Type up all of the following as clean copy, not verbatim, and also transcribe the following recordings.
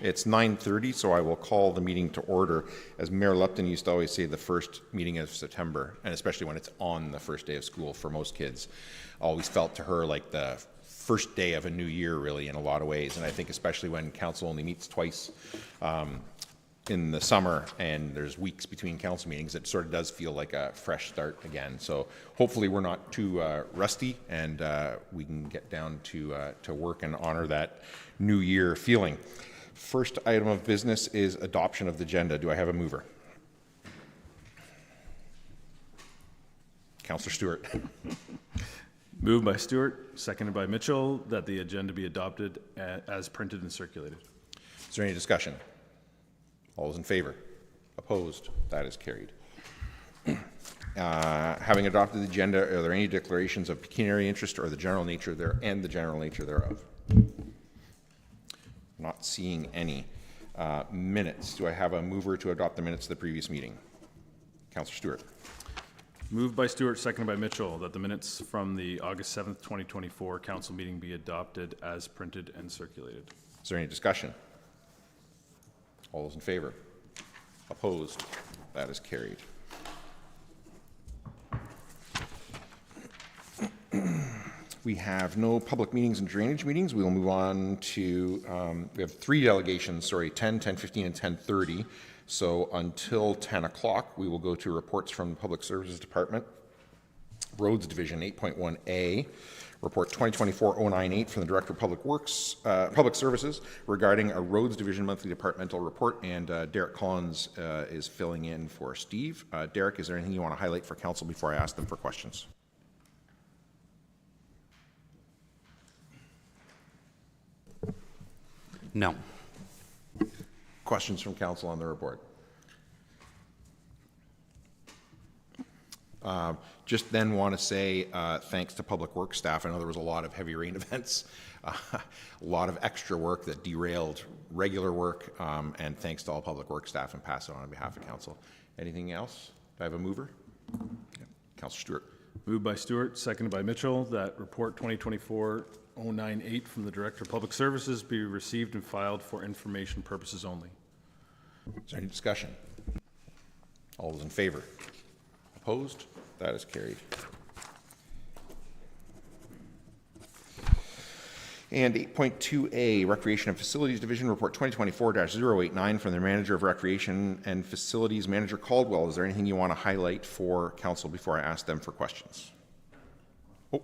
It's 9:30, so I will call the meeting to order. As Mayor Lupton used to always say, the first meeting of September, and especially when it's on the first day of school for most kids, always felt to her like the first day of a new year, really, in a lot of ways. And I think especially when council only meets twice in the summer and there's weeks between council meetings, it sort of does feel like a fresh start again. So hopefully we're not too rusty, and we can get down to work and honor that new year feeling. First item of business is adoption of the agenda. Do I have a mover? Councillor Stewart. Moved by Stewart, seconded by Mitchell, that the agenda be adopted as printed and circulated. Is there any discussion? All those in favor? Opposed? That is carried. Having adopted the agenda, are there any declarations of pecuniary interest or the general nature thereof? Not seeing any. Minutes. Do I have a mover to adopt the minutes of the previous meeting? Councillor Stewart. Moved by Stewart, seconded by Mitchell, that the minutes from the August 7th, 2024 council meeting be adopted as printed and circulated. Is there any discussion? All those in favor? Opposed? That is carried. We have no public meetings and drainage meetings. We will move on to, we have three delegations, 10, 10:15, and 10:30. So until 10 o'clock, we will go to reports from the Public Services Department. Roads Division 8.1A, Report 2024-098 from the Director of Public Works, Public Services regarding a Roads Division monthly departmental report, and Derek Collins is filling in for Steve. Derek, is there anything you want to highlight for council before I ask them for questions? No. Questions from council on the report? Just then want to say thanks to Public Works staff. I know there was a lot of heavy rain events, a lot of extra work that derailed regular work, and thanks to all Public Works staff, and pass it on behalf of council. Anything else? Do I have a mover? Yeah. Councillor Stewart. Moved by Stewart, seconded by Mitchell, that report 2024-098 from the Director of Public Services be received and filed for information purposes only. Is there any discussion? All those in favor? Opposed? That is carried. And 8.2A, Recreation and Facilities Division, Report 2024-089 from the Manager of Recreation and Facilities, Manager Caldwell. Is there anything you want to highlight for council before I ask them for questions? Oh,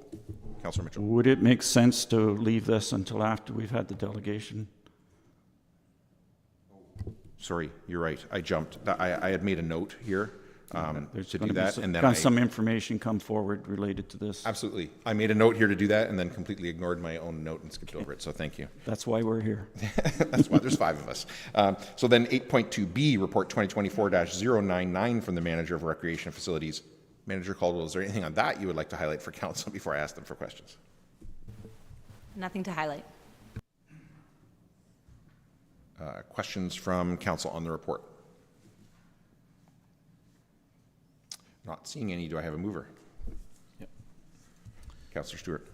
Councillor Mitchell. Would it make sense to leave this until after we've had the delegation? Sorry, you're right. I jumped. I had made a note here to do that, and then some information come forward related to this. Absolutely. I made a note here to do that, and then completely ignored my own note and skipped over it. So thank you. That's why we're here. That's why there's five of us. So then 8.2B, Report 2024-099 from the Manager of Recreation Facilities, Manager Caldwell. Is there anything on that you would like to highlight for council before I ask them for questions? Nothing to highlight. Questions from council on the report? Not seeing any. Do I have a mover? Yep. Councillor Stewart.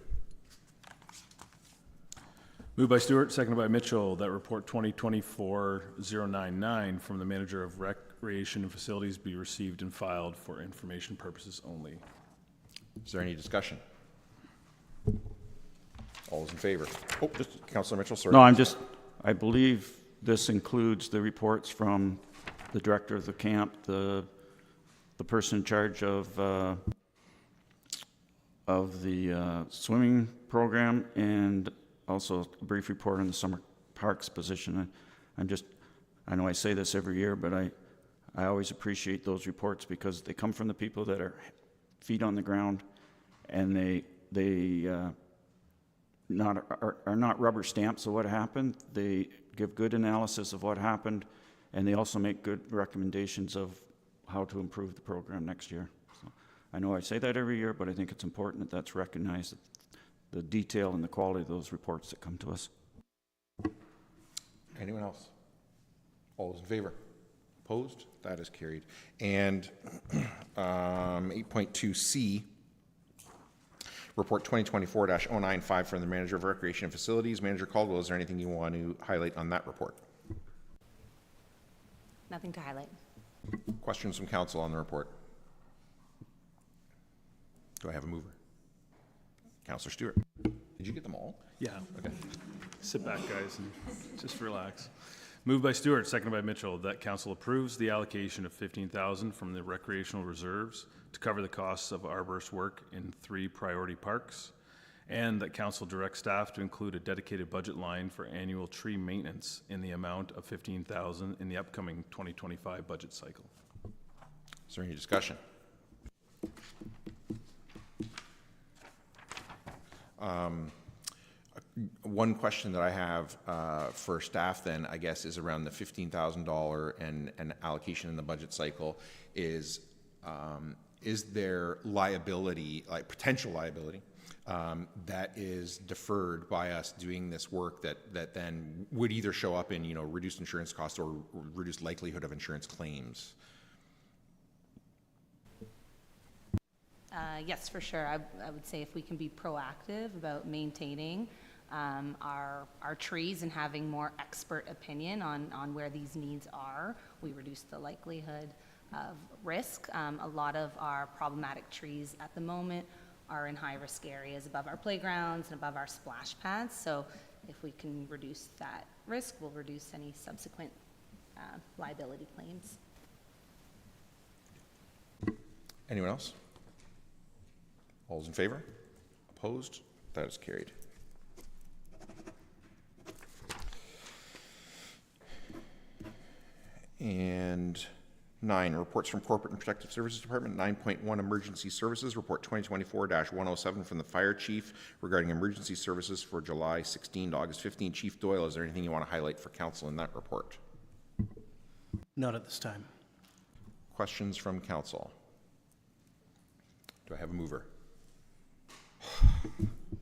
Moved by Stewart, seconded by Mitchell, that report 2024-099 from the Manager of Recreation and Facilities be received and filed for information purposes only. Is there any discussion? All those in favor? Oh, just Councillor Mitchell, sorry. No, I believe this includes the reports from the director of the camp, the person in charge of the swimming program, and also a brief report on the summer parks position. I know I say this every year, but I always appreciate those reports because they come from the people that are feet on the ground, and they are not rubber stamps of what happened. They give good analysis of what happened, and they also make good recommendations of how to improve the program next year. So I know I say that every year, but I think it's important that that's recognized, the detail and the quality of those reports that come to us. Anyone else? All those in favor? Opposed? That is carried. And 8.2C, Report 2024-095 from the Manager of Recreation and Facilities, Manager Caldwell. Is there anything you want to highlight on that report? Nothing to highlight. Questions from council on the report? Do I have a mover? Councillor Stewart. Did you get them all? Yeah. Okay. Sit back, guys, and just relax. Moved by Stewart, seconded by Mitchell, that council approves the allocation of $15,000 from the recreational reserves to cover the costs of arborist work in 3 priority parks, and that council directs staff to include a dedicated budget line for annual tree maintenance in the amount of $15,000 in the upcoming 2025 budget cycle. Is there any discussion? One question that I have for staff then, I guess, is around the $15,000 and allocation in the budget cycle. Is there liability, like potential liability, that is deferred by us doing this work that then would either show up in, reduced insurance costs or reduced likelihood of insurance claims? Yes, for sure. I would say if we can be proactive about maintaining our trees and having more expert opinion on where these needs are, we reduce the likelihood of risk. A lot of our problematic trees at the moment are in high-risk areas above our playgrounds and above our splash pads. So if we can reduce that risk, we'll reduce any subsequent liability claims. Anyone else? All those in favor? Opposed? That is carried. And 9, reports from Corporate and Protective Services Department. 9.1, Emergency Services, Report 2024-107 from the Fire Chief regarding emergency services for July 16 to August 15. Chief Doyle, is there anything you want to highlight for council in that report? Not at this time. Questions from council? Do I have a mover?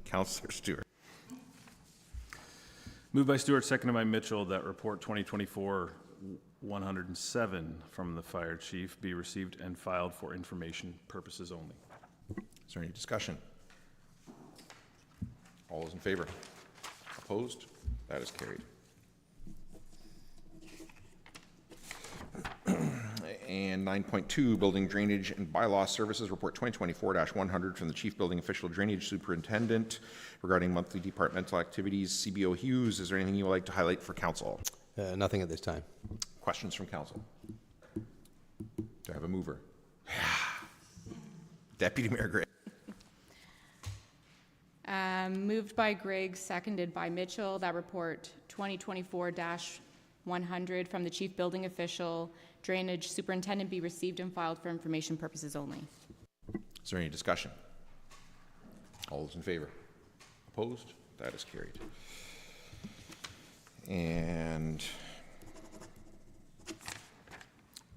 Councillor Stewart. Moved by Stewart, seconded by Mitchell, that report 2024-107 from the Fire Chief be received and filed for information purposes only. Is there any discussion? All those in favor? Opposed? That is carried. And 9.2, Building Drainage and Bylaw Services, Report 2024-100 from the Chief Building Official Drainage Superintendent regarding monthly departmental activities. CBO Hughes, is there anything you would like to highlight for council? Nothing at this time. Questions from council? Do I have a mover? Deputy Mayor Gray. Moved by Grigg, seconded by Mitchell, that report 2024-100 from the Chief Building Official Drainage Superintendent be received and filed for information purposes only. Is there any discussion? All those in favor? Opposed? That is carried. And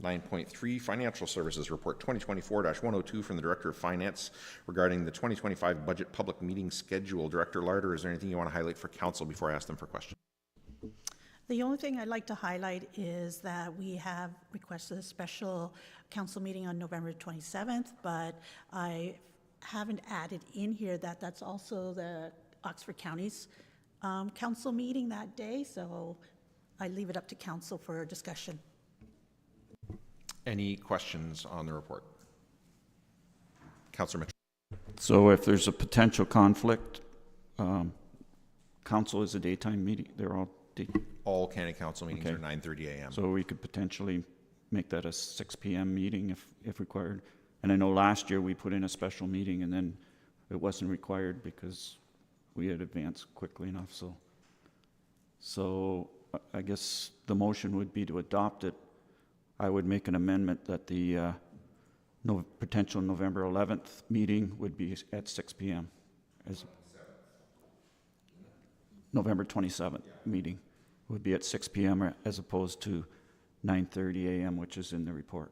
9.3, Financial Services, Report 2024-102 from the Director of Finance regarding the 2025 budget public meeting schedule. Director Larder, is there anything you want to highlight for council before I ask them for questions? The only thing I'd like to highlight is that we have requested a special council meeting on November 27th, but I haven't added in here that that's also the Oxford County's council meeting that day, so I leave it up to council for discussion. Any questions on the report? Councillor Mitchell. So if there's a potential conflict, council is a daytime meeting. They're all All Canada Council meetings Okay. are 9:30 a.m. so we could potentially make that a 6 p.m. meeting if required. And I know last year we put in a special meeting and then it wasn't required because we had advanced quickly enough. So I guess the motion would be to adopt it. I would make an amendment that the potential November 11th meeting would be at 6 p.m. as November 27th meeting would be at 6 p.m. as opposed to 9:30 a.m., which is in the report.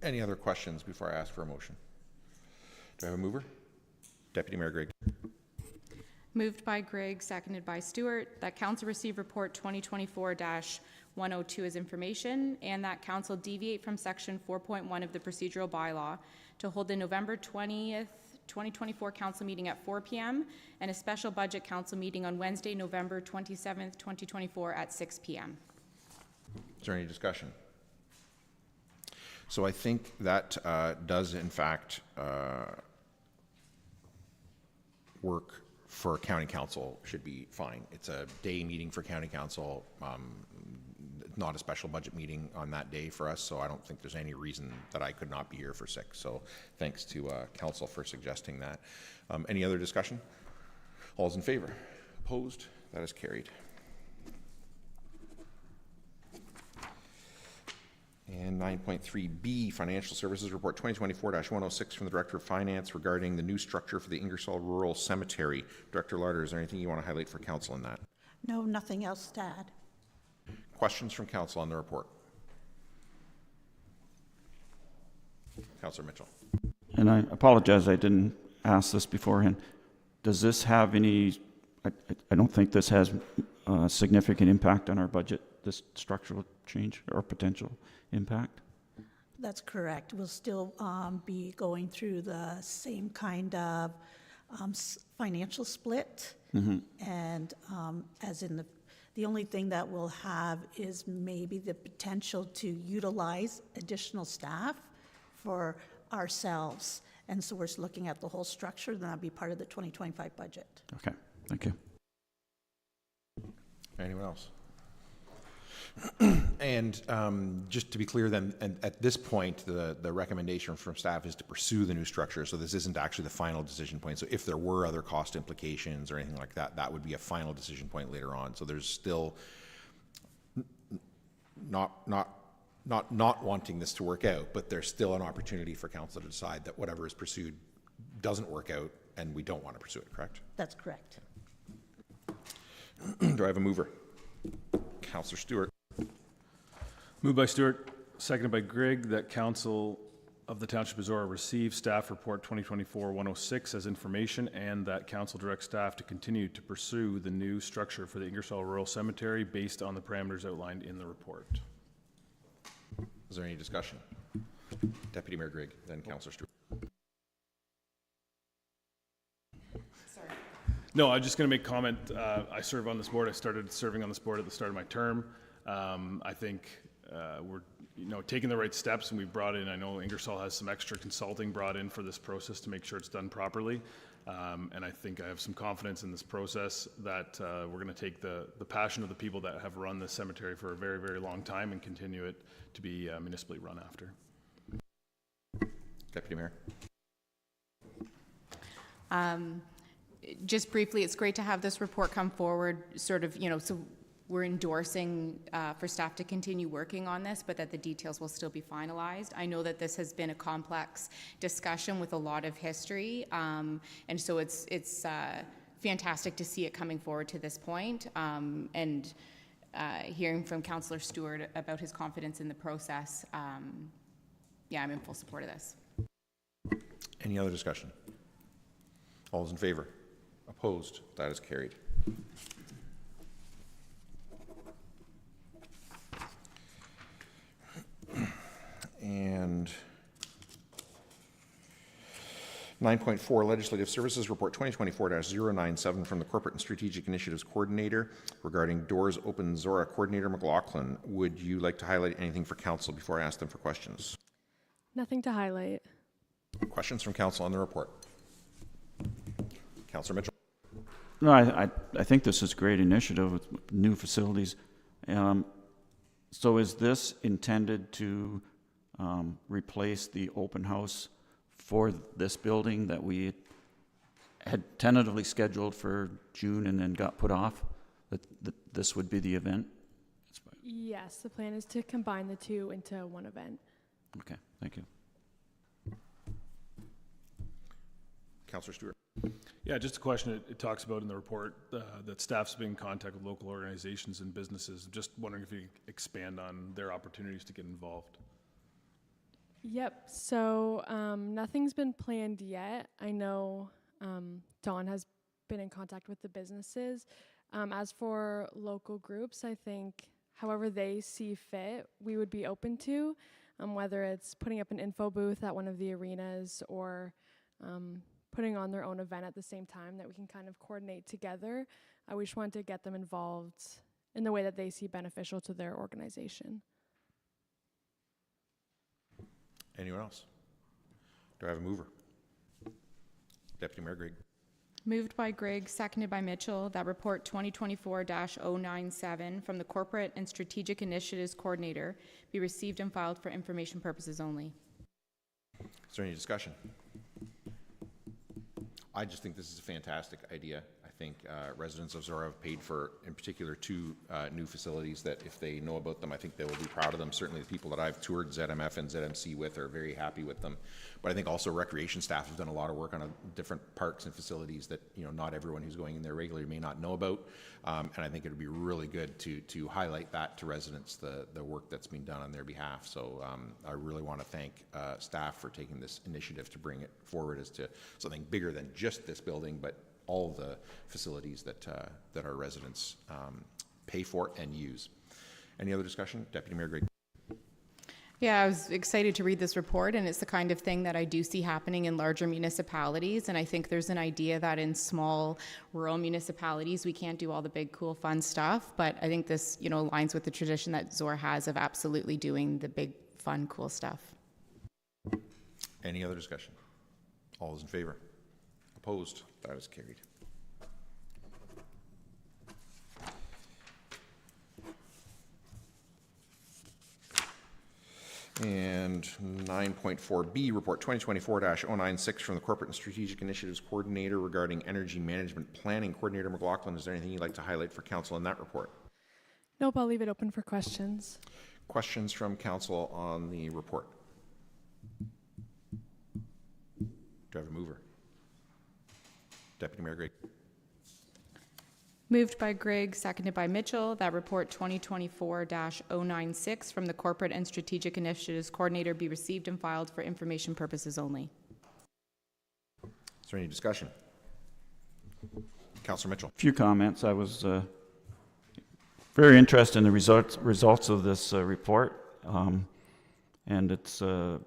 Any other questions before I ask for a motion? Do I have a mover? Deputy Mayor Gregg. Moved by Grigg, seconded by Stewart, that council receive report 2024-102 as information, and that council deviate from section 4.1 of the procedural bylaw to hold the November 20th, 2024 council meeting at 4 p.m. and a special budget council meeting on Wednesday, November 27th, 2024 at 6 p.m. Is there any discussion? So I think that does, in fact, work for county council, should be fine. It's a day meeting for county council, not a special budget meeting on that day for us, so I don't think there's any reason that I could not be here for 6. So thanks to council for suggesting that. Any other discussion? All's in favor? Opposed? That is carried. And 9.3B, Financial Services Report 2024-106 from the Director of Finance regarding the new structure for the Ingersoll Rural Cemetery. Director Larder, is there anything you want to highlight for council in that? No, nothing else to add. Questions from council on the report? Councillor Mitchell. And I apologize, I didn't ask this beforehand. Does this have any, I don't think this has a significant impact on our budget, this structural change or potential impact? That's correct. We'll still be going through the same kind of financial split. And as in the only thing that we'll have is maybe the potential to utilize additional staff for ourselves. And so we're looking at the whole structure, and that'll be part of the 2025 budget. Okay, thank you. Anyone else? And just to be clear then, and at this point, the recommendation from staff is to pursue the new structure, so this isn't actually the final decision point. So if there were other cost implications or anything like that, that would be a final decision point later on. So there's still not wanting this to work out, but there's still an opportunity for council to decide that whatever is pursued doesn't work out and we don't want to pursue it, correct? That's correct. Do I have a mover? Councillor Stewart. Moved by Stewart, seconded by Grigg, that Council of the Township of Zorra receive Staff Report 2024-106 as information, and that Council directs staff to continue to pursue the new structure for the Ingersoll Rural Cemetery based on the parameters outlined in the report. Is there any discussion? Deputy Mayor Grigg, then Councillor Stewart. Sorry. No, I'm just going to make comment. I serve on this board. I started serving on this board at the start of my term. I think we're taking the right steps, and we've brought in, I know Ingersoll has some extra consulting brought in for this process to make sure it's done properly. And I think I have some confidence in this process that we're going to take the passion of the people that have run this cemetery for a very, very long time and continue it to be municipally run after. Deputy Mayor. Just briefly, it's great to have this report come forward, sort of, so we're endorsing for staff to continue working on this, but that the details will still be finalized. I know that this has been a complex discussion with a lot of history, and so it's fantastic to see it coming forward to this point, and hearing from Councillor Stewart about his confidence in the process. Yeah, I'm in full support of this. Any other discussion? All those in favor? Opposed? That is carried. And 9.4, Legislative Services Report 2024-097 from the Corporate and Strategic Initiatives Coordinator regarding Doors Open Zorra. Coordinator McLaughlin, would you like to highlight anything for council before I ask them for questions? Nothing to highlight. Questions from council on the report? Councillor Mitchell. No, I think this is a great initiative with new facilities. So is this intended to replace the open house for this building that we had tentatively scheduled for June and then got put off? That this would be the event? Yes, the plan is to combine the two into one event. Okay, thank you. Councillor Stewart. Yeah, just a question it talks about in the report that staff's been in contact with local organizations and businesses. Just wondering if you could expand on their opportunities to get involved. Yep, so nothing's been planned yet. I know Dawn has been in contact with the businesses. As for local groups, I think however they see fit, we would be open to, whether it's putting up an info booth at one of the arenas or putting on their own event at the same time that we can kind of coordinate together. We just wanted to get them involved in the way that they see beneficial to their organization. Anyone else? Do I have a mover? Deputy Mayor Greg. Moved by Grigg, seconded by Mitchell, that report 2024-097 from the Corporate and Strategic Initiatives Coordinator be received and filed for information purposes only. Is there any discussion? I just think this is a fantastic idea. I think residents of Zorra have paid for, in particular, 2 new facilities that if they know about them, I think they will be proud of them. Certainly the people that I've toured ZMF and ZMC with are very happy with them. But I think also recreation staff have done a lot of work on different parks and facilities that, you know, not everyone who's going in there regularly may not know about. And I think it would be really good to highlight that to residents, the work that's been done on their behalf. So I really want to thank staff for taking this initiative to bring it forward as to something bigger than just this building, but all the facilities that our residents pay for and use. Any other discussion? Deputy Mayor Greg. Yeah, I was excited to read this report, and it's the kind of thing that I do see happening in larger municipalities. And I think there's an idea that in small rural municipalities we can't do all the big, cool, fun stuff. But I think this, you know, aligns with the tradition that Zorra has of absolutely doing the big, fun, cool stuff. Any other discussion? All those in favor? Opposed? That is carried. And 9.4B, Report 2024-096 from the Corporate and Strategic Initiatives Coordinator regarding Energy Management Planning. Coordinator McLaughlin, is there anything you'd like to highlight for Council in that report? Nope, I'll leave it open for questions. Questions from Council on the report? Do I have a mover? Deputy Mayor Greg. Moved by Grigg, seconded by Mitchell, that report 2024-096 from the Corporate and Strategic Initiatives Coordinator be received and filed for information purposes only. Is there any discussion? Councillor Mitchell. A few comments. I was very interested in the results of this report, and it's a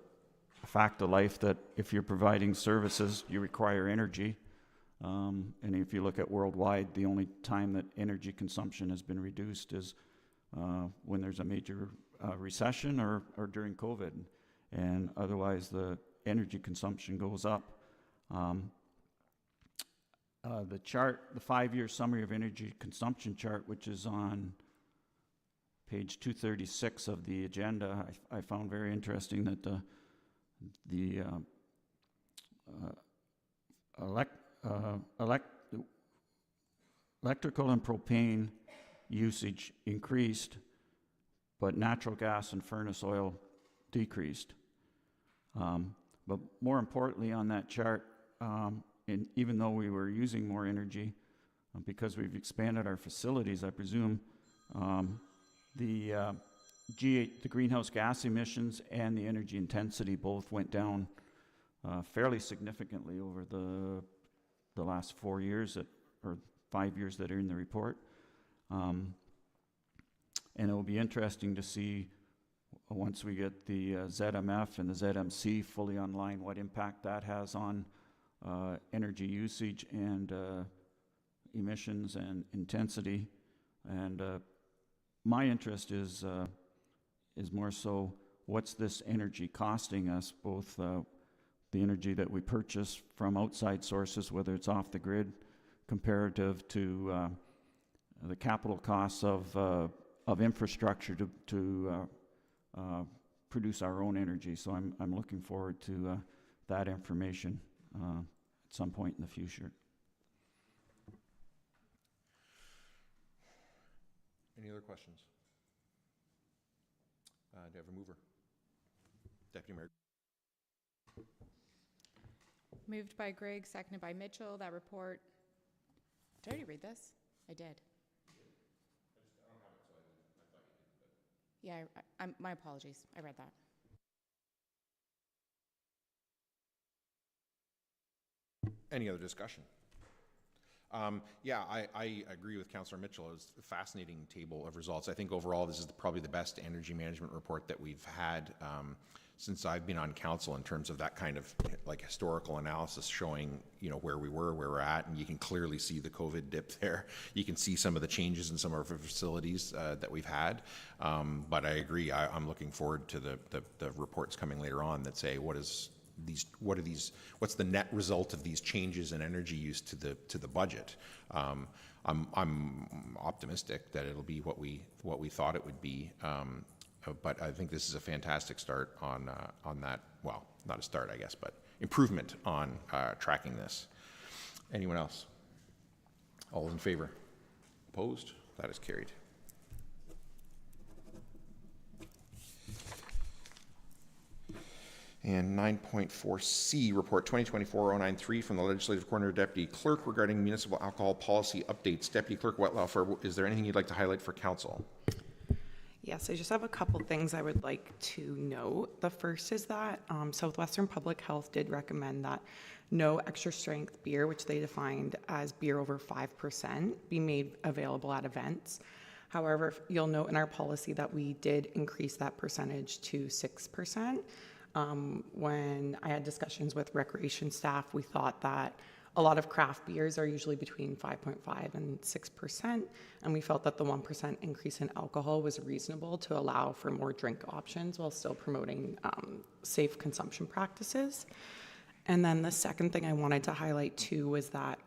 fact of life that if you're providing services, you require energy. And if you look at worldwide, the only time that energy consumption has been reduced is when there's a major recession or during COVID. And otherwise, the energy consumption goes up. The chart, the 5-year summary of energy consumption chart, which is on page 236 of the agenda, I found very interesting that the electrical and propane usage increased, but natural gas and furnace oil decreased. But more importantly on that chart, and even though we were using more energy, because we've expanded our facilities, I presume the greenhouse gas emissions and the energy intensity both went down fairly significantly over the last 4 years or 5 years that are in the report. And it will be interesting to see once we get the ZMF and the ZMC fully online what impact that has on energy usage and emissions and intensity. And my interest is more so what's this energy costing us, both the energy that we purchase from outside sources, whether it's off the grid, comparative to the capital costs of infrastructure to produce our own energy. So I'm looking forward to that information at some point in the future. Any other questions? Do you have a mover? Deputy Mayor. Moved by Grigg, seconded by Mitchell, that report. Did I already read this? I did. Yeah, my apologies. I read that. Any other discussion? Yeah, I agree with Councillor Mitchell. It was a fascinating table of results. I think overall this is probably the best energy management report that we've had since I've been on council in terms of that kind of like historical analysis showing, you know, where we were, where we're at, and you can clearly see the COVID dip there. You can see some of the changes in some of our facilities that we've had. But I agree, I'm looking forward to the reports coming later on that say what's the net result of these changes in energy use to the budget. I'm optimistic that it'll be what we thought it would be. But I think this is a fantastic start on that. Well, not a start, I guess, but improvement on tracking this. Anyone else? All in favor? Opposed? That is carried. And 9.4C, Report 2024-093 from the Legislative Corner Deputy Clerk regarding municipal alcohol policy updates. Deputy Clerk Wetlaufer, is there anything you'd like to highlight for Council? Yes, I just have a couple things I would like to note. The first is that Southwestern Public Health did recommend that no extra strength beer, which they defined as beer over 5%, be made available at events. However, you'll note in our policy that we did increase that percentage to 6%. When I had discussions with recreation staff, we thought that a lot of craft beers are usually between 5.5 and 6%, and we felt that the 1% increase in alcohol was reasonable to allow for more drink options while still promoting safe consumption practices. And then the second thing I wanted to highlight too was that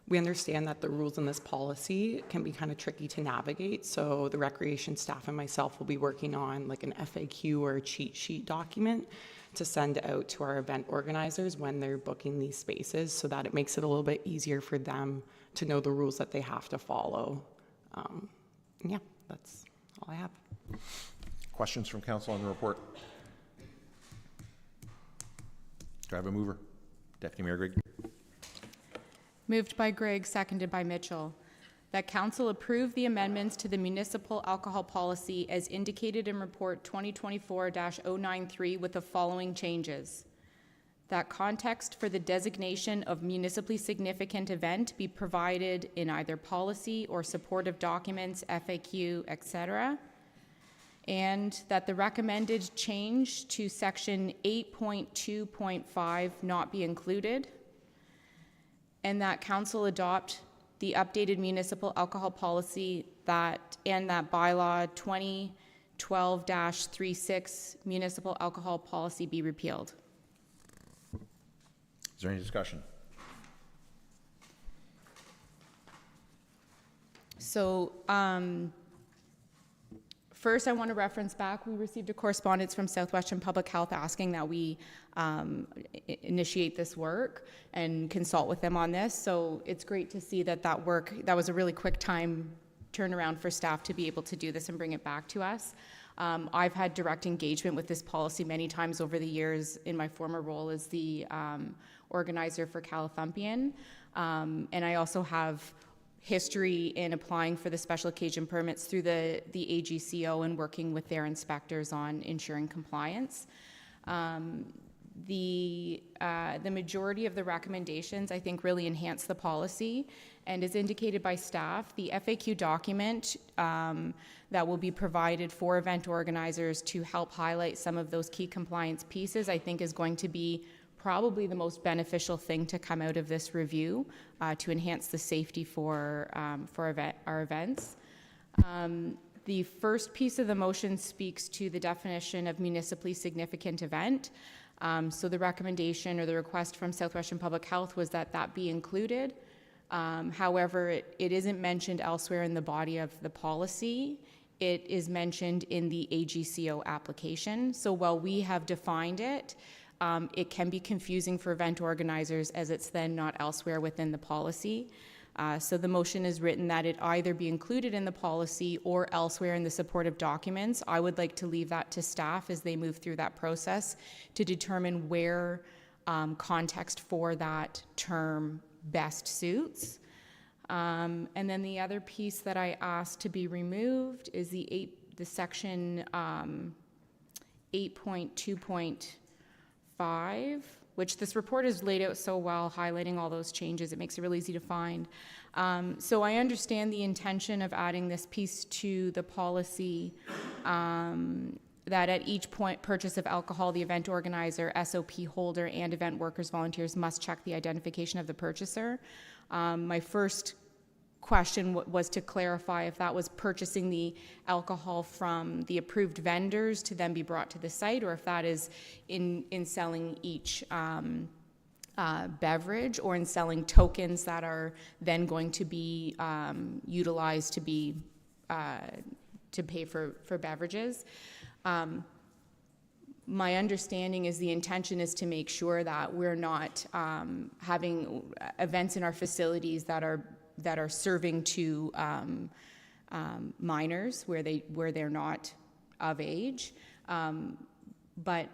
we understand that the rules in this policy can be kind of tricky to navigate, so the recreation staff and myself will be working on like an FAQ or a cheat sheet document to send out to our event organizers when they're booking these spaces so that it makes it a little bit easier for them to know the rules that they have to follow. Yeah, that's all I have. Questions from Council on the report? Do I have a mover? Deputy Mayor Grigg. Moved by Gregg, seconded by Mitchell, that Council approve the amendments to the municipal alcohol policy as indicated in Report 2024-093 with the following changes. That context for the designation of municipally significant event be provided in either policy or supportive documents, FAQ, etc. And that the recommended change to section 8.2.5 not be included. And that Council adopt the updated municipal alcohol policy and that bylaw 2012-36 municipal alcohol policy be repealed. Is there any discussion? So first I want to reference back, we received a correspondence from Southwestern Public Health asking that we initiate this work and consult with them on this. So it's great to see that that was a really quick time turnaround for staff to be able to do this and bring it back to us. I've had direct engagement with this policy many times over the years in my former role as the organizer for Calathumpian. And I also have history in applying for the special occasion permits through the AGCO and working with their inspectors on ensuring compliance. The majority of the recommendations, I think, really enhance the policy, and as indicated by staff, the FAQ document that will be provided for event organizers to help highlight some of those key compliance pieces, I think is going to be probably the most beneficial thing to come out of this review to enhance the safety for our events. The first piece of the motion speaks to the definition of municipally significant event. So the recommendation or the request from Southwestern Public Health was that that be included. However, it isn't mentioned elsewhere in the body of the policy. It is mentioned in the AGCO application. So while we have defined it, it can be confusing for event organizers as it's then not elsewhere within the policy. So the motion is written that it either be included in the policy or elsewhere in the supportive documents. I would like to leave that to staff as they move through that process to determine where context for that term best suits. And then the other piece that I asked to be removed is the section 8.2.5 which this report is laid out so well, highlighting all those changes. It makes it really easy to find. So I understand the intention of adding this piece to the policy, that at each point purchase of alcohol, the event organizer, SOP holder, and event workers, volunteers must check the identification of the purchaser. My first question was to clarify if that was purchasing the alcohol from the approved vendors to then be brought to the site, or if that is in selling each beverage, or in selling tokens that are then going to be utilized to be to pay for beverages. My understanding is the intention is to make sure that we're not having events in our facilities that are serving to minors where they're not of age. But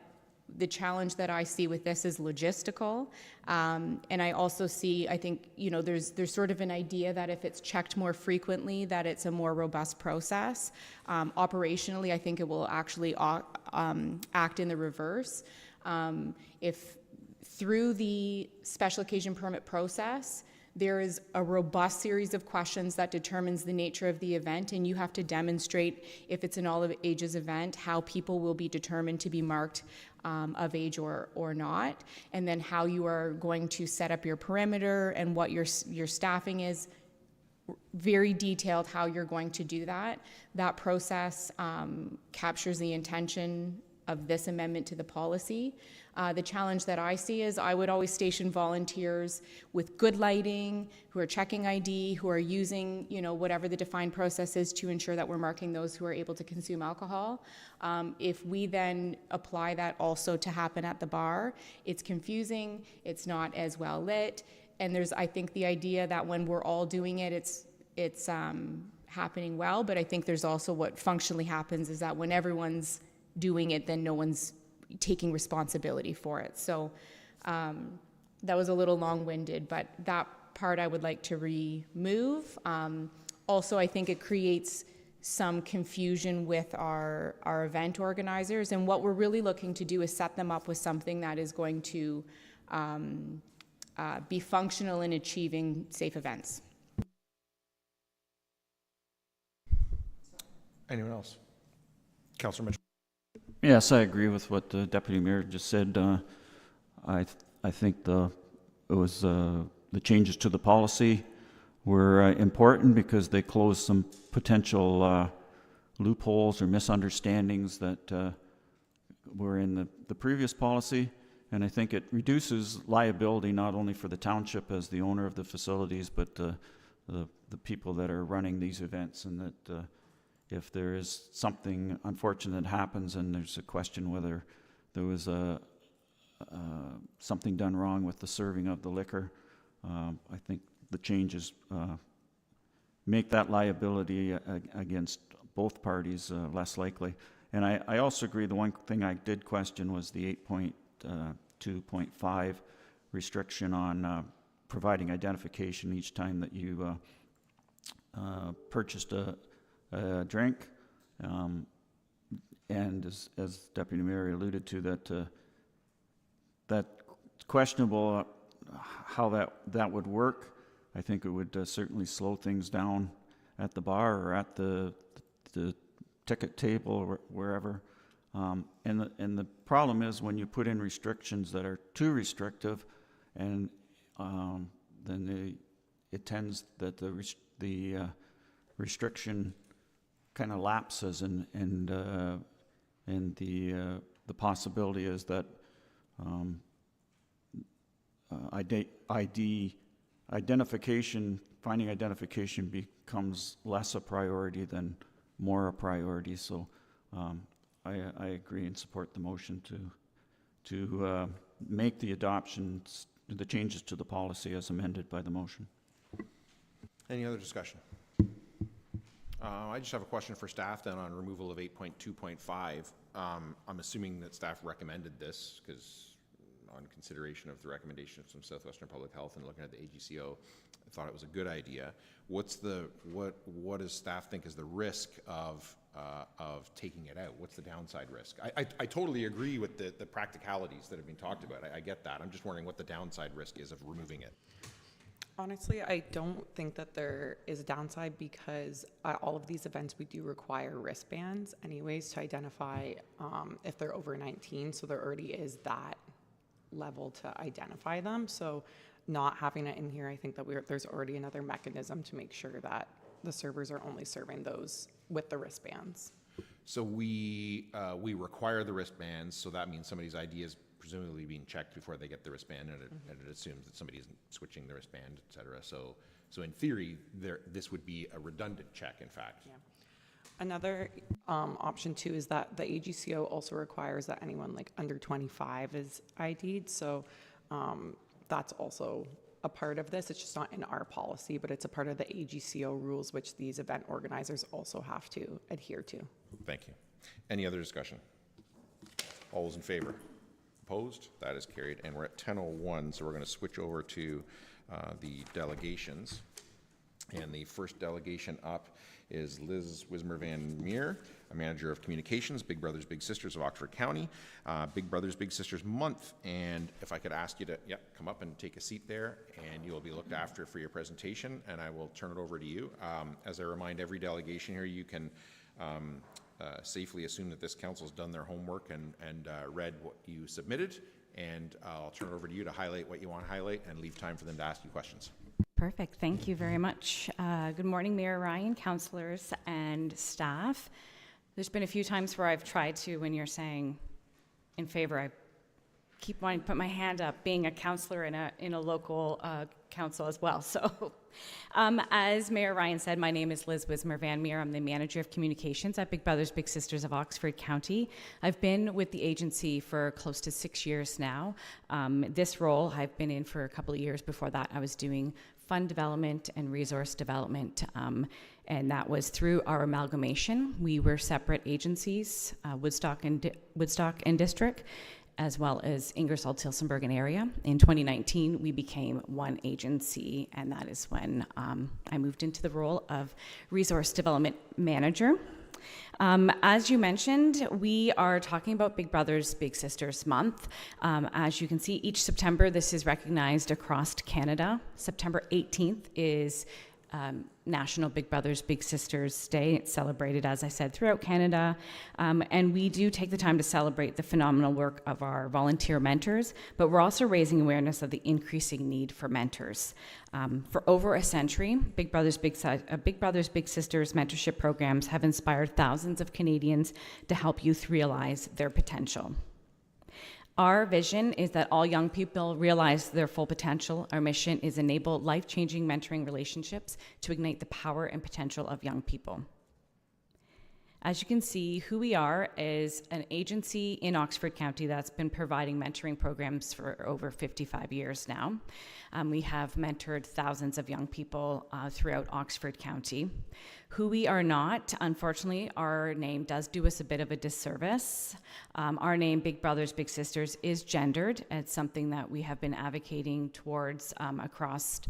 the challenge that I see with this is logistical. And I also see, I think, there's sort of an idea that if it's checked more frequently, that it's a more robust process. Operationally, I think it will actually act in the reverse. If through the special occasion permit process, there is a robust series of questions that determines the nature of the event, and you have to demonstrate, if it's an all ages event, how people will be determined to be marked of age or not, and then how you are going to set up your perimeter and what your staffing is. Very detailed how you're going to do that. That process captures the intention of this amendment to the policy. The challenge that I see is I would always station volunteers with good lighting, who are checking ID, who are using, whatever the defined process is to ensure that we're marking those who are able to consume alcohol. If we then apply that also to happen at the bar, it's confusing, it's not as well lit, and there's, I think, the idea that when we're all doing it, it's happening well, but I think there's also what functionally happens is that when everyone's doing it, then no one's taking responsibility for it. So that was a little long-winded, but that part I would like to remove. Also, I think it creates some confusion with our event organizers, and what we're really looking to do is set them up with something that is going to be functional in achieving safe events. Anyone else? Councillor Mitchell. Yes, I agree with what the Deputy Mayor just said. I think the changes to the policy were important because they closed some potential loopholes or misunderstandings that were in the previous policy, and I think it reduces liability not only for the township as the owner of the facilities, but the people that are running these events, and that if there is something unfortunate that happens and there's a question whether there was something done wrong with the serving of the liquor, I think the changes make that liability against both parties less likely. And I also agree, the one thing I did question was the 8.2.5 restriction on providing identification each time that you purchased a drink, and as Deputy Mayor alluded to, that questionable how that would work. I think it would certainly slow things down at the bar or at the ticket table or wherever. And the problem is when you put in restrictions that are too restrictive, and then it tends that the restriction kind of lapses, and the possibility is that finding identification becomes less a priority than more a priority. So I agree and support the motion to make the changes to the policy as amended by the motion. Any other discussion? I just have a question for staff then on removal of 8.2.5. I'm assuming that staff recommended this because on consideration of the recommendations from Southwestern Public Health and looking at the AGCO, I thought it was a good idea. What does staff think is the risk of of taking it out? What's the downside risk? I totally agree with the practicalities that have been talked about. I get that. I'm just wondering what the downside risk is of removing it. Honestly, I don't think that there is a downside because at all of these events, we do require wristbands anyways to identify if they're over 19. So there already is that level to identify them. So not having it in here, I think that there's already another mechanism to make sure that the servers are only serving those with the wristbands. So we require the wristbands, so that means somebody's ID is presumably being checked before they get the wristband, and it assumes that somebody isn't switching the wristband, et cetera. So in theory, this would be a redundant check, in fact. Yeah. Another option too is that the AGCO also requires that anyone like under 25 is ID'd. So that's also a part of this. It's just not in our policy, but it's a part of the AGCO rules, which these event organizers also have to adhere to. Thank you. Any other discussion? All those in favor? Opposed? That is carried. And we're at 10:01, so we're going to switch over to the delegations. And the first delegation up is Liz Wismer-Van Meer, a manager of communications, Big Brothers Big Sisters of Oxford County, Big Brothers Big Sisters Month. And if I could ask you to come up and take a seat there, and you will be looked after for your presentation, and I will turn it over to you. As I remind every delegation here, you can safely assume that this council's done their homework and read what you submitted, and I'll turn it over to you to highlight what you want to highlight and leave time for them to ask you questions. Perfect. Thank you very much. Good morning, Mayor Ryan, councillors, and staff. There's been a few times where I've tried to, when you're saying in favor, I keep wanting to put my hand up, being a councillor in a local council as well. So as Mayor Ryan said, my name is Liz Wismer-Van Meer. I'm the manager of communications at Big Brothers Big Sisters of Oxford County. I've been with the agency for close to 6 years now. This role I've been in for a couple of years. Before that, I was doing fund development and resource development, and that was through our amalgamation. We were separate agencies, Woodstock and District, as well as Ingersoll, Tilsonburg, and area. In 2019, we became one agency, and that is when I moved into the role of Resource Development Manager. As you mentioned, we are talking about Big Brothers Big Sisters Month. As you can see, each September, this is recognized across Canada. September 18th is National Big Brothers Big Sisters Day. It's celebrated, as I said, throughout Canada. And we do take the time to celebrate the phenomenal work of our volunteer mentors, but we're also raising awareness of the increasing need for mentors. For over a century, Big Brothers Big Sisters mentorship programs have inspired thousands of Canadians to help youth realize their potential. Our vision is that all young people realize their full potential. Our mission is enable life-changing mentoring relationships to ignite the power and potential of young people. As you can see, who we are is an agency in Oxford County that's been providing mentoring programs for over 55 years now. We have mentored thousands of young people throughout Oxford County. Who we are not, unfortunately, our name does do us a bit of a disservice. Our name, Big Brothers Big Sisters, is gendered. It's something that we have been advocating towards across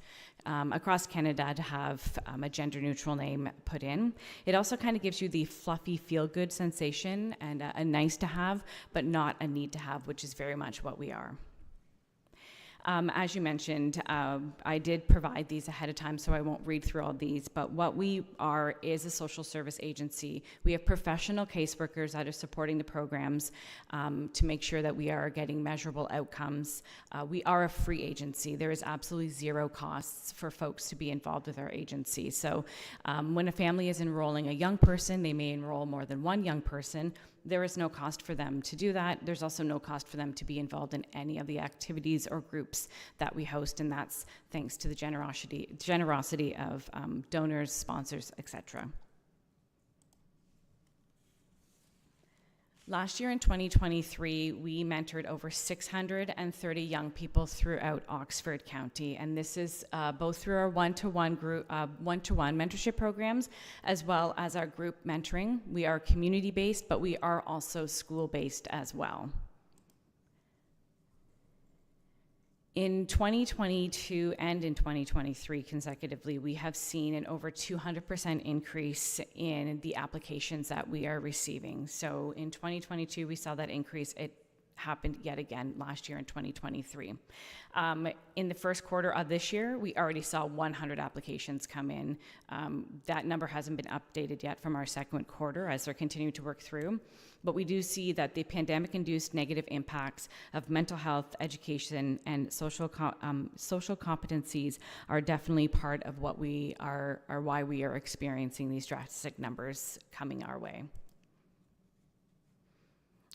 Canada to have a gender-neutral name put in. It also kind of gives you the fluffy, feel-good sensation and a nice to have, but not a need to have, which is very much what we are. As you mentioned, I did provide these ahead of time, so I won't read through all these, but what we are is a social service agency. We have professional caseworkers that are supporting the programs to make sure that we are getting measurable outcomes. We are a free agency. There is absolutely zero costs for folks to be involved with our agency. So when a family is enrolling a young person, they may enroll more than one young person. There is no cost for them to do that. There's also no cost for them to be involved in any of the activities or groups that we host, and that's thanks to the generosity of donors, sponsors, etc. Last year in 2023, we mentored over 630 young people throughout Oxford County, and this is both through our one-to-one mentorship programs, as well as our group mentoring. We are community-based, but we are also school-based as well. In 2022 and in 2023 consecutively, we have seen an over 200% increase in the applications that we are receiving. So in 2022, we saw that increase. It happened yet again last year in 2023. In the first quarter of this year, we already saw 100 applications come in. That number hasn't been updated yet from our second quarter as they're continuing to work through. But we do see that the pandemic-induced negative impacts of mental health, education, and social competencies are definitely part of what we are, or why we are experiencing these drastic numbers coming our way.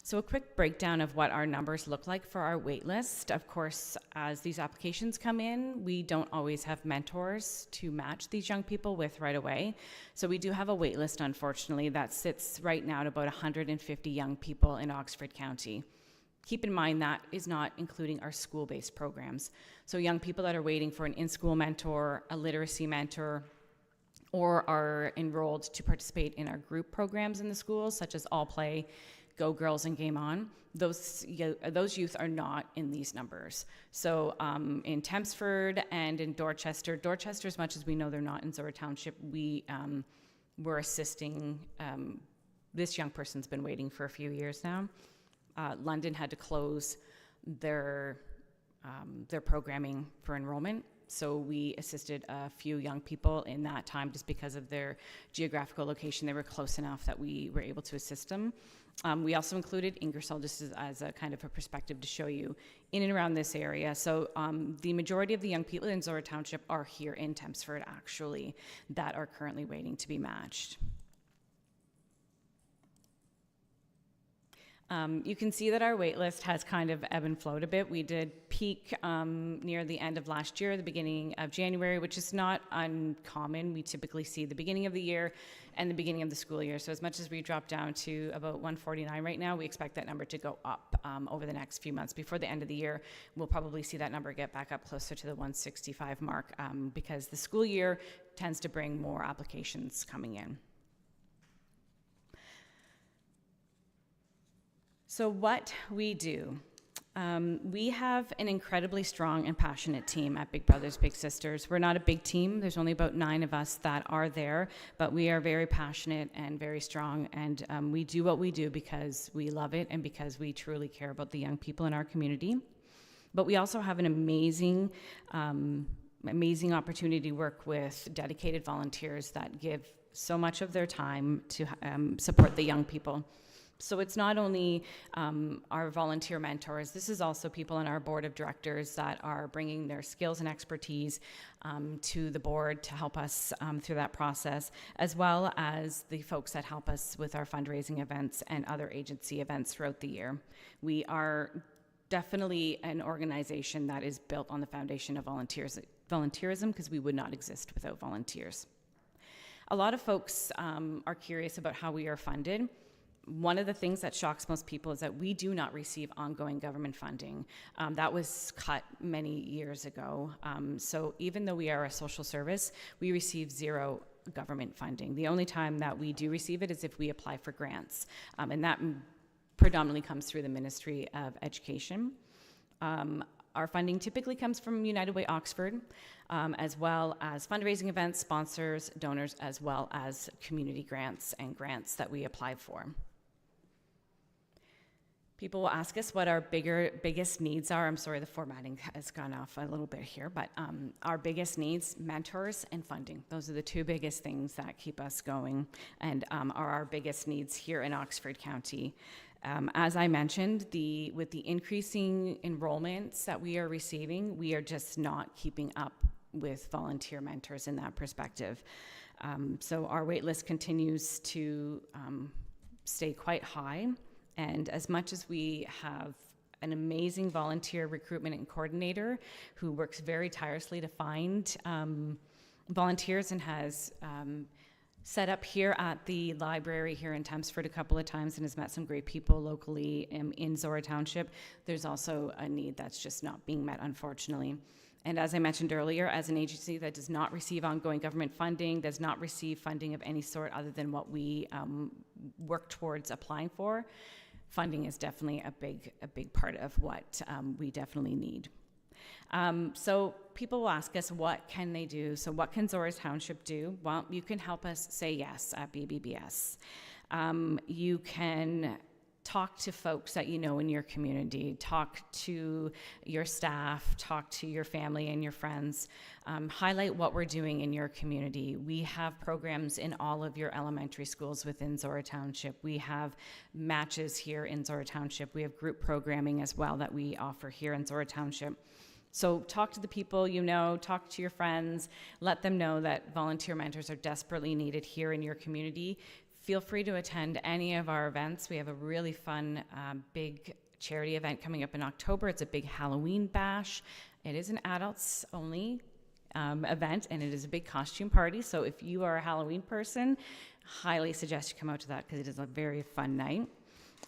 So a quick breakdown of what our numbers look like for our wait list. Of course, as these applications come in, we don't always have mentors to match these young people with right away. So we do have a wait list, unfortunately, that sits right now at about 150 young people in Oxford County. Keep in mind that is not including our school-based programs. So young people that are waiting for an in-school mentor, a literacy mentor, or are enrolled to participate in our group programs in the schools, such as All Play, Go Girls, and Game On, those youth are not in these numbers. So in Thamesford and in Dorchester, as much as we know they're not in Zorra Township, we're assisting, this young person's been waiting for a few years now. London had to close their programming for enrollment. So we assisted a few young people in that time just because of their geographical location. They were close enough that we were able to assist them. We also included Ingersoll just as a kind of a perspective to show you in and around this area. So the majority of the young people in Zorra Township are here in Thamesford, actually, that are currently waiting to be matched. You can see that our wait list has kind of ebb and flowed a bit. We did peak near the end of last year, the beginning of January, which is not uncommon. We typically see the beginning of the year and the beginning of the school year. So as much as we drop down to about 149 right now, we expect that number to go up over the next few months. Before the end of the year, we'll probably see that number get back up closer to the 165 mark because the school year tends to bring more applications coming in. So what we do, we have an incredibly strong and passionate team at Big Brothers Big Sisters. We're not a big team. There's only about 9 of us that are there, but we are very passionate and very strong, and we do what we do because we love it and because we truly care about the young people in our community. But we also have an amazing opportunity to work with dedicated volunteers that give so much of their time to support the young people. So it's not only our volunteer mentors, this is also people on our board of directors that are bringing their skills and expertise to the board to help us through that process, as well as the folks that help us with our fundraising events and other agency events throughout the year. We are definitely an organization that is built on the foundation of volunteerism because we would not exist without volunteers. A lot of folks are curious about how we are funded. One of the things that shocks most people is that we do not receive ongoing government funding. That was cut many years ago. So even though we are a social service, we receive zero government funding. The only time that we do receive it is if we apply for grants. And that predominantly comes through the Ministry of Education. Our funding typically comes from United Way Oxford, as well as fundraising events, sponsors, donors, as well as community grants and grants that we apply for. People will ask us what our biggest needs are. I'm sorry, the formatting has gone off a little bit here, but our biggest needs, mentors and funding. Those are the 2 biggest things that keep us going and are our biggest needs here in Oxford County. As I mentioned, with the increasing enrollments that we are receiving, we are just not keeping up with volunteer mentors in that perspective. So our wait list continues to stay quite high. And as much as we have an amazing volunteer recruitment and coordinator who works very tirelessly to find volunteers and has set up here at the library here in Thamesford a couple of times and has met some great people locally in Zorra Township, there's also a need that's just not being met, unfortunately. And as I mentioned earlier, as an agency that does not receive ongoing government funding, does not receive funding of any sort other than what we work towards applying for, funding is definitely a big part of what we definitely need. So people will ask us, what can they do? So what can Zorra Township do? Well, you can help us say yes at BBBS. You can talk to folks that you know in your community, talk to your staff, talk to your family and your friends, highlight what we're doing in your community. We have programs in all of your elementary schools within Zorra Township. We have matches here in Zorra Township. We have group programming as well that we offer here in Zorra Township. So talk to the people you know, talk to your friends, let them know that volunteer mentors are desperately needed here in your community. Feel free to attend any of our events. We have a really fun, big charity event coming up in October. It's a big Halloween bash. It is an adults-only event, and it is a big costume party. So if you are a Halloween person, highly suggest you come out to that because it is a very fun night.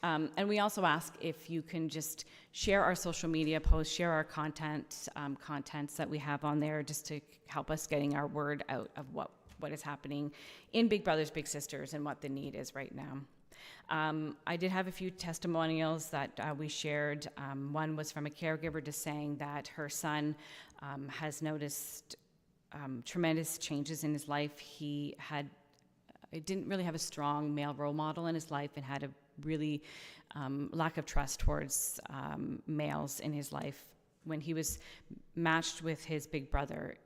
And we also ask if you can just share our social media posts, share our contents that we have on there, just to help us getting our word out of what is happening in Big Brothers Big Sisters and what the need is right now. I did have a few testimonials that we shared. One was from a caregiver just saying that her son has noticed tremendous changes in his life. He didn't really have a strong male role model in his life and had a really lack of trust towards males in his life. When he was matched with his big brother,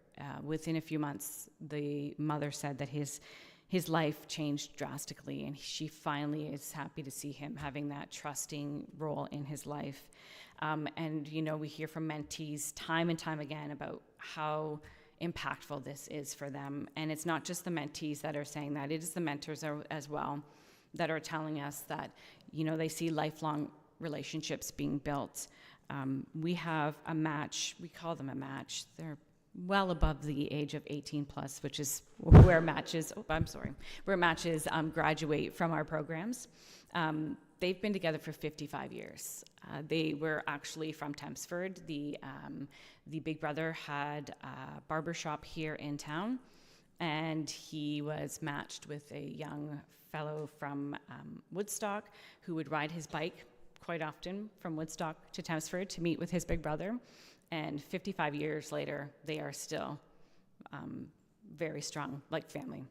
within a few months, the mother said that his life changed drastically, and she finally is happy to see him having that trusting role in his life. And, you know, we hear from mentees time and time again about how impactful this is for them. And it's not just the mentees that are saying that, it is the mentors as well that are telling us that, you know, they see lifelong relationships being built. We have a match, we call them a match. They're well above the age of 18 plus, which is where matches, graduate from our programs. They've been together for 55 years. They were actually from Thamesford. The big brother had a barber shop here in town, and he was matched with a young fellow from Woodstock who would ride his bike quite often from Woodstock to Thamesford to meet with his big brother. And 55 years later, they are still very strong, like family.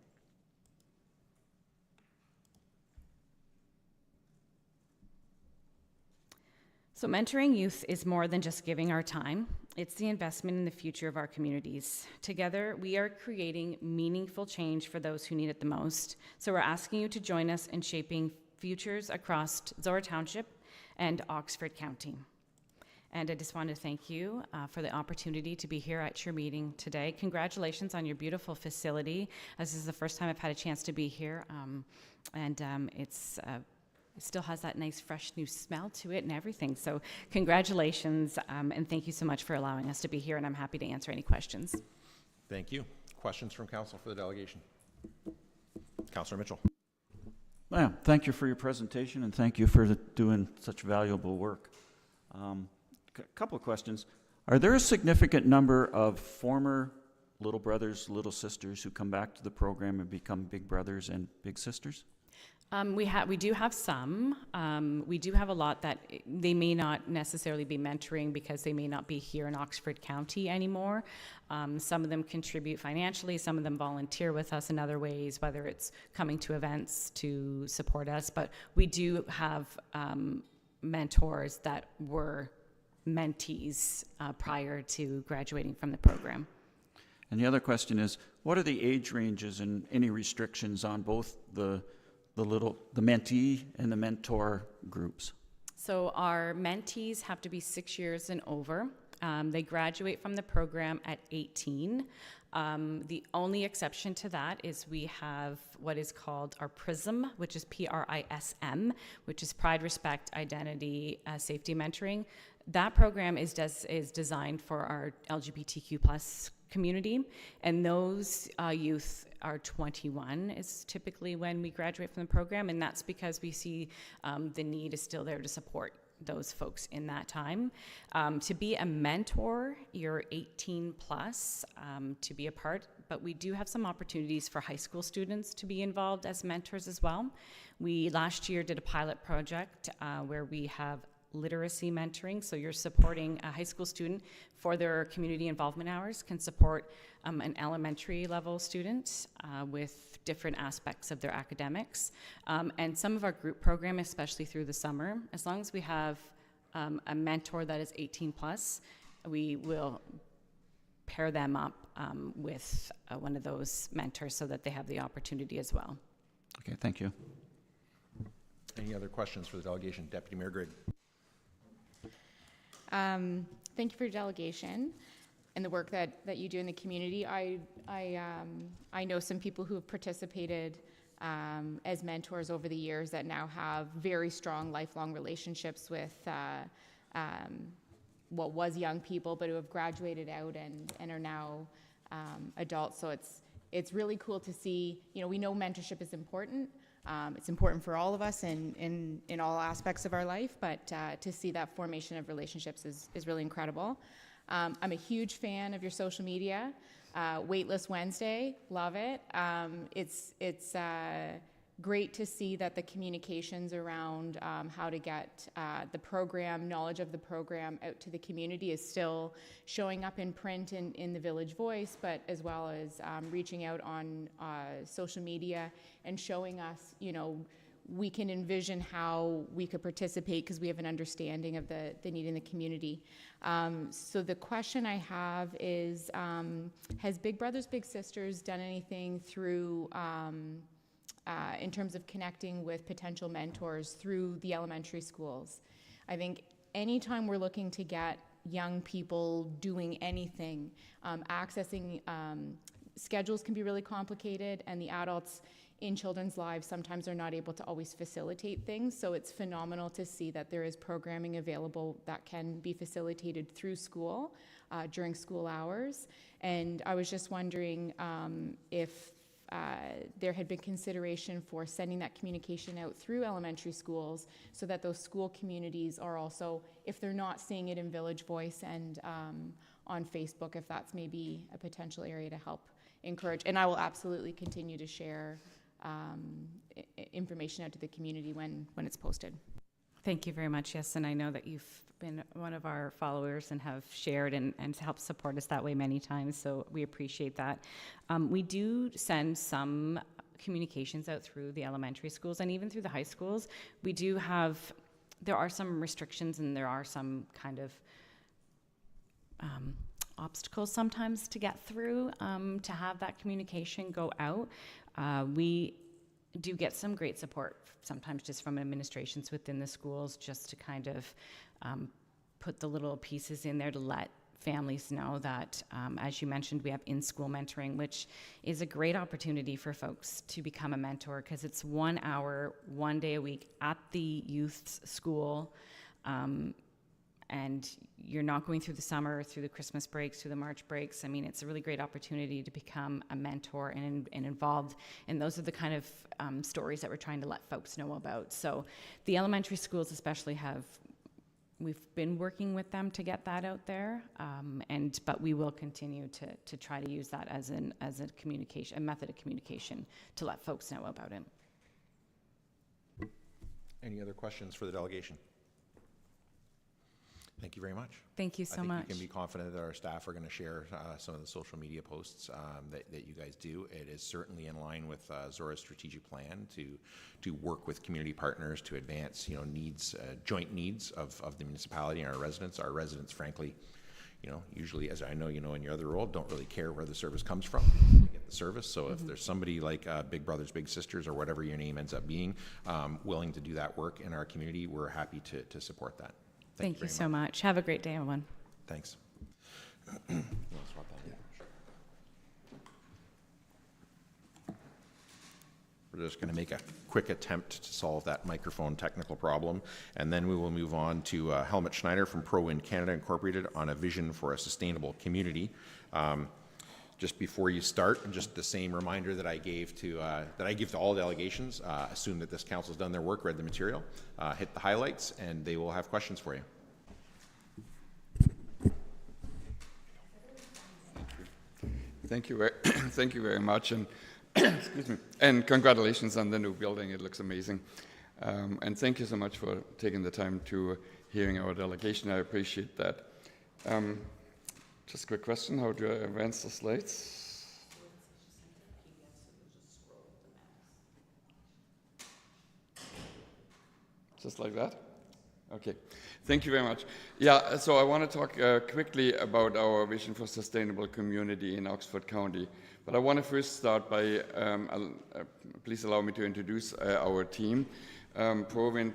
So mentoring youth is more than just giving our time. It's the investment in the future of our communities. Together, we are creating meaningful change for those who need it the most. So we're asking you to join us in shaping futures across Zorra Township and Oxford County. And I just want to thank you for the opportunity to be here at your meeting today. Congratulations on your beautiful facility. This is the first time I've had a chance to be here, and it still has that nice, fresh, new smell to it and everything. So congratulations, and thank you so much for allowing us to be here, and I'm happy to answer any questions. Thank you. Questions from council for the delegation? Councillor Mitchell. Well, thank you for your presentation, and thank you for doing such valuable work. A couple of questions. Are there a significant number of former little brothers, little sisters who come back to the program and become big brothers and big sisters? We do have some. We do have a lot that they may not necessarily be mentoring because they may not be here in Oxford County anymore. Some of them contribute financially, some of them volunteer with us in other ways, whether it's coming to events to support us. But we do have mentors that were mentees prior to graduating from the program. And the other question is, what are the age ranges and any restrictions on both the mentee and the mentor groups? So our mentees have to be 6 years and over. They graduate from the program at 18. The only exception to that is we have what is called our PRISM, which is PRISM, which is Pride, Respect, Identity, Safety Mentoring. That program is designed for our LGBTQ plus community, and those youth are 21 is typically when we graduate from the program, and that's because we see the need is still there to support those folks in that time. To be a mentor, you're 18 plus to be a part, but we do have some opportunities for high school students to be involved as mentors as well. We last year did a pilot project where we have literacy mentoring. So you're supporting a high school student for their community involvement hours, can support an elementary level student with different aspects of their academics. And some of our group program, especially through the summer, as long as we have a mentor that is 18 plus, we will pair them up with one of those mentors so that they have the opportunity as well. Okay, thank you. Any other questions for the delegation? Deputy Mayor Grigg. Thank you for your delegation and the work that you do in the community. I know some people who have participated as mentors over the years that now have very strong lifelong relationships with what was young people, but who have graduated out and are now adults. So it's really cool to see. We know mentorship is important. It's important for all of us in all aspects of our life, but to see that formation of relationships is really incredible. I'm a huge fan of your social media. Waitlist Wednesday, love it. It's great to see that the communications around how to get the program, knowledge of the program out to the community is still showing up in print in the Village Voice, but as well as reaching out on social media and showing us, we can envision how we could participate because we have an understanding of the need in the community. So the question I have is, has Big Brothers Big Sisters done anything through in terms of connecting with potential mentors through the elementary schools? I think anytime we're looking to get young people doing anything, accessing schedules can be really complicated, and the adults in children's lives sometimes are not able to always facilitate things. So it's phenomenal to see that there is programming available that can be facilitated through school during school hours. And I was just wondering if there had been consideration for sending that communication out through elementary schools so that those school communities are also, if they're not seeing it in Village Voice and on Facebook, if that's maybe a potential area to help encourage. And I will absolutely continue to share information out to the community when it's posted. Thank you very much. Yes, and I know that you've been one of our followers and have shared and helped support us that way many times, so we appreciate that. We do send some communications out through the elementary schools and even through the high schools. There are some restrictions and there are some kind of obstacles sometimes to get through to have that communication go out. We do get some great support, sometimes just from administrations within the schools, just to kind of put the little pieces in there to let families know that, as you mentioned, we have in-school mentoring, which is a great opportunity for folks to become a mentor because it's 1 hour, 1 day a week at the youth's school. And you're not going through the summer, through the Christmas breaks, through the March breaks. I mean, it's a really great opportunity to become a mentor and involved. And those are the kind of stories that we're trying to let folks know about. So the elementary schools especially we've been working with them to get that out there. But we will continue to try to use that as a method of communication to let folks know about it. Any other questions for the delegation? Thank you very much. Thank you so much. I think you can be confident that our staff are going to share some of the social media posts that you guys do. It is certainly in line with Zorra's strategic plan to work with community partners to advance, needs, joint needs of the municipality and our residents. Our residents, frankly, usually, as I know, in your other role, don't really care where the service comes from. They get the service. So if there's somebody like Big Brothers Big Sisters or whatever your name ends up being, willing to do that work in our community, we're happy to support that. Thank you so much. Have a great day, everyone. Thanks. We're just going to make a quick attempt to solve that microphone technical problem, and then we will move on to Helmut Schneider from ProWind Canada Incorporated on a vision for a sustainable community. Just before you start, just the same reminder that I gave to all delegations. Assume that this council's done their work, read the material, hit the highlights, and they will have questions for you. Thank you very much, and excuse me, and congratulations on the new building. It looks amazing. And thank you so much for taking the time to hearing our delegation. I appreciate that. Just a quick question, how do I advance the slides? Just like that? Okay, thank you very much. Yeah, so I want to talk quickly about our vision for sustainable community in Oxford County. But I want to first start by, please allow me to introduce our team. Provind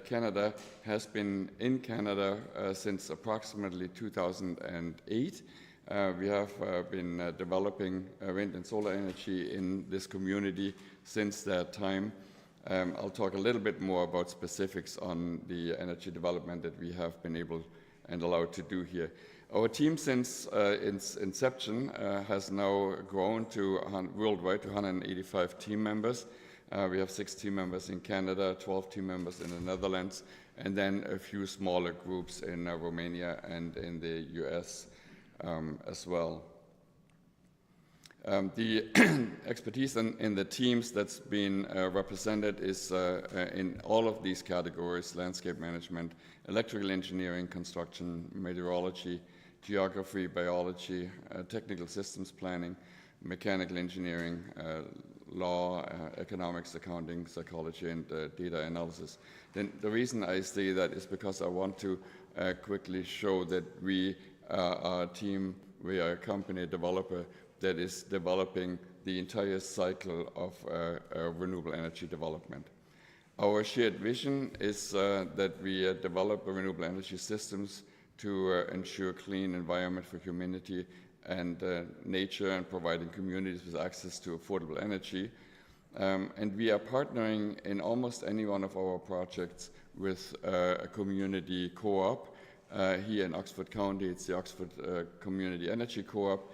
Canada has been in Canada since approximately 2008. We have been developing wind and solar energy in this community since that time. I'll talk a little bit more about specifics on the energy development that we have been able and allowed to do here. Our team since its inception has now grown to worldwide to 185 team members. We have 6 team members in Canada, 12 team members in the Netherlands, and then a few smaller groups in Romania and in the US as well. The expertise in the teams that's been represented is in all of these categories: landscape management, electrical engineering, construction, meteorology, geography, biology, technical systems planning, mechanical engineering, law, economics, accounting, psychology, and data analysis. Then the reason I say that is because I want to quickly show that we are a team, we are a company, a developer that is developing the entire cycle of renewable energy development. Our shared vision is that we develop renewable energy systems to ensure clean environment for humanity and nature, and providing communities with access to affordable energy. And we are partnering in almost any one of our projects with a community co-op. Here in Oxford County, it's the Oxford Community Energy Co-op,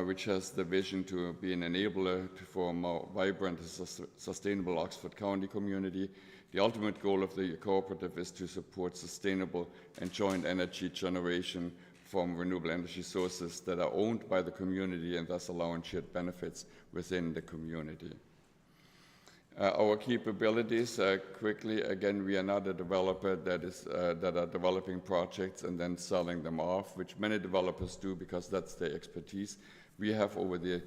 which has the vision to be an enabler for a more vibrant and sustainable Oxford County community. The ultimate goal of the cooperative is to support sustainable and joint energy generation from renewable energy sources that are owned by the community and thus allowing shared benefits within the community. Our capabilities, quickly, again, we are not a developer that are developing projects and then selling them off, which many developers do because that's their expertise. We have, over the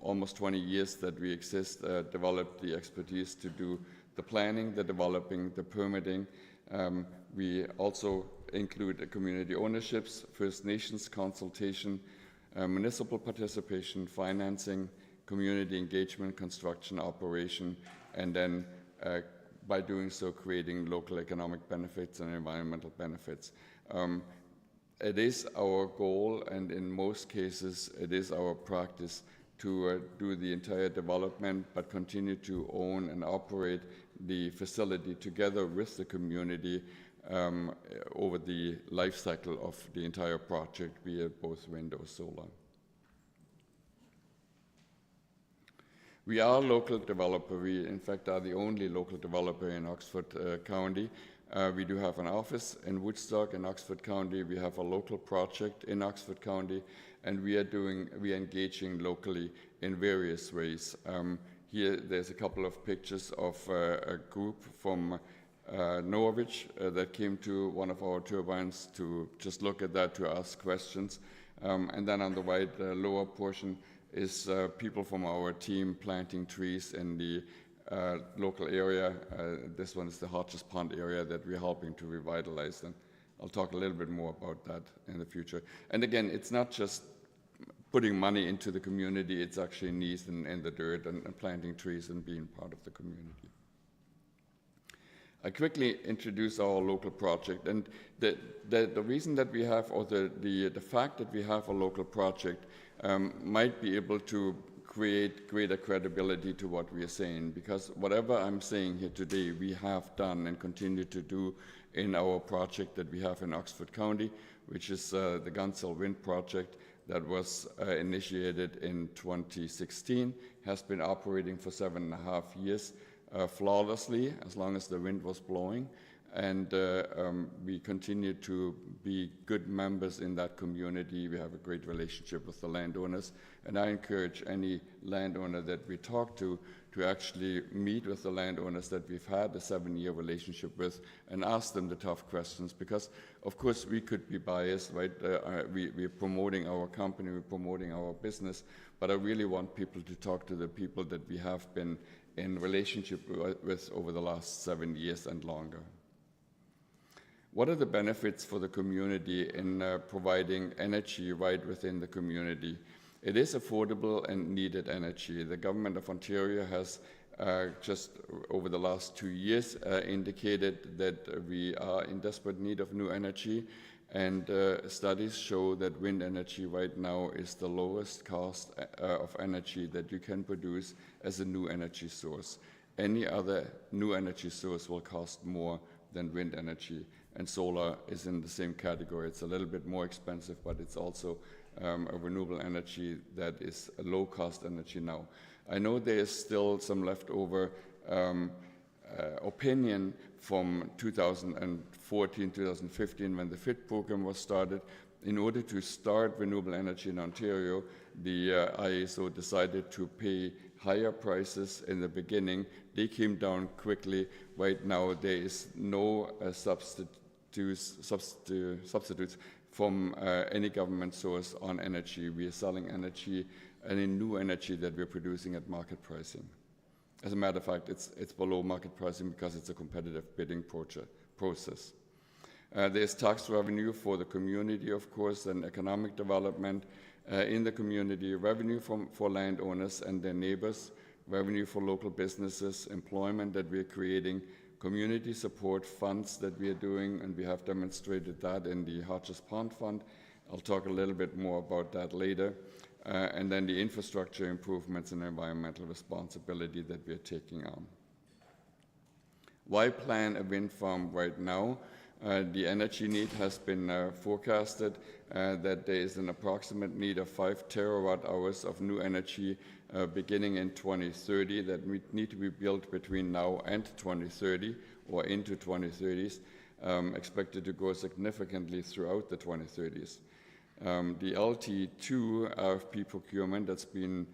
almost 20 years that we exist, developed the expertise to do the planning, the developing, the permitting. We also include community ownerships, First Nations consultation, municipal participation, financing, community engagement, construction, operation, and then by doing so, creating local economic benefits and environmental benefits. It is our goal, and in most cases, it is our practice to do the entire development, but continue to own and operate the facility together with the community over the life cycle of the entire project, be it both wind or solar. We are a local developer. We, in fact, are the only local developer in Oxford County. We do have an office in Woodstock in Oxford County. We have a local project in Oxford County, and we are engaging locally in various ways. Here, there's a couple of pictures of a group from Norwich that came to one of our turbines to just look at that, to ask questions. And then on the right lower portion is people from our team planting trees in the local area. This one is the Hodges Pond area that we're helping to revitalize, and I'll talk a little bit more about that in the future. And again, it's not just putting money into the community, it's actually knees in the dirt and planting trees and being part of the community. I quickly introduce our local project, and the reason that we have, or the fact that we have a local project might be able to create greater credibility to what we are saying, because whatever I'm saying here today, we have done and continue to do in our project that we have in Oxford County, which is the Gunsell Wind Project that was initiated in 2016, has been operating for 7.5 years flawlessly, as long as the wind was blowing. And we continue to be good members in that community. We have a great relationship with the landowners, and I encourage any landowner that we talk to to actually meet with the landowners that we've had a 7-year relationship with and ask them the tough questions, because of course we could be biased, right? We're promoting our company, we're promoting our business, but I really want people to talk to the people that we have been in relationship with over the last 7 years and longer. What are the benefits for the community in providing energy right within the community? It is affordable and needed energy. The Government of Ontario has just over the last 2 years indicated that we are in desperate need of new energy, and studies show that wind energy right now is the lowest cost of energy that you can produce as a new energy source. Any other new energy source will cost more than wind energy, and solar is in the same category. It's a little bit more expensive, but it's also a renewable energy that is a low-cost energy now. I know there is still some leftover opinion from 2014, 2015, when the FIT program was started. In order to start renewable energy in Ontario, the IESO decided to pay higher prices in the beginning. They came down quickly. Right now, there is no substitutes from any government source on energy. We are selling energy, any new energy that we're producing at market pricing. As a matter of fact, it's below market pricing because it's a competitive bidding process. There's tax revenue for the community, of course, and economic development in the community, revenue for landowners and their neighbors, revenue for local businesses, employment that we're creating, community support funds that we are doing, and we have demonstrated that in the Hodges Pond Fund. I'll talk a little bit more about that later. And then the infrastructure improvements and environmental responsibility that we are taking on. Why plan a wind farm right now? The energy need has been forecasted that there is an approximate need of 5 terawatt hours of new energy beginning in 2030 that need to be built between now and 2030 or into 2030s, expected to grow significantly throughout the 2030s. The LT2 RFP procurement that's been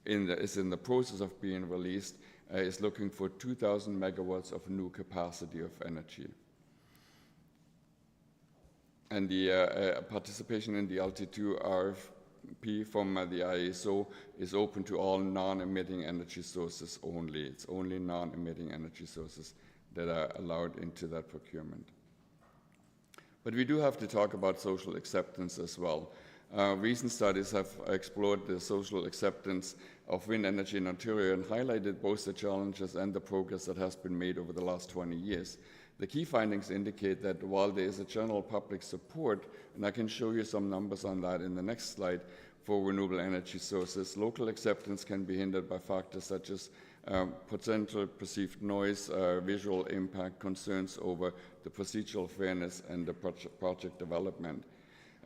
is in the process of being released is looking for 2,000 megawatts of new capacity of energy. And the participation in the LT2 RFP from the IESO is open to all non-emitting energy sources only. It's only non-emitting energy sources that are allowed into that procurement. But we do have to talk about social acceptance as well. Recent studies have explored the social acceptance of wind energy in Ontario and highlighted both the challenges and the progress that has been made over the last 20 years. The key findings indicate that while there is a general public support, and I can show you some numbers on that in the next slide, for renewable energy sources, local acceptance can be hindered by factors such as potential perceived noise, visual impact, concerns over the procedural fairness, and the project development.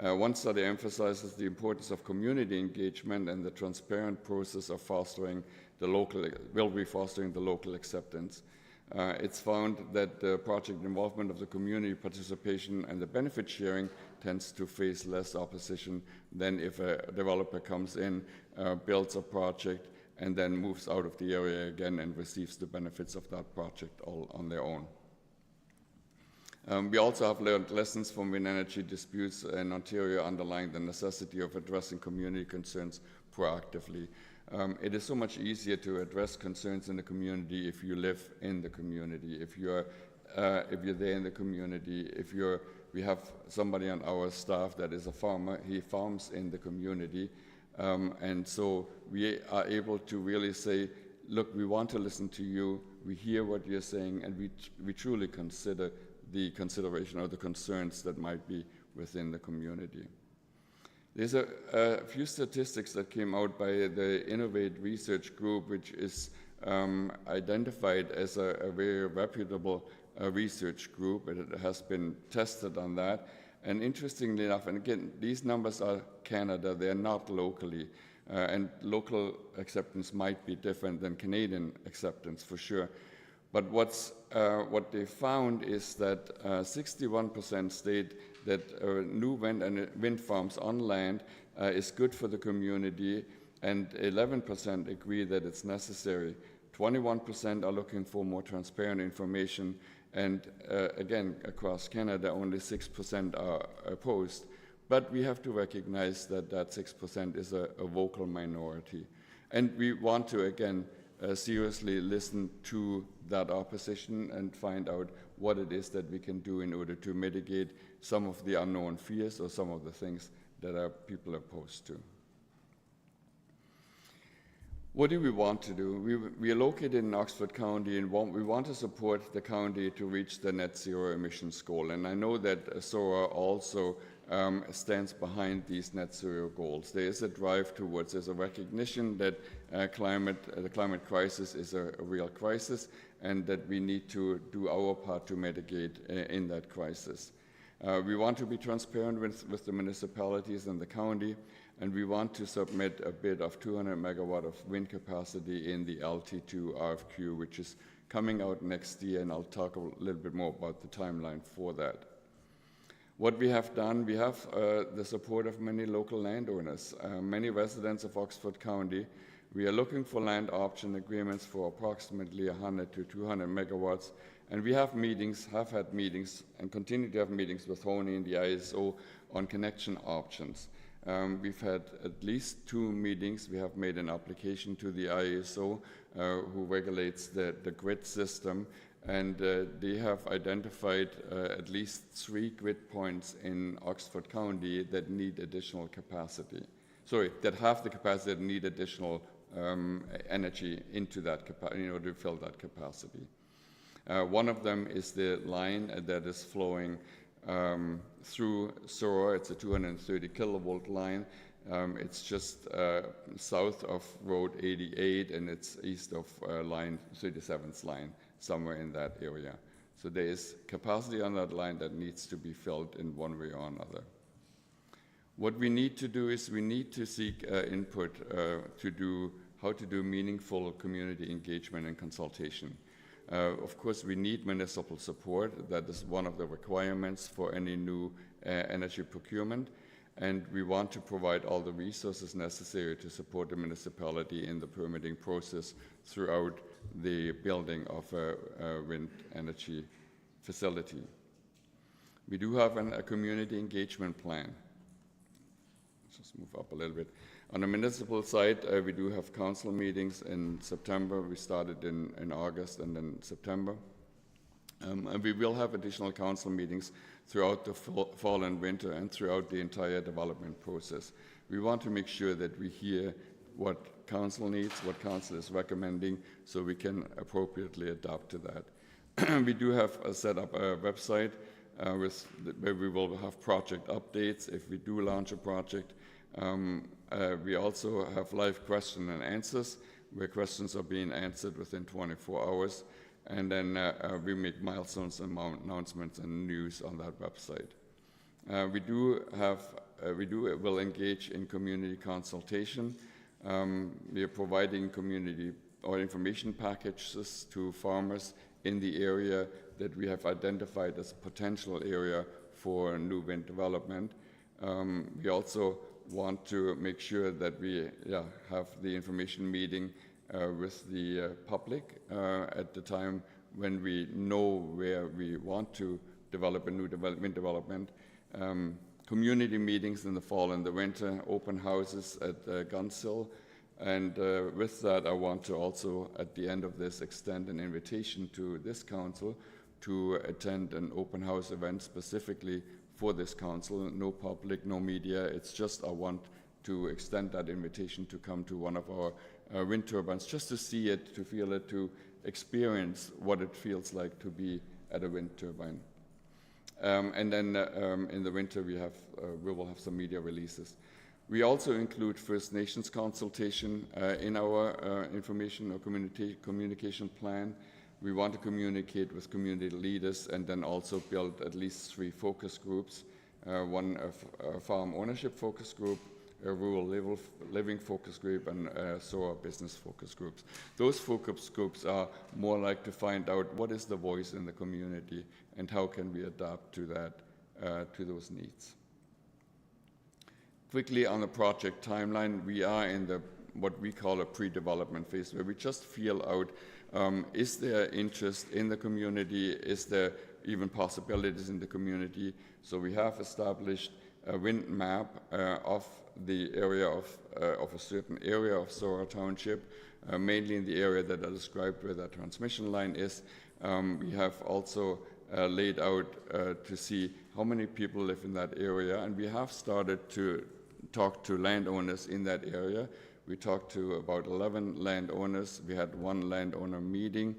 One study emphasizes the importance of community engagement and the transparent process of fostering the local acceptance. It's found that the project involvement of the community participation and the benefit sharing tends to face less opposition than if a developer comes in, builds a project, and then moves out of the area again and receives the benefits of that project all on their own. We also have learned lessons from wind energy disputes in Ontario underlying the necessity of addressing community concerns proactively. It is so much easier to address concerns in the community if you live in the community, if you're there in the community, we have somebody on our staff that is a farmer, he farms in the community, and so we are able to really say, look, we want to listen to you, we hear what you're saying, and we truly consider the consideration or the concerns that might be within the community. There's a few statistics that came out by the Innovate Research Group, which is identified as a very reputable research group. It has been tested on that. And interestingly enough, and again, these numbers are Canada, they're not locally. And local acceptance might be different than Canadian acceptance for sure. But what they found is that 61% state that new wind farms on land is good for the community, and 11% agree that it's necessary. 21% are looking for more transparent information, and again, across Canada, only 6% are opposed. But we have to recognize that that 6% is a vocal minority. And we want to, again, seriously listen to that opposition and find out what it is that we can do in order to mitigate some of the unknown fears or some of the things that people are opposed to. What do we want to do? We are located in Oxford County, and we want to support the county to reach the net zero emissions goal. And I know that Zorra also stands behind these net zero goals. There is a drive towards, there's a recognition that the climate crisis is a real crisis, and that we need to do our part to mitigate in that crisis. We want to be transparent with the municipalities and the county, and we want to submit a bid of 200 megawatt of wind capacity in the LT2 RFQ, which is coming out next year, and I'll talk a little bit more about the timeline for that. What we have done, we have the support of many local landowners, many residents of Oxford County. We are looking for land option agreements for approximately 100 to 200 megawatts, and we have had meetings, and continue to have meetings with HONI and the ISO on connection options. We've had at least 2 meetings. We have made an application to the ISO, who regulates the grid system, and they have identified at least 3 grid points in Oxford County that need additional capacity. Sorry, that have the capacity that need additional energy into that in order to fill that capacity. One of them is the line that is flowing through Zorra. It's a 230 kilovolt line. It's just south of Road 88, and it's east of line 37th line, somewhere in that area. So there is capacity on that line that needs to be filled in one way or another. What we need to do is we need to seek input how to do meaningful community engagement and consultation. Of course, we need municipal support. That is one of the requirements for any new energy procurement. And we want to provide all the resources necessary to support the municipality in the permitting process throughout the building of a wind energy facility. We do have a community engagement plan. Let's just move up a little bit. On the municipal side, we do have council meetings in September. We started in August and then September. And we will have additional council meetings throughout the fall and winter and throughout the entire development process. We want to make sure that we hear what council needs, what council is recommending, so we can appropriately adapt to that. We do have set up a website where we will have project updates if we do launch a project. We also have live question and answers, where questions are being answered within 24 hours. And then we make milestones and announcements and news on that website. We will engage in community consultation. We are providing community or information packages to farmers in the area that we have identified as a potential area for new wind development. We also want to make sure that we have the information meeting with the public at the time when we know where we want to develop a new wind development. Community meetings in the fall and the winter, open houses at Gunsill. And with that, I want to also, at the end of this, extend an invitation to this council to attend an open house event specifically for this council. No public, no media. It's just I want to extend that invitation to come to one of our wind turbines, just to see it, to feel it, to experience what it feels like to be at a wind turbine. And then in the winter we will have some media releases. We also include First Nations consultation in our information or communication plan. We want to communicate with community leaders and then also build at least 3 focus groups. One a farm ownership focus group, a rural living focus group, and Zorra business focus groups. Those focus groups are more like to find out what is the voice in the community and how can we adapt to that, to those needs. Quickly on the project timeline, we are in the what we call a pre-development phase, where we just feel out, is there interest in the community? Is there even possibilities in the community? So we have established a wind map of the area of a certain area of Zorra Township, mainly in the area that I described where the transmission line is. We have also laid out to see how many people live in that area, and we have started to talk to landowners in that area. We talked to about 11 landowners. We had one landowner meeting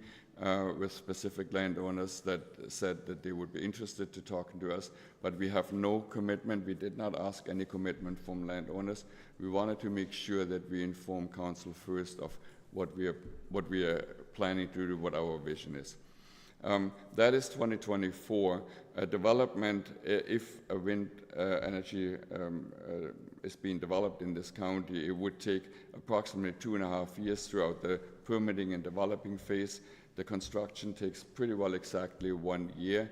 with specific landowners that said that they would be interested to talking to us, but we have no commitment. We did not ask any commitment from landowners. We wanted to make sure that we inform council first of what we are planning to do, what our vision is. That is 2024. Development, if a wind energy is being developed in this county, it would take approximately 2.5 years throughout the permitting and developing phase. The construction takes pretty well exactly 1 year,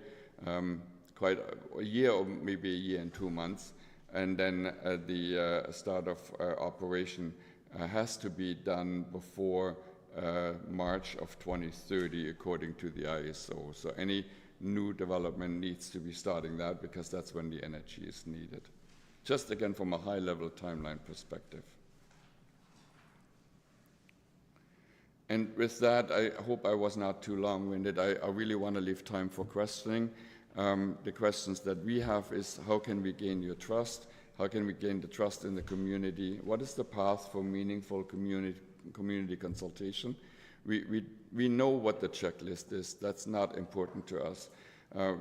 quite a year or maybe a year and 2 months. And then the start of operation has to be done before March of 2030, according to the ISO. So any new development needs to be starting that, because that's when the energy is needed. Just again, from a high-level timeline perspective. And with that, I hope I was not too long-winded. I really want to leave time for questioning. The questions that we have is, how can we gain your trust? How can we gain the trust in the community? What is the path for meaningful community consultation? We know what the checklist is. That's not important to us.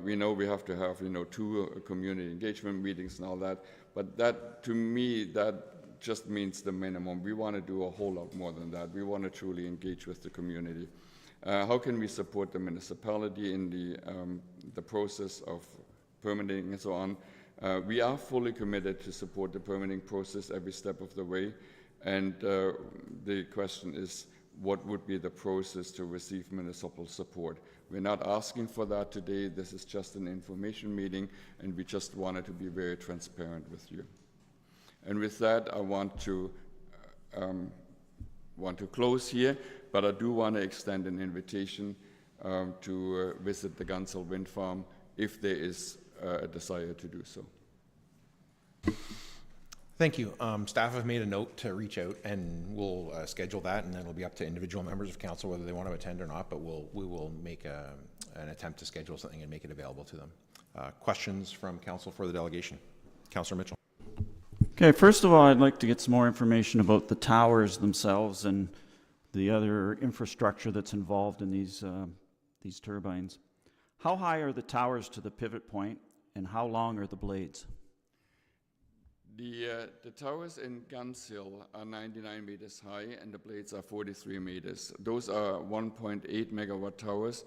We know we have to have 2 community engagement meetings and all that, but that, to me, that just means the minimum. We want to do a whole lot more than that. We want to truly engage with the community. How can we support the municipality in the process of permitting and so on? We are fully committed to support the permitting process every step of the way. And the question is, what would be the process to receive municipal support? We're not asking for that today. This is just an information meeting, and we just wanted to be very transparent with you. And with that, I want to close here, but I do want to extend an invitation to visit the Gunsell Wind Farm if there is a desire to do so. Thank you. Staff have made a note to reach out, and we'll schedule that, and then it'll be up to individual members of council whether they want to attend or not, but we will make an attempt to schedule something and make it available to them. Questions from council for the delegation? Councillor Mitchell. Okay, first of all, I'd like to get some more information about the towers themselves and the other infrastructure that's involved in these turbines. How high are the towers to the pivot point, and how long are the blades? The towers in Gunsell are 99 meters high, and the blades are 43 meters. Those are 1.8 megawatt towers.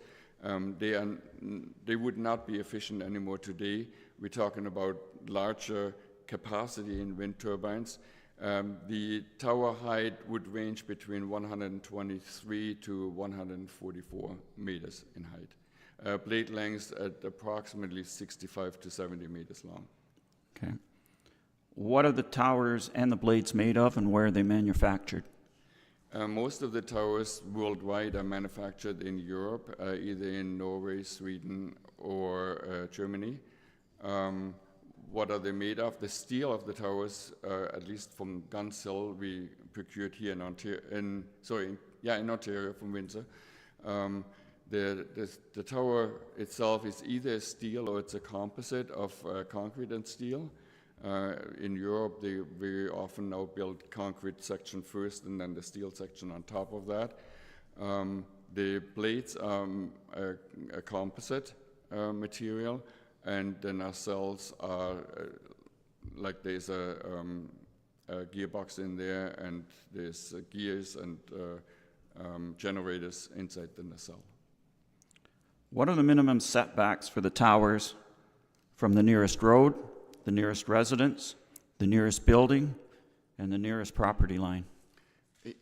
They would not be efficient anymore today. We're talking about larger capacity in wind turbines. The tower height would range between 123 to 144 meters in height. Blade lengths at approximately 65 to 70 meters long. Okay. What are the towers and the blades made of, and where are they manufactured? Most of the towers worldwide are manufactured in Europe, either in Norway, Sweden, or Germany. What are they made of? The steel of the towers, at least from Gunsell, we procured here in Ontario, in Ontario from Windsor. The tower itself is either a steel or it's a composite of concrete and steel. In Europe, they very often now build concrete section first and then the steel section on top of that. The blades are a composite material, and the nacelles are like there's a gearbox in there, and there's gears and generators inside the nacelle. What are the minimum setbacks for the towers from the nearest road, the nearest residence, the nearest building, and the nearest property line?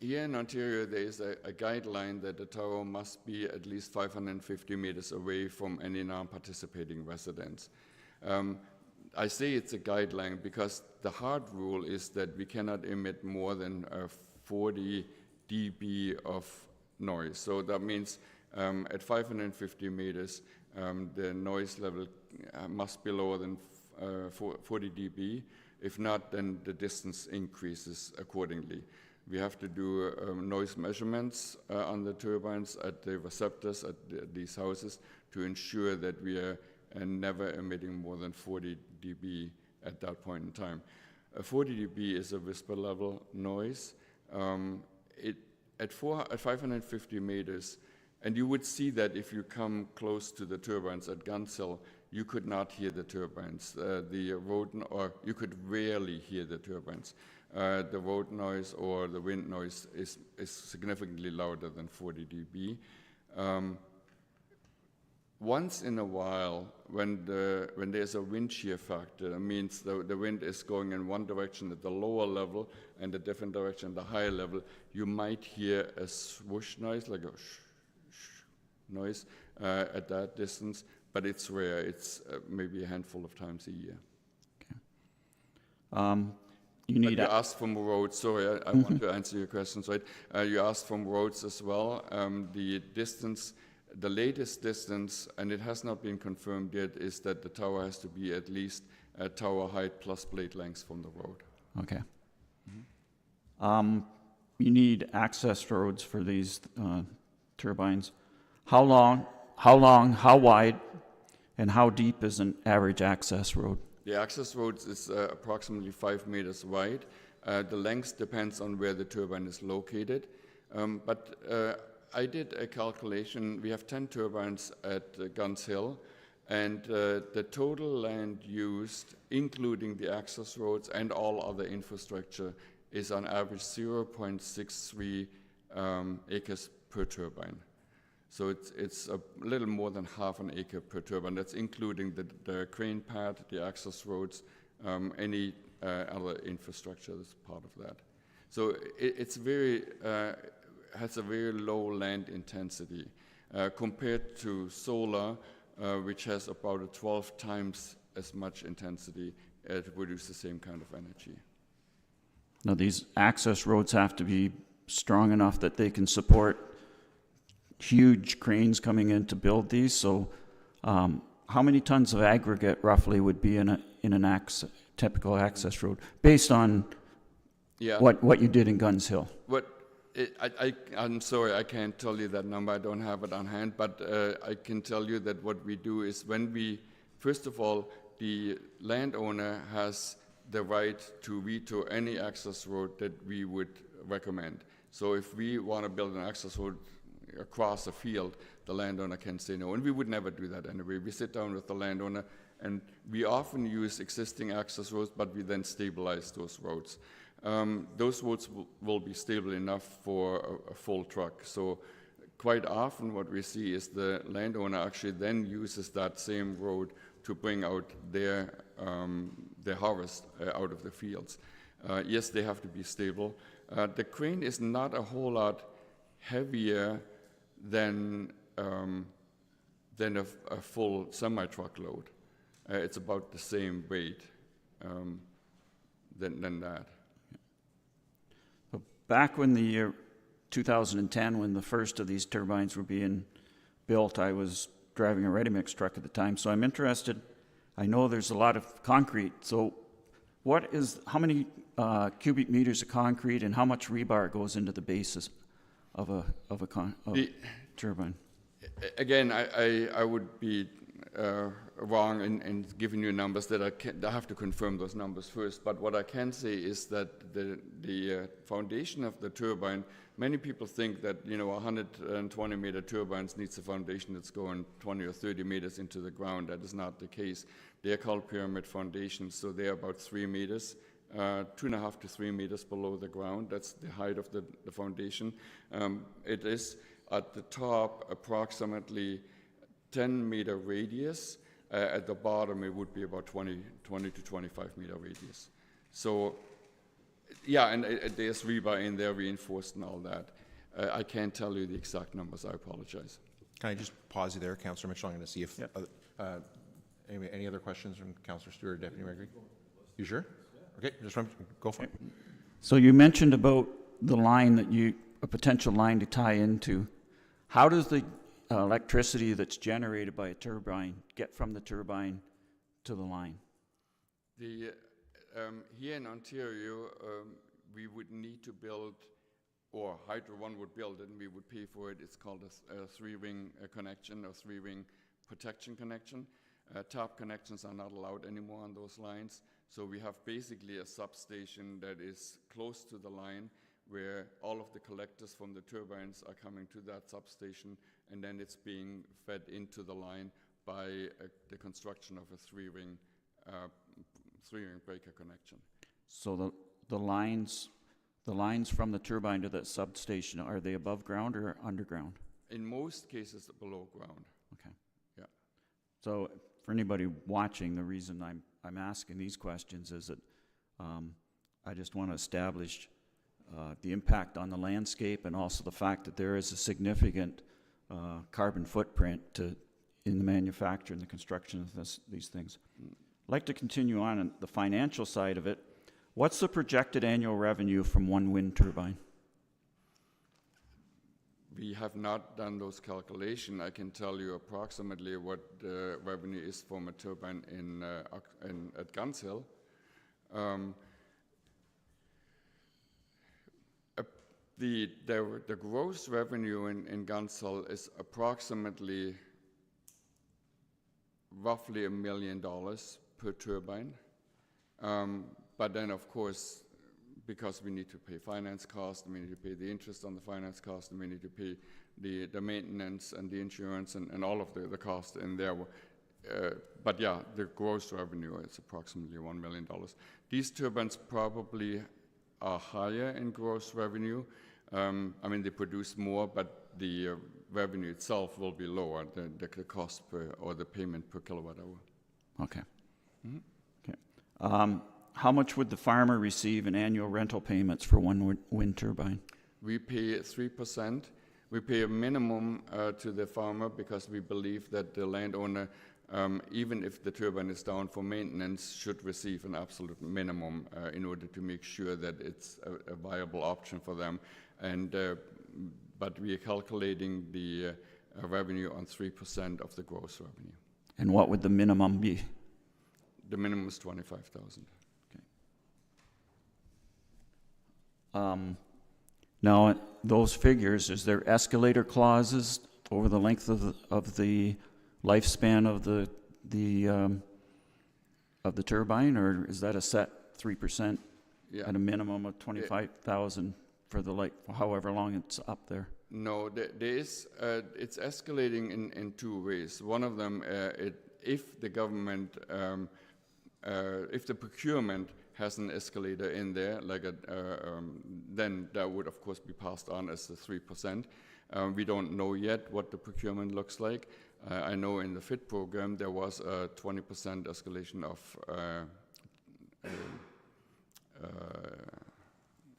Here in Ontario, there is a guideline that the tower must be at least 550 meters away from any non-participating residence. I say it's a guideline because the hard rule is that we cannot emit more than 40 dB of noise. So that means at 550 meters, the noise level must be lower than 40 dB. If not, then the distance increases accordingly. We have to do noise measurements on the turbines at the receptors at these houses to ensure that we are never emitting more than 40 dB at that point in time. 40 dB is a whisper level noise. At 550 meters, and you would see that if you come close to the turbines at Guns Hill, you could not hear the turbines. Or you could rarely hear the turbines. The road noise or the wind noise is significantly louder than 40 dB. Once in a while, when there's a wind shear factor, that means the wind is going in one direction at the lower level and a different direction at the higher level, you might hear a swoosh noise, like a noise at that distance, but it's rare. It's maybe a handful of times a year. Okay. You asked from roads. Sorry, I want to answer your questions, right? You asked from roads as well. The distance, the latest distance, and it has not been confirmed yet, is that the tower has to be at least tower height plus blade length from the road. Okay. You need access roads for these turbines. How long, how wide, and how deep is an average access road? The access road is approximately 5 meters wide. The length depends on where the turbine is located. But I did a calculation. We have 10 turbines at Guns Hill, and the total land used, including the access roads and all other infrastructure, is on average 0.63 acres per turbine. So it's a little more than half an acre per turbine. That's including the crane pad, the access roads, any other infrastructure that's part of that. So it's very has a very low land intensity compared to solar, which has about 12 times as much intensity to produce the same kind of energy. Now, these access roads have to be strong enough that they can support huge cranes coming in to build these. So how many tons of aggregate roughly would be in an typical access road based on what you did in Guns Hill? I'm sorry, I can't tell you that number. I don't have it on hand, but I can tell you that what we do is first of all, the landowner has the right to veto any access road that we would recommend. So if we want to build an access road across a field, the landowner can say no, and we would never do that anyway. We sit down with the landowner, and we often use existing access roads, but we then stabilize those roads. Those roads will be stable enough for a full truck. So quite often what we see is the landowner actually then uses that same road to bring out their harvest out of the fields. Yes, they have to be stable. The crane is not a whole lot heavier than a full semi-truck load. It's about the same weight than that. Back when the year 2010, when the first of these turbines were being built, I was driving a ready-mix truck at the time, so I'm interested. I know there's a lot of concrete, so how many cubic meters of concrete and how much rebar goes into the bases of a turbine? Again, I would be wrong in giving you numbers that I have to confirm those numbers first. But what I can say is that the foundation of the turbine, many people think that 120 meter turbines needs a foundation that's going 20 or 30 meters into the ground. That is not the case. They are called pyramid foundations, so they are about 3 meters. 2.5 to 3 meters below the ground. That's the height of the foundation. It is at the top approximately 10-meter radius. At the bottom, it would be about 20 to 25-meter radius. So, yeah, and there's rebar in there, reinforced and all that. I can't tell you the exact numbers. I apologize. Can I just pause you there, Councillor Mitchell? I'm going to see if any other questions from Councillor Stewart or Deputy Mayor Green? You sure? Okay, just go for it. So you mentioned about the line a potential line to tie into, how does the electricity that's generated by a turbine get from the turbine to the line? Here in Ontario, we would need to build, or Hydro One would build it, and we would pay for it. It's called a three-ring connection or three-ring protection connection. Top connections are not allowed anymore on those lines. So we have basically a substation that is close to the line where all of the collectors from the turbines are coming to that substation, and then it's being fed into the line by the construction of a three-ring breaker connection. So the lines from the turbine to that substation, are they above ground or underground? In most cases, below ground. Okay. Yeah. So for anybody watching, the reason I'm asking these questions is that I just want to establish the impact on the landscape, and also the fact that there is a significant carbon footprint in the manufacture and the construction of these things. I'd like to continue on the financial side of it. What's the projected annual revenue from one wind turbine? We have not done those calculations. I can tell you approximately what the revenue is from a turbine at Guns Hill. The gross revenue in Guns Hill is approximately roughly $1 million per turbine. But then, of course, because we need to pay finance costs, we need to pay the interest on the finance cost, and we need to pay the maintenance and the insurance and all of the costs in there. But yeah, the gross revenue is approximately $1 million. These turbines probably are higher in gross revenue. I mean, they produce more, but the revenue itself will be lower, the cost or the payment per kilowatt hour. Okay. Mm-hmm. Okay. How much would the farmer receive in annual rental payments for one wind turbine? We pay 3%. We pay a minimum to the farmer because we believe that the landowner, even if the turbine is down for maintenance, should receive an absolute minimum in order to make sure that it's a viable option for them. And but we are calculating the revenue on 3% of the gross revenue. And what would the minimum be? The minimum is $25,000. Now, those figures, is there escalator clauses over the length of the lifespan of the turbine, or is that a set 3% at a minimum of 25,000 for however long it's up there? No, there is. It's escalating in two ways. One of them, if the government, if the procurement has an escalator in there, then that would of course be passed on as the 3%. We don't know yet what the procurement looks like. I know in the FIT program there was a 20% escalation of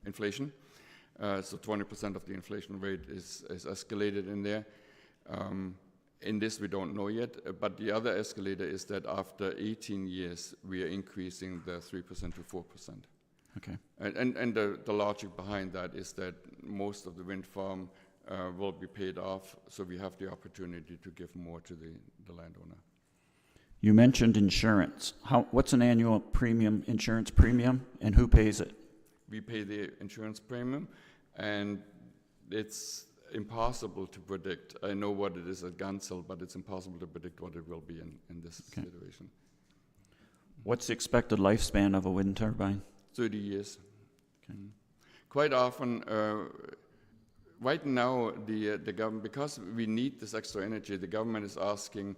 inflation. So 20% of the inflation rate is escalated in there. In this, we don't know yet, but the other escalator is that after 18 years, we are increasing the 3% to 4%. Okay. And the logic behind that is that most of the wind farm will be paid off, so we have the opportunity to give more to the landowner. You mentioned insurance. What's an annual insurance premium, and who pays it? We pay the insurance premium, and it's impossible to predict. I know what it is at Guns Hill, but it's impossible to predict what it will be in this situation. What's the expected lifespan of a wind turbine? 30 years. Okay. Quite often, right now, the government, because we need this extra energy, the government is asking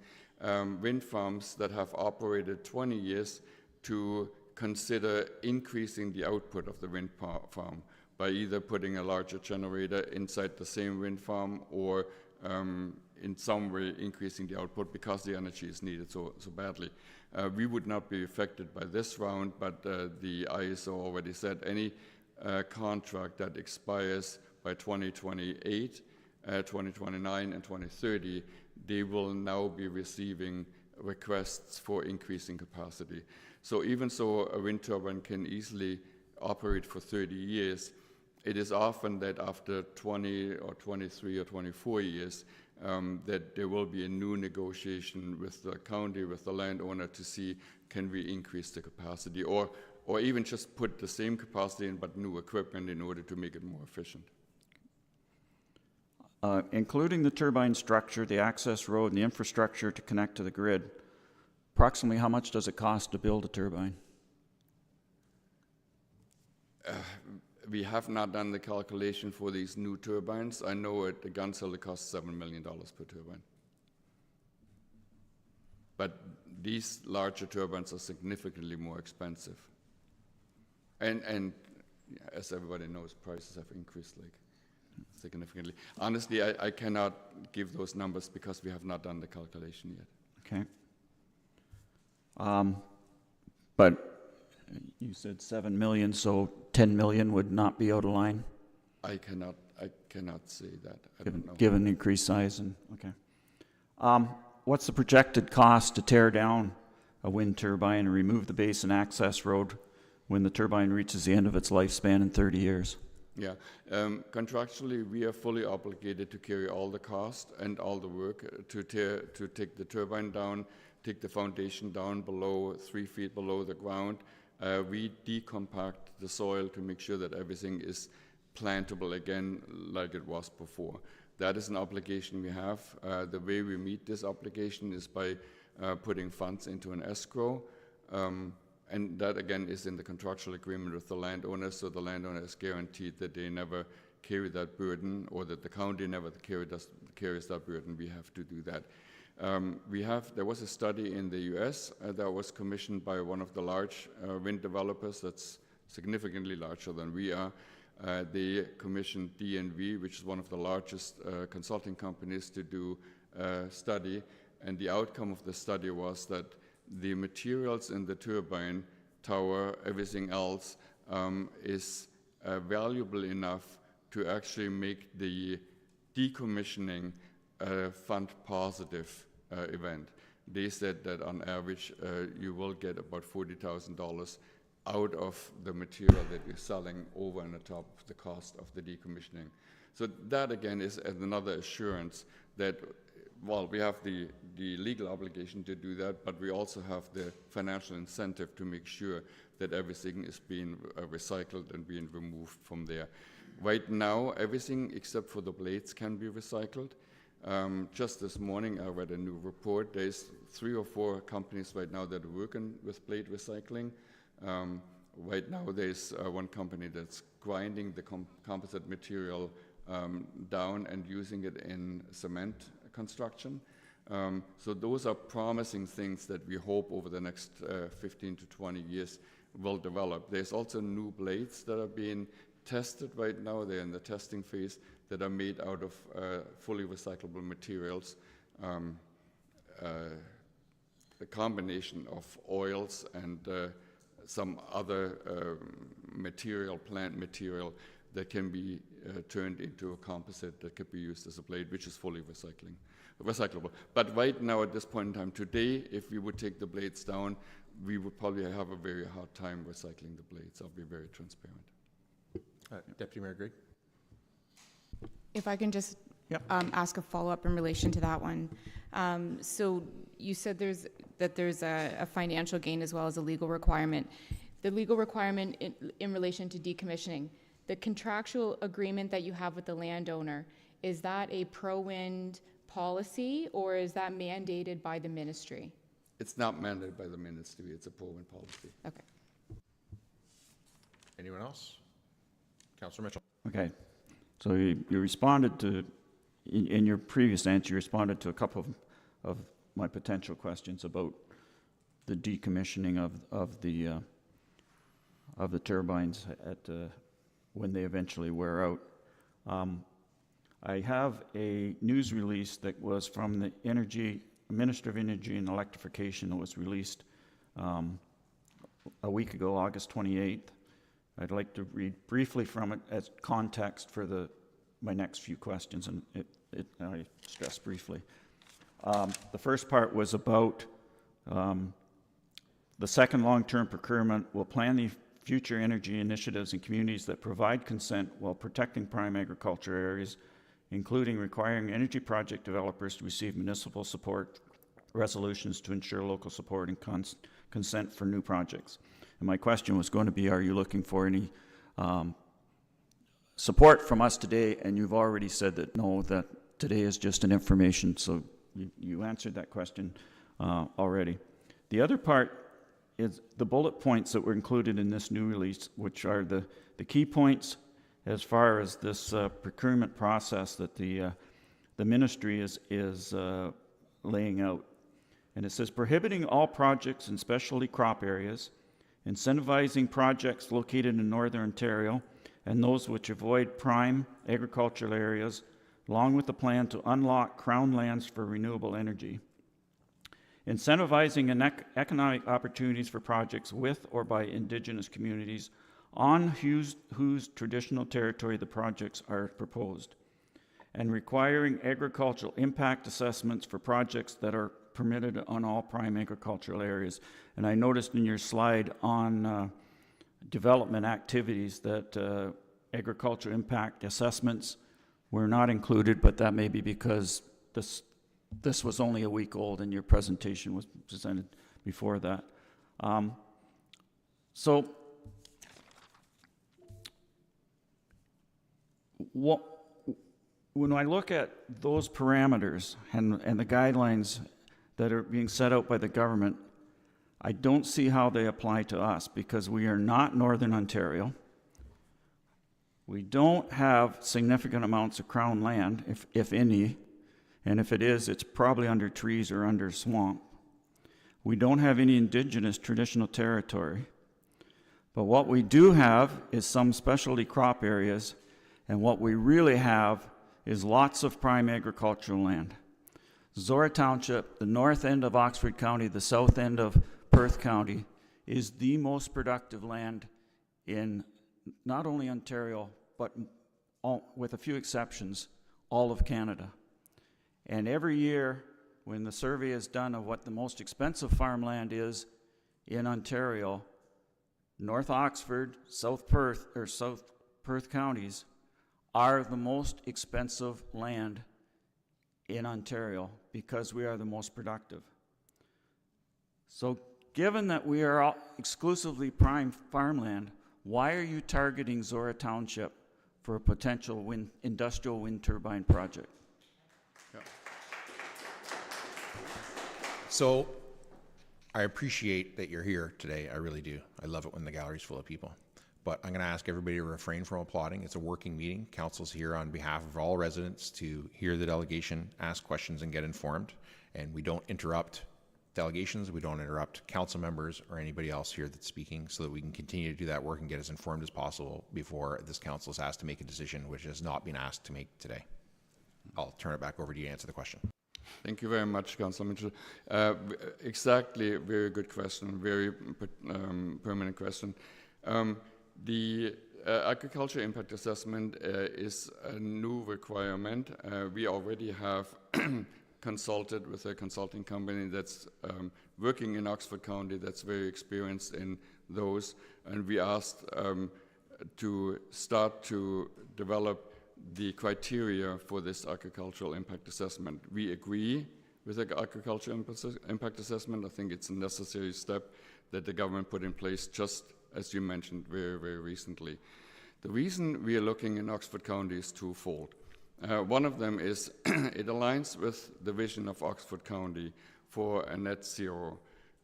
wind farms that have operated 20 years to consider increasing the output of the wind farm by either putting a larger generator inside the same wind farm or in some way increasing the output because the energy is needed so badly. We would not be affected by this round, but the ISO already said any contract that expires by 2028, 2029, and 2030, they will now be receiving requests for increasing capacity. So even so, a wind turbine can easily operate for 30 years. it is often that after 20 or 23 or 24 years, that there will be a new negotiation with the county, with the landowner to see can we increase the capacity or even just put the same capacity in but new equipment in order to make it more efficient. Including the turbine structure, the access road, and the infrastructure to connect to the grid, approximately how much does it cost to build a turbine? We have not done the calculation for these new turbines. I know at the Gunsill it costs $7 million per turbine. But these larger turbines are significantly more expensive. And as everybody knows, prices have increased like significantly. Honestly, I cannot give those numbers because we have not done the calculation yet. Okay. But you said 7 million, so 10 million would not be out of line? I cannot say that. I don't know. Given the increased size and, okay. What's the projected cost to tear down a wind turbine and remove the base and access road when the turbine reaches the end of its lifespan in 30 years? Yeah, contractually, we are fully obligated to carry all the cost and all the work to take the turbine down, take the foundation down below 3 feet below the ground. We decompact the soil to make sure that everything is plantable again like it was before. That is an obligation we have. The way we meet this obligation is by putting funds into an escrow. And that, again, is in the contractual agreement with the landowner, so the landowner is guaranteed that they never carry that burden, or that the county never carries that burden. We have to do that. There was a study in the US that was commissioned by one of the large wind developers that's significantly larger than we are. They commissioned DNV, which is one of the largest consulting companies, to do a study, and the outcome of the study was that the materials in the turbine tower, everything else, is valuable enough to actually make the decommissioning a fund positive event. They said that on average you will get about $40,000 out of the material that you're selling over and on top of the cost of the decommissioning. So that again is another assurance that, well, we have the legal obligation to do that, but we also have the financial incentive to make sure that everything is being recycled and being removed from there. Right now, everything except for the blades can be recycled. Just this morning, I read a new report. There's 3 or 4 companies right now that are working with blade recycling. Right now, there's one company that's grinding the composite material down and using it in cement construction. So those are promising things that we hope over the next 15 to 20 years will develop. There's also new blades that are being tested right now. They're in the testing phase, that are made out of fully recyclable materials. A combination of oils and some other plant material that can be turned into a composite that could be used as a blade, which is fully recyclable. But right now, at this point in time, today, if we would take the blades down, we would probably have a very hard time recycling the blades. I'll be very transparent. Deputy Mayor Gregg? If I can just ask a follow-up in relation to that one. So you said there's a financial gain as well as a legal requirement. The legal requirement in relation to decommissioning, the contractual agreement that you have with the landowner, is that a pro-wind policy or is that mandated by the ministry? It's not mandated by the ministry. It's a pro-wind policy. Okay. Anyone else? Councillor Mitchell. Okay. So you responded to, in your previous answer, you responded to a couple of my potential questions about the decommissioning of the turbines when they eventually wear out. I have a news release that was from the Minister of Energy and Electrification that was released a week ago, August 28th. I'd like to read briefly from it as context for my next few questions, and I stress briefly. The first part was about the second long-term procurement will plan the future energy initiatives in communities that provide consent while protecting prime agriculture areas, including requiring energy project developers to receive municipal support resolutions to ensure local support and consent for new projects. And my question was going to be, are you looking for any support from us today? And you've already said that no, that today is just an information, so you answered that question already. The other part is the bullet points that were included in this new release, which are the key points as far as this procurement process that the ministry is laying out. And it says, prohibiting all projects in specialty crop areas, incentivizing projects located in Northern Ontario, and those which avoid prime agricultural areas, along with the plan to unlock crown lands for renewable energy. Incentivizing economic opportunities for projects with or by Indigenous communities on whose traditional territory the projects are proposed. And requiring agricultural impact assessments for projects that are permitted on all prime agricultural areas. And I noticed in your slide on development activities that agricultural impact assessments were not included, but that may be because this was only a week old and your presentation was presented before that. So when I look at those parameters and the guidelines that are being set out by the government, I don't see how they apply to us because we are not Northern Ontario. We don't have significant amounts of crown land, if any, and if it is, it's probably under trees or under swamp. We don't have any Indigenous traditional territory. But what we do have is some specialty crop areas, and what we really have is lots of prime agricultural land. Zorra Township, the north end of Oxford County, the south end of Perth County, is the most productive land in not only Ontario, but with a few exceptions, all of Canada. And every year, when the survey is done of what the most expensive farmland is in Ontario, North Oxford, South Perth counties are the most expensive land in Ontario because we are the most productive. So given that we are all exclusively prime farmland, why are you targeting Zorra Township for a potential industrial wind turbine project? Yeah. So I appreciate that you're here today. I really do. I love it when the gallery's full of people. But I'm going to ask everybody to refrain from applauding. It's a working meeting. Council's here on behalf of all residents to hear the delegation, ask questions, and get informed. And we don't interrupt delegations, we don't interrupt council members or anybody else here that's speaking, so that we can continue to do that work and get as informed as possible before this council is asked to make a decision which has not been asked to make today. I'll turn it back over to you to answer the question. Thank you very much, Councillor Mitchell. Exactly, very good question, very permanent question. The agriculture impact assessment is a new requirement. We already have consulted with a consulting company that's working in Oxford County that's very experienced in those, and we asked to start to develop the criteria for this agricultural impact assessment. We agree with the agricultural impact assessment. I think it's a necessary step that the government put in place, just as you mentioned very, very recently. The reason we are looking in Oxford County is twofold. One of them is it aligns with the vision of Oxford County for a net zero,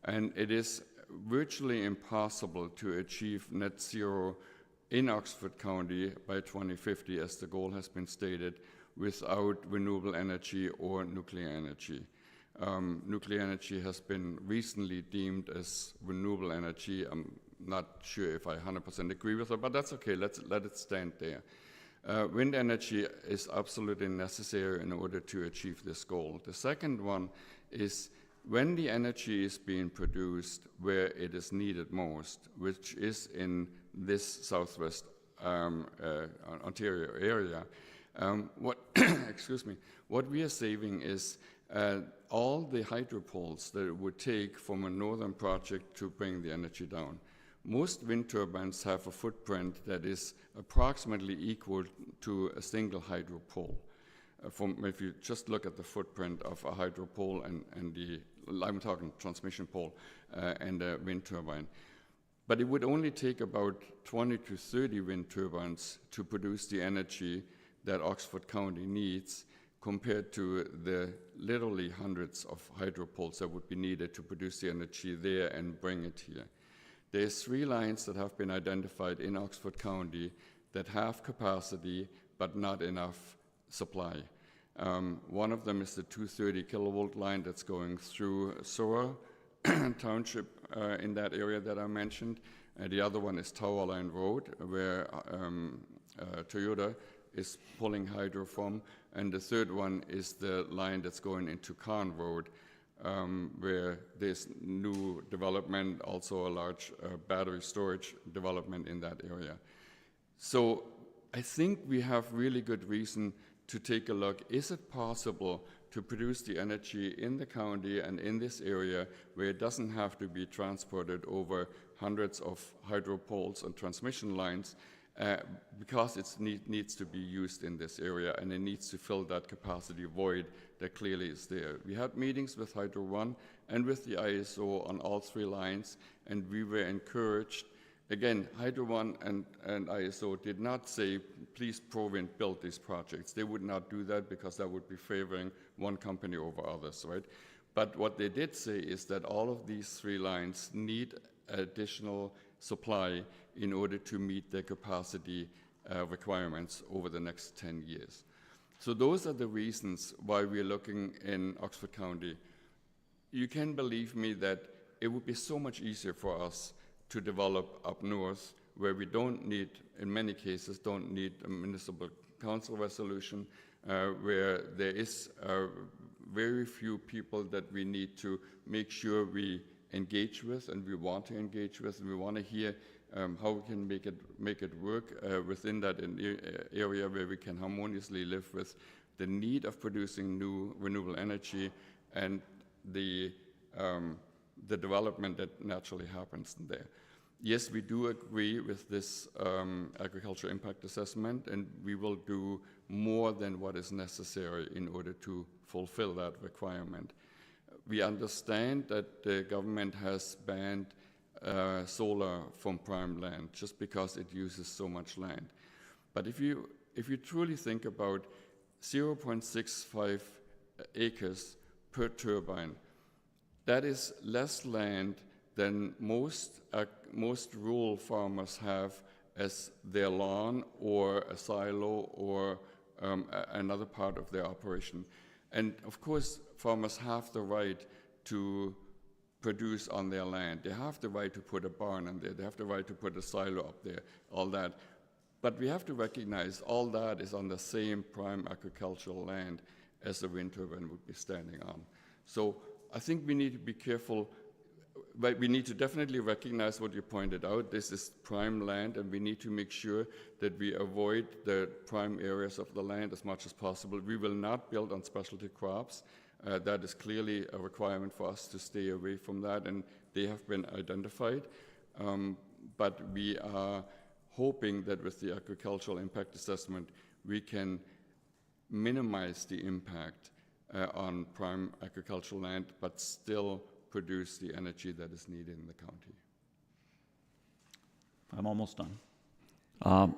and it is virtually impossible to achieve net zero in Oxford County by 2050, as the goal has been stated, without renewable energy or nuclear energy. Nuclear energy has been recently deemed as renewable energy. I'm not sure if I 100% agree with it, but that's okay, let it stand there. Wind energy is absolutely necessary in order to achieve this goal. The second one is when the energy is being produced where it is needed most, which is in this southwest Ontario area, what we are saving is all the hydro poles that it would take from a northern project to bring the energy down. Most wind turbines have a footprint that is approximately equal to a single hydro pole. If you just look at the footprint of a hydro pole I'm talking transmission pole and a wind turbine. But it would only take about 20 to 30 wind turbines to produce the energy that Oxford County needs, compared to the literally hundreds of hydro poles that would be needed to produce the energy there and bring it here. There's 3 lines that have been identified in Oxford County that have capacity but not enough supply. One of them is the 230 kilovolt line that's going through Zorra Township in that area that I mentioned. And the other one is Tower Line Road, where Toyota is pulling hydro from. And the third one is the line that's going into Kahn Road, where there's new development, also a large battery storage development in that area. So I think we have really good reason to take a look. Is it possible to produce the energy in the county and in this area where it doesn't have to be transported over hundreds of hydro poles and transmission lines, because it needs to be used in this area, and it needs to fill that capacity void that clearly is there. We had meetings with Hydro One and with the ISO on all 3 lines, and we were encouraged. Again, Hydro One and ISO did not say, please Prowind build these projects. They would not do that because that would be favoring one company over others, right? But what they did say is that all of these 3 lines need additional supply in order to meet their capacity requirements over the next 10 years. So those are the reasons why we're looking in Oxford County. You can believe me that it would be so much easier for us to develop up north, where we don't need, in many cases, don't need a municipal council resolution, where there is very few people that we need to make sure we engage with, and we want to engage with, and we want to hear how we can make it work within that area where we can harmoniously live with the need of producing new renewable energy and the development that naturally happens there. Yes, we do agree with this agricultural impact assessment, and we will do more than what is necessary in order to fulfill that requirement. We understand that the government has banned solar from prime land just because it uses so much land. But if you truly think about 0.65 acres per turbine, that is less land than most rural farmers have as their lawn or a silo or another part of their operation. And of course, farmers have the right to produce on their land. They have the right to put a barn on there. They have the right to put a silo up there, all that. But we have to recognize all that is on the same prime agricultural land as the wind turbine would be standing on. So I think we need to be careful. But we need to definitely recognize what you pointed out. This is prime land, and we need to make sure that we avoid the prime areas of the land as much as possible. We will not build on specialty crops. That is clearly a requirement for us to stay away from that, and they have been identified. But we are hoping that with the agricultural impact assessment, we can minimize the impact on prime agricultural land, but still produce the energy that is needed in the county. I'm almost done.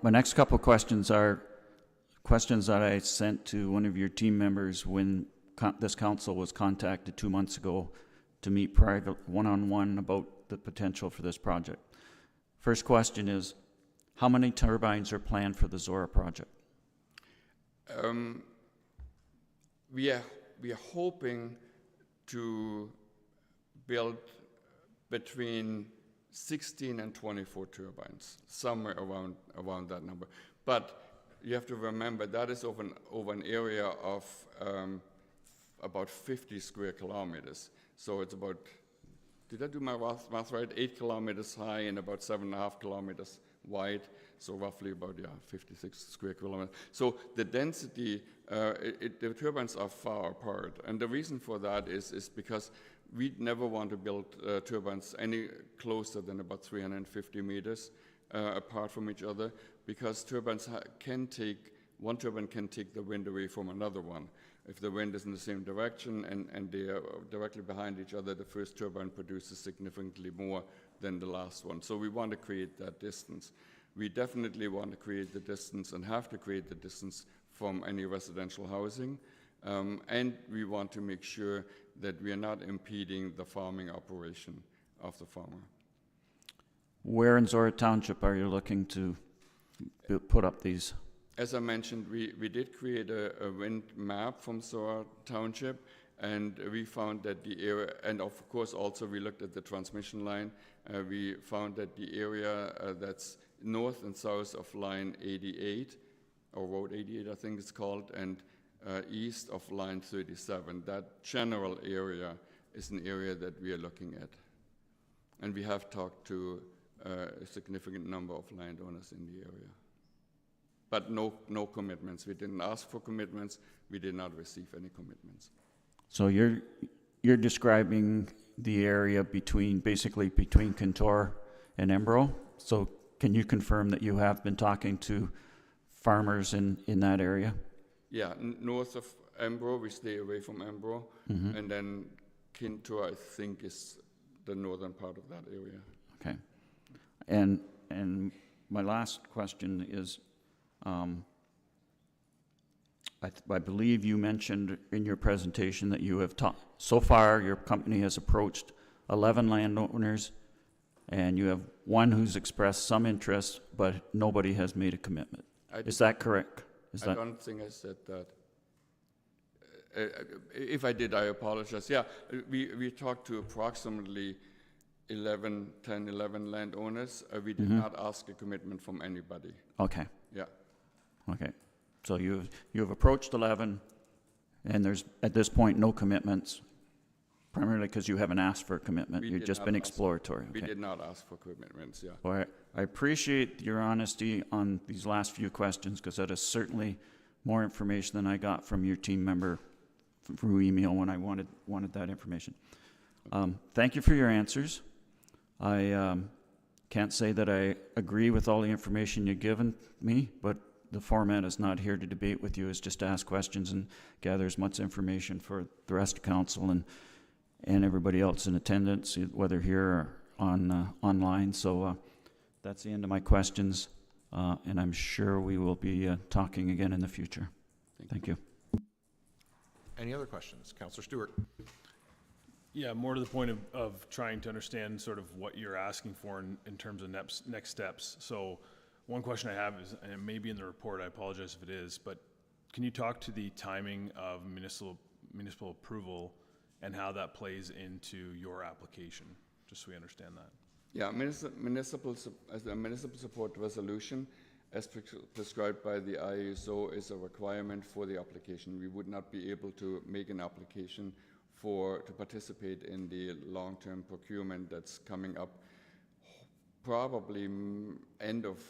My next couple of questions are questions that I sent to one of your team members when this council was contacted 2 months ago to meet private one-on-one about the potential for this project. First question is, how many turbines are planned for the Zorra project? We are hoping to build between 16 and 24 turbines, somewhere around that number. But you have to remember that is over an area of about 50 square kilometers. So it's about, did I do my math right? 8 kilometers high and about 7.5 kilometers wide. So roughly about 56 square kilometers. So the density, the turbines are far apart. And the reason for that is because we'd never want to build turbines any closer than about 350 meters apart from each other, because turbines one turbine can take the wind away from another one. If the wind is in the same direction and they are directly behind each other, the first turbine produces significantly more than the last one. So we want to create that distance. We definitely want to create the distance and have to create the distance from any residential housing. And we want to make sure that we are not impeding the farming operation of the farmer. Where in Zorra Township are you looking to put up these? As I mentioned, we did create a wind map from Zorra Township, and we found that the area, and of course also we looked at the transmission line, we found that the area that's north and south of line 88, or road 88 I think it's called, and east of line 37, that general area is an area that we are looking at. And we have talked to a significant number of landowners in the area. But no commitments. We didn't ask for commitments. We did not receive any commitments. So you're describing the area basically between Cantor and Embro. So can you confirm that you have been talking to farmers in that area? Yeah, north of Embro, we stay away from Embro, and then Cantor, I think, is the northern part of that area. Okay. And my last question is, I believe you mentioned in your presentation that you have so far your company has approached 11 landowners, and you have one who's expressed some interest, but nobody has made a commitment. Is that correct? I don't think I said that. If I did, I apologize. Yeah, we talked to approximately 10, 11 landowners. We did not ask a commitment from anybody. Okay. Yeah. Okay. So you have approached 11, and there's at this point no commitments, primarily because you haven't asked for a commitment. You've just been exploratory. We Okay. did not ask for commitments, yeah. Well, I appreciate your honesty on these last few questions, because that is certainly more information than I got from your team member through email when I wanted that information. Thank you for your answers. I can't say that I agree with all the information you've given me, but the format is not here to debate with you. It's just to ask questions and gather as much information for the rest of council and everybody else in attendance, whether here or online. So that's the end of my questions, and I'm sure we will be talking again in the future. Thank you. Any other questions? Councillor Stewart. Yeah, more to the point of trying to understand sort of what you're asking for in terms of next steps. So one question I have is, and it may be in the report, I apologize if it is, but can you talk to the timing of municipal approval and how that plays into your application, just so we understand that? Yeah, municipal support resolution, as prescribed by the ISO, is a requirement for the application. We would not be able to make an application to participate in the long-term procurement that's coming up probably end of,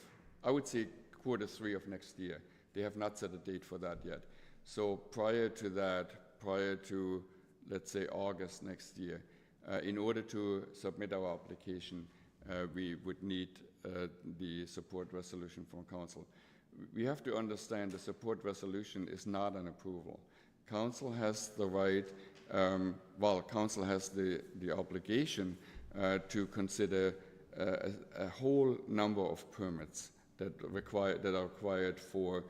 I would say, Q3 of next year. They have not set a date for that yet. So prior to that, prior to, let's say, August next year, in order to submit our application, we would need the support resolution from council. We have to understand the support resolution is not an approval. Council has the right, council has the obligation to consider a whole number of permits that are required for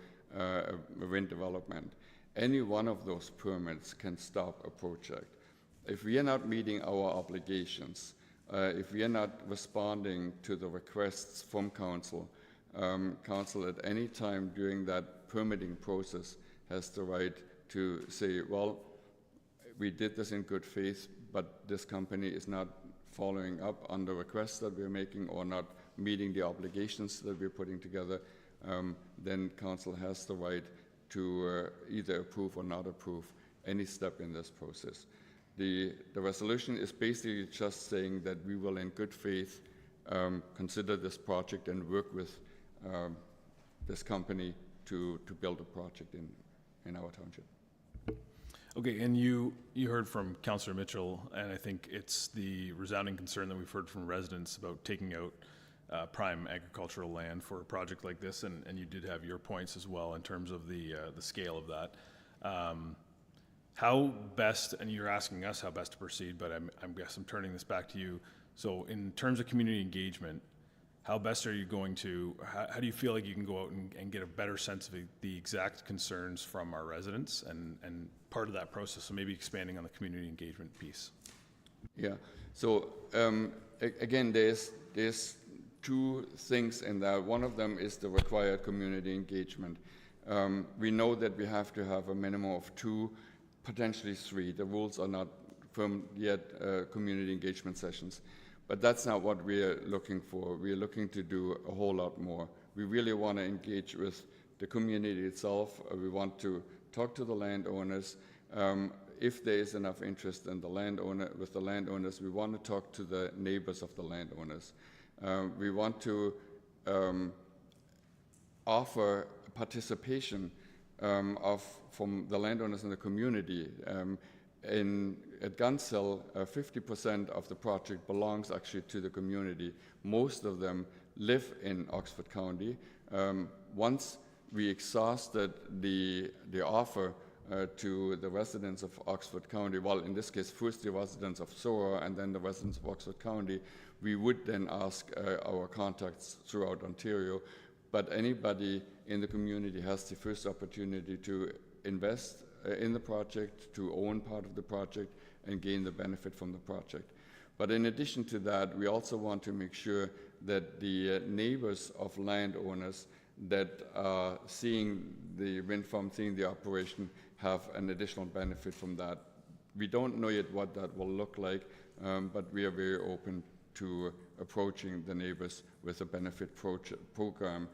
wind development. Any one of those permits can stop a project. If we are not meeting our obligations, if we are not responding to the requests from council, council at any time during that permitting process has the right to say, well, we did this in good faith, but this company is not following up on the requests that we're making or not meeting the obligations that we're putting together, then council has the right to either approve or not approve any step in this process. The resolution is basically just saying that we will in good faith consider this project and work with this company to build a project in our township. Okay, and you heard from Councillor Mitchell, and I think it's the resounding concern that we've heard from residents about taking out prime agricultural land for a project like this, and you did have your points as well in terms of the scale of that. How best, and you're asking us how best to proceed, but I'm turning this back to you. So in terms of community engagement, how best are you going to, how do you feel like you can go out and get a better sense of the exact concerns from our residents and part of that process, so maybe expanding on the community engagement piece? Yeah, so again, there's two things in that. One of them is the required community engagement. We know that we have to have a minimum of 2, potentially 3. The rules are not firm yet, community engagement sessions. But that's not what we're looking for. We're looking to do a whole lot more. We really want to engage with the community itself. We want to talk to the landowners. If there is enough interest in the landowners, we want to talk to the neighbors of the landowners. We want to offer participation from the landowners in the community. At Gunshill, 50% of the project belongs actually to the community. Most of them live in Oxford County. Once we exhausted the offer to the residents of Oxford County, well, in this case, first the residents of Zorra and then the residents of Oxford County, we would then ask our contacts throughout Ontario. But anybody in the community has the first opportunity to invest in the project, to own part of the project, and gain the benefit from the project. But in addition to that, we also want to make sure that the neighbors of landowners that are seeing the wind farm, seeing the operation, have an additional benefit from that. We don't know yet what that will look like, but we are very open to approaching the neighbors with a benefit program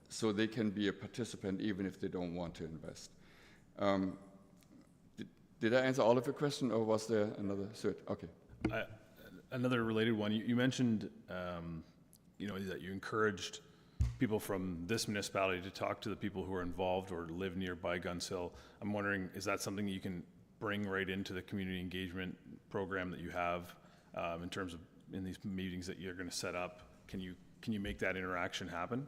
so they can be a participant even if they don't want to invest. Did I answer all of your question, or was there another third? Okay. Another related one. You mentioned, that you encouraged people from this municipality to talk to the people who are involved or live nearby Gunshill. I'm wondering, is that something you can bring right into the community engagement program that you have in terms of in these meetings that you're going to set up? Can you make that interaction happen?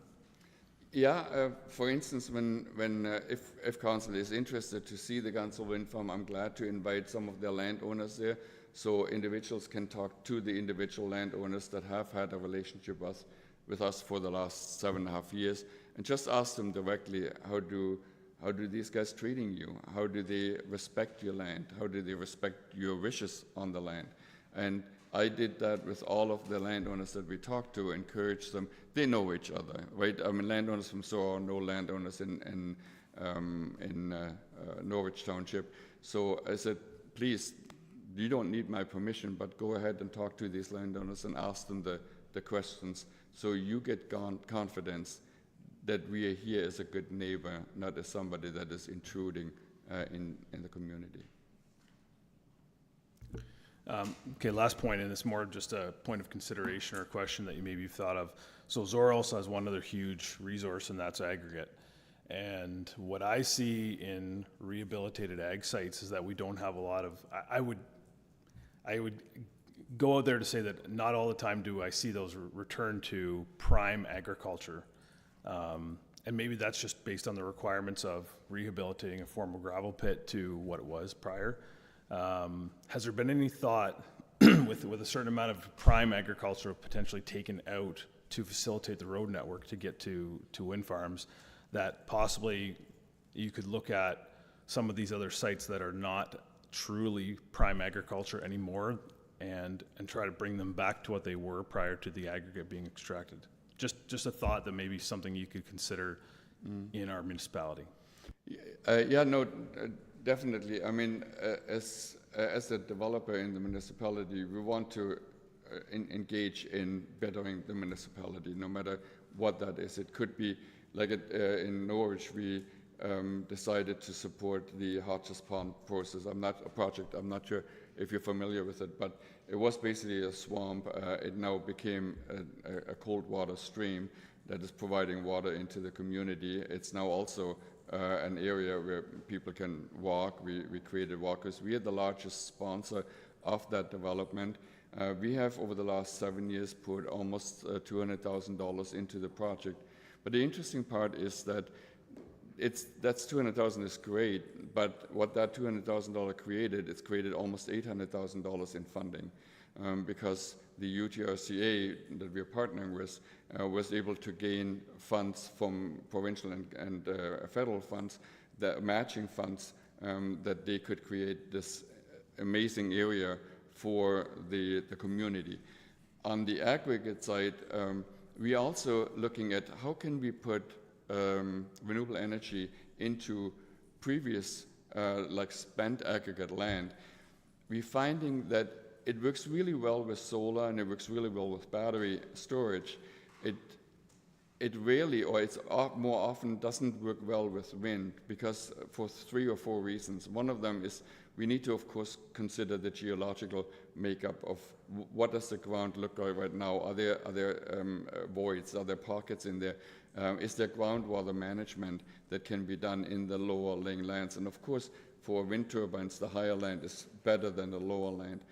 Yeah, for instance, if council is interested to see the Gunshill wind farm, I'm glad to invite some of their landowners there, so individuals can talk to the individual landowners that have had a relationship with us for the last 7.5 years, and just ask them directly, how do these guys treating you? How do they respect your land? How do they respect your wishes on the land? And I did that with all of the landowners that we talked to, encourage them. They know each other, right? I mean, landowners from Zorra know landowners in Norwich Township. So I said, please, you don't need my permission, but go ahead and talk to these landowners and ask them the questions, so you get confidence that we are here as a good neighbor, not as somebody that is intruding in the community. Okay, last point, and it's more just a point of consideration or a question that you maybe thought of. So Zorra also has one other huge resource, and that's aggregate. And what I see in rehabilitated ag sites is that we don't have a lot of, I would go out there to say that not all the time do I see those return to prime agriculture. And maybe that's just based on the requirements of rehabilitating a former gravel pit to what it was prior. Has there been any thought with a certain amount of prime agriculture potentially taken out to facilitate the road network to get to wind farms, that possibly you could look at some of these other sites that are not truly prime agriculture anymore and try to bring them back to what they were prior to the aggregate being extracted? Just a thought that maybe something you could consider in our municipality. Definitely. I mean, as a developer in the municipality, we want to engage in bettering the municipality, no matter what that is. It could be like in Norwich, we decided to support the Hodges Pond process. I'm not sure if you're familiar with it, but it was basically a swamp. It now became a cold water stream that is providing water into the community. It's now also an area where people can walk. We created walkers. We are the largest sponsor of that development. We have, over the last 7 years, put almost $200,000 into the project. But the interesting part is that that's $200,000 is great, but what that $200,000 created, it's created almost $800,000 in funding, because the UTRCA that we're partnering with was able to gain funds from provincial and federal funds, the matching funds, that they could create this amazing area for the community. On the aggregate side, we are also looking at how can we put renewable energy into previous like spent aggregate land. We're finding that it works really well with solar and it works really well with battery storage. It rarely, or it's more often, doesn't work well with wind, because for 3 or 4 reasons. One of them is we need to, of course, consider the geological makeup of what does the ground look like right now. Are there voids? Are there pockets in there? Is there groundwater management that can be done in the lower lying lands? And of course, for wind turbines, the higher land is better than the lower land.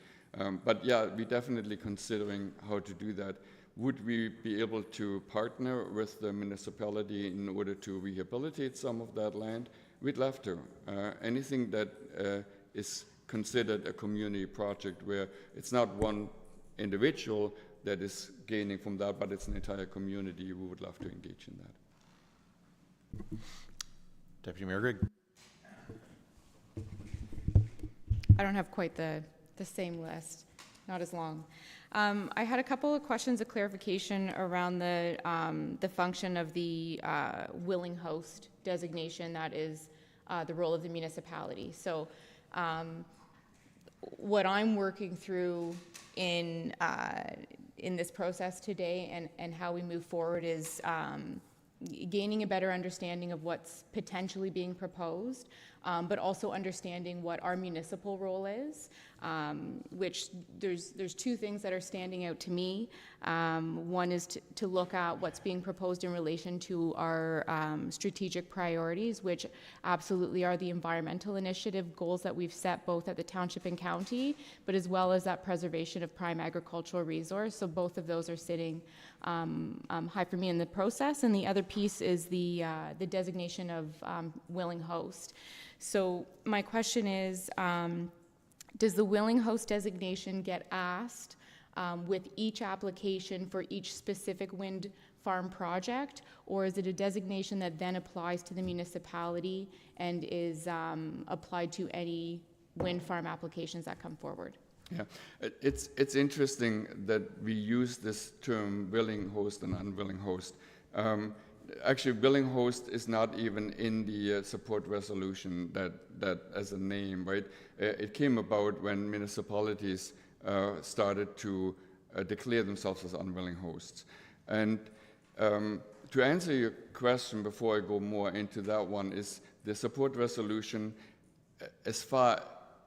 But yeah, we're definitely considering how to do that. Would we be able to partner with the municipality in order to rehabilitate some of that land? We'd love to. Anything that is considered a community project where it's not one individual that is gaining from that, but it's an entire community, we would love to engage in that. Deputy Mayor Grigg. I don't have quite the same list, not as long. I had a couple of questions of clarification around the function of the willing host designation, that is the role of the municipality. So what I'm working through in this process today and how we move forward is gaining a better understanding of what's potentially being proposed, but also understanding what our municipal role is, which there's 2 things that are standing out to me. One is to look at what's being proposed in relation to our strategic priorities, which absolutely are the environmental initiative goals that we've set both at the township and county, but as well as that preservation of prime agricultural resource. So both of those are sitting high for me in the process. And the other piece is the designation of willing host. So my question is, does the willing host designation get asked with each application for each specific wind farm project, or is it a designation that then applies to the municipality and is applied to any wind farm applications that come forward? Yeah, it's interesting that we use this term willing host and unwilling host. Actually, willing host is not even in the support resolution that as a name, right? It came about when municipalities started to declare themselves as unwilling hosts. And to answer your question before I go more into that one is the support resolution, as far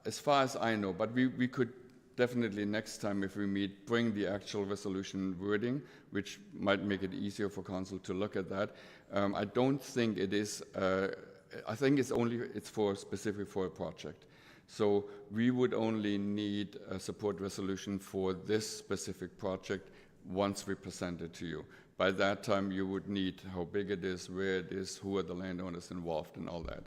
as I know, but we could definitely next time if we meet, bring the actual resolution wording, which might make it easier for council to look at that. I don't think it is, I think it's for specific for a project. So we would only need a support resolution for this specific project once we present it to you. By that time you would need how big it is, where it is, who are the landowners involved and all that.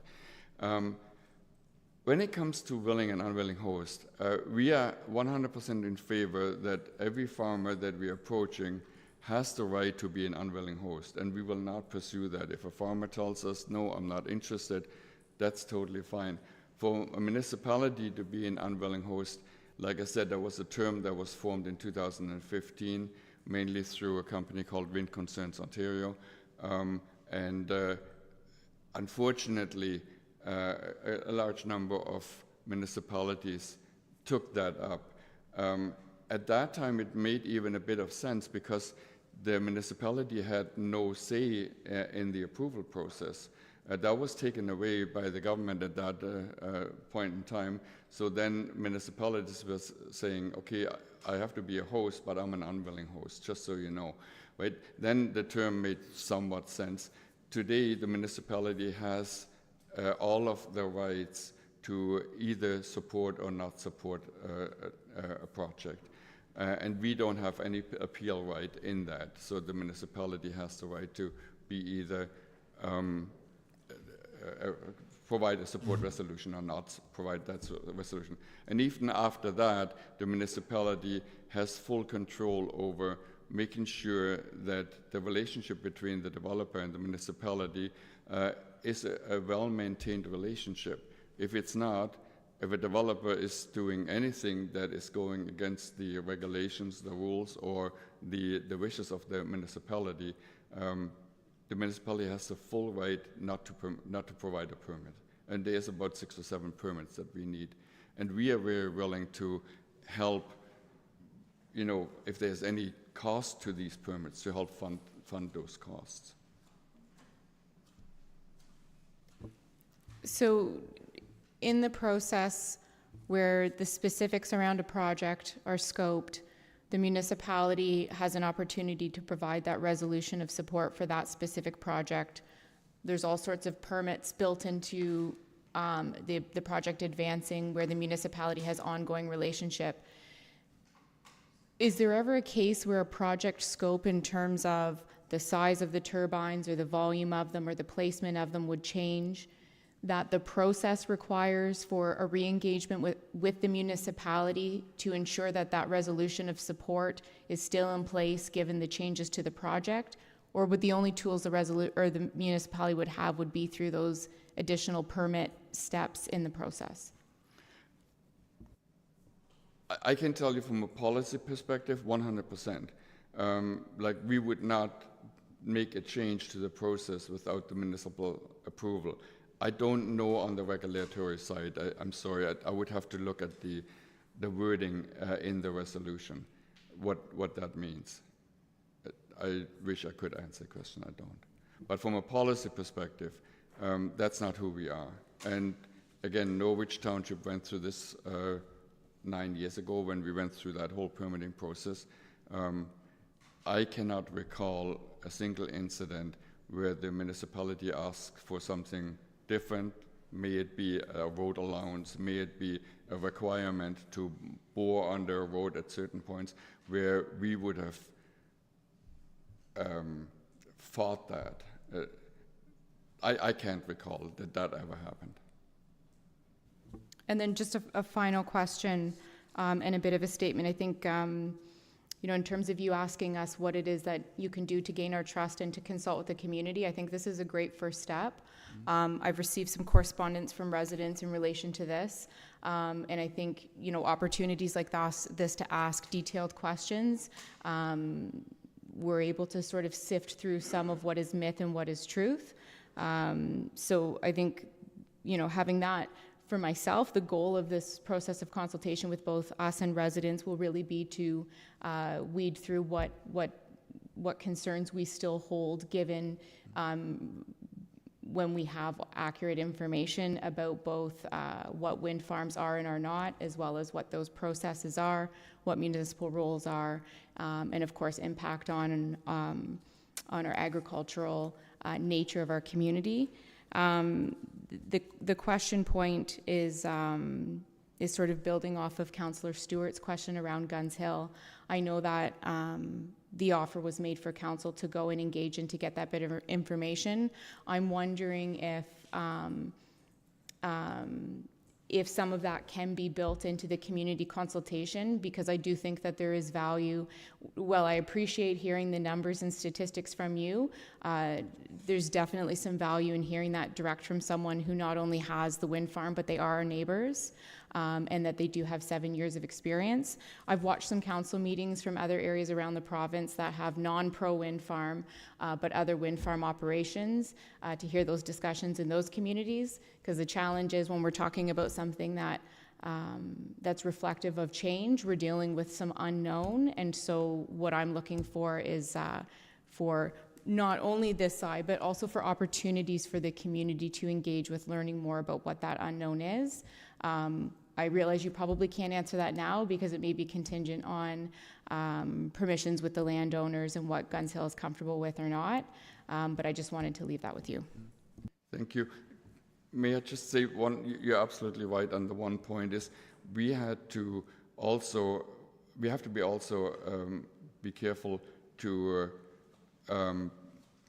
When it comes to willing and unwilling host, we are 100% in favor that every farmer that we are approaching has the right to be an unwilling host, and we will not pursue that. If a farmer tells us, no, I'm not interested, that's totally fine. For a municipality to be an unwilling host, like I said, there was a term that was formed in 2015, mainly through a company called Wind Concerns Ontario, and unfortunately, a large number of municipalities took that up. At that time, it made even a bit of sense because the municipality had no say in the approval process. That was taken away by the government at that point in time. So then municipalities were saying, okay, I have to be a host, but I'm an unwilling host, just so you know. Right? Then the term made somewhat sense. today the municipality has all of the rights to either support or not support a project. And we don't have any appeal right in that. So the municipality has the right to be either provide a support resolution or not provide that resolution. And even after that, the municipality has full control over making sure that the relationship between the developer and the municipality is a well-maintained relationship. If it's not, if a developer is doing anything that is going against the regulations, the rules, or the wishes of the municipality has the full right not to provide a permit. And there's about 6 or 7 permits that we need. And we are very willing to help, if there's any cost to these permits, to help fund those costs. So in the process where the specifics around a project are scoped, the municipality has an opportunity to provide that resolution of support for that specific project. There's all sorts of permits built into the project advancing where the municipality has ongoing relationship. Is there ever a case where a project scope in terms of the size of the turbines or the volume of them or the placement of them would change, that the process requires for a re-engagement with the municipality to ensure that that resolution of support is still in place given the changes to the project? Or would the only tools the municipality would have would be through those additional permit steps in the process? I can tell you from a policy perspective, 100%. Like we would not make a change to the process without the municipal approval. I don't know on the regulatory side. I'm sorry. I would have to look at the wording in the resolution, what that means. I wish I could answer the question. I don't. But from a policy perspective, that's not who we are. And again, Norwich Township went through this 9 years ago when we went through that whole permitting process. I cannot recall a single incident where the municipality asked for something different, may it be a road allowance, may it be a requirement to bore under a road at certain points, where we would have fought that. I can't recall that ever happened. And then just a final question and a bit of a statement. I think, in terms of you asking us what it is that you can do to gain our trust and to consult with the community, I think this is a great first step. I've received some correspondence from residents in relation to this. And I think, opportunities like this to ask detailed questions, we're able to sort of sift through some of what is myth and what is truth. So I think, having that for myself, the goal of this process of consultation with both us and residents will really be to weed through what concerns we still hold, given when we have accurate information about both what wind farms are and are not, as well as what those processes are, what municipal roles are, and of course impact on our agricultural nature of our community. The question point is sort of building off of Councillor Stewart's question around Guns Hill. I know that the offer was made for council to go and engage and to get that bit of information. I'm wondering if some of that can be built into the community consultation, because I do think that there is value. Well, I appreciate hearing the numbers and statistics from you. There's definitely some value in hearing that direct from someone who not only has the wind farm, but they are our neighbors, and that they do have 7 years of experience. I've watched some council meetings from other areas around the province that have non-pro wind farm, but other wind farm operations, to hear those discussions in those communities, because the challenge is when we're talking about something that's reflective of change, we're dealing with some unknown. And so what I'm looking for is for not only this side, but also for opportunities for the community to engage with learning more about what that unknown is. I realize you probably can't answer that now because it may be contingent on permissions with the landowners and what Guns Hill is comfortable with or not, but I just wanted to leave that with you. Thank you. May I just say one, you're absolutely right on the one point is we have to be careful to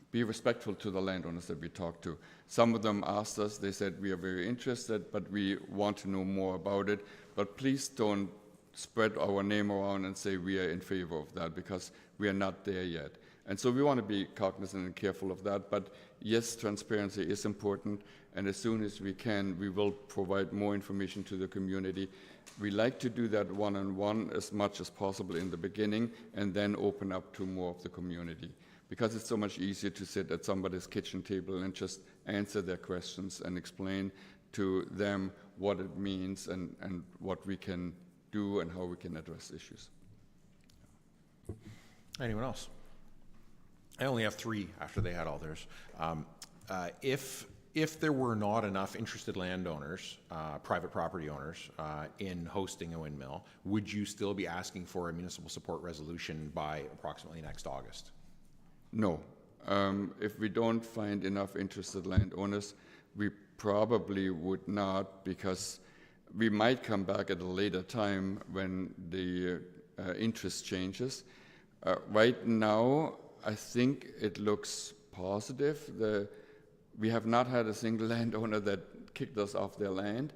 be respectful to the landowners that we talk to. Some of them asked us, they said, we are very interested, but we want to know more about it. But please don't spread our name around and say we are in favor of that, because we are not there yet. And so we want to be cognizant and careful of that. But yes, transparency is important. And as soon as we can, we will provide more information to the community. We like to do that one-on-one as much as possible in the beginning, and then open up to more of the community. Because it's so much easier to sit at somebody's kitchen table and just answer their questions and explain to them what it means and what we can do and how we can address issues. Anyone else? I only have 3 after they had all theirs. If there were not enough interested landowners, private property owners, in hosting a windmill, would you still be asking for a municipal support resolution by approximately next August? No. If we don't find enough interested landowners, we probably would not, because we might come back at a later time when the interest changes. Right now, I think it looks positive. We have not had a single landowner that kicked us off their land.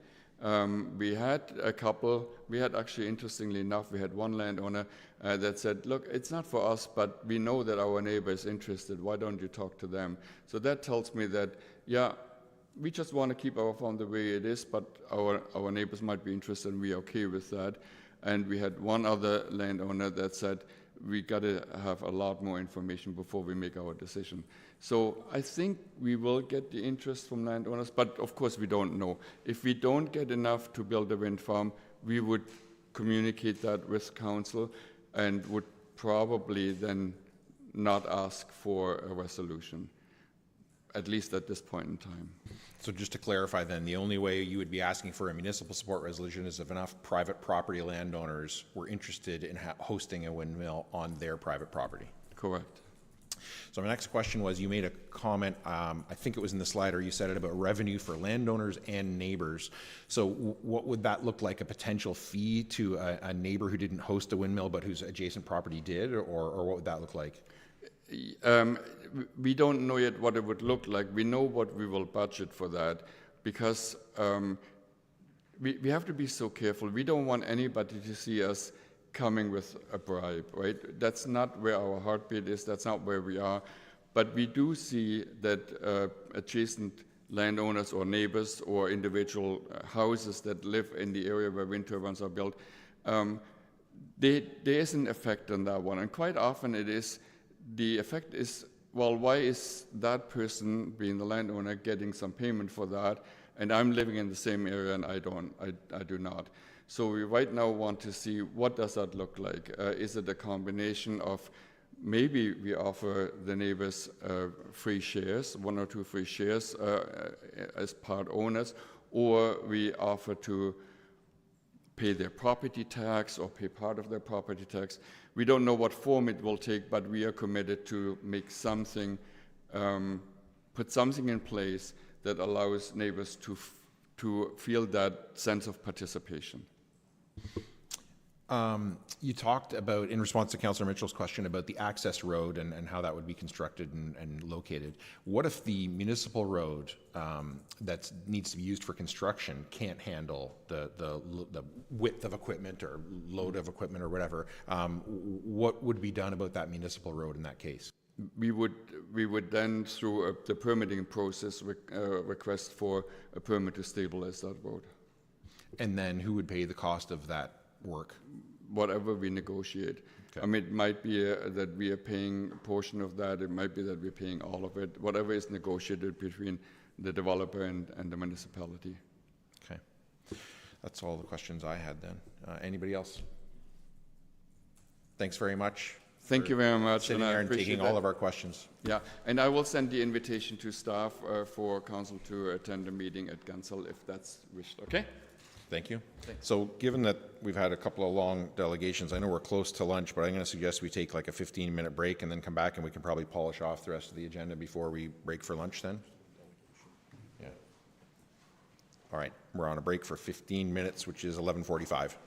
We had a couple, actually, interestingly enough, we had one landowner that said, look, it's not for us, but we know that our neighbor is interested. Why don't you talk to them? So that tells me that, yeah, we just want to keep our farm the way it is, but our neighbors might be interested, and we are okay with that. And we had one other landowner that said, we got to have a lot more information before we make our decision. So I think we will get the interest from landowners, but of course we don't know. If we don't get enough to build a wind farm, we would communicate that with council and would probably then not ask for a resolution, at least at this point in time. So just to clarify then, the only way you would be asking for a municipal support resolution is if enough private property landowners were interested in hosting a windmill on their private property. Correct. So my next question was, you made a comment, I think it was in the slide, or you said it about revenue for landowners and neighbors. So what would that look like, a potential fee to a neighbor who didn't host a windmill but whose adjacent property did, or what would that look like? We don't know yet what it would look like. We know what we will budget for that, because we have to be so careful. We don't want anybody to see us coming with a bribe, right? That's not where our heartbeat is. That's not where we are. But we do see that adjacent landowners or neighbors or individual houses that live in the area where wind turbines are built, there is an effect on that one. And quite often the effect is, well, why is that person, being the landowner, getting some payment for that, and I'm living in the same area and I do not. So we right now want to see, what does that look like? Is it a combination of, maybe we offer the neighbors free shares, 1 or 2 free shares as part owners, or we offer to pay their property tax or pay part of their property tax. We don't know what form it will take, but we are committed to make something, put something in place that allows neighbors to feel that sense of participation. You talked about, in response to Councillor Mitchell's question, about the access road and how that would be constructed and located. What if the municipal road that needs to be used for construction can't handle the width of equipment or load of equipment or whatever? What would be done about that municipal road in that case? We would then, through the permitting process, request for a permit to stabilize that road. And then who would pay the cost of that work? Whatever we negotiate. Okay. I mean, it might be that we are paying a portion of that. It might be that we're paying all of it. Whatever is negotiated between the developer and the municipality. Okay. That's all the questions I had then. Anybody else? Thanks very much. Thank you very much. Sitting there and taking all of our questions. Yeah, and I will send the invitation to staff for council to attend a meeting at Guns Hill if that's wished. Okay? Thank you. So given that we've had a couple of long delegations, I know we're close to lunch, but I'm going to suggest we take like a 15-minute break and then come back and we can probably polish off the rest of the agenda before we break for lunch then? Yeah. All right, we're on a break for 15 minutes, which is 11:45.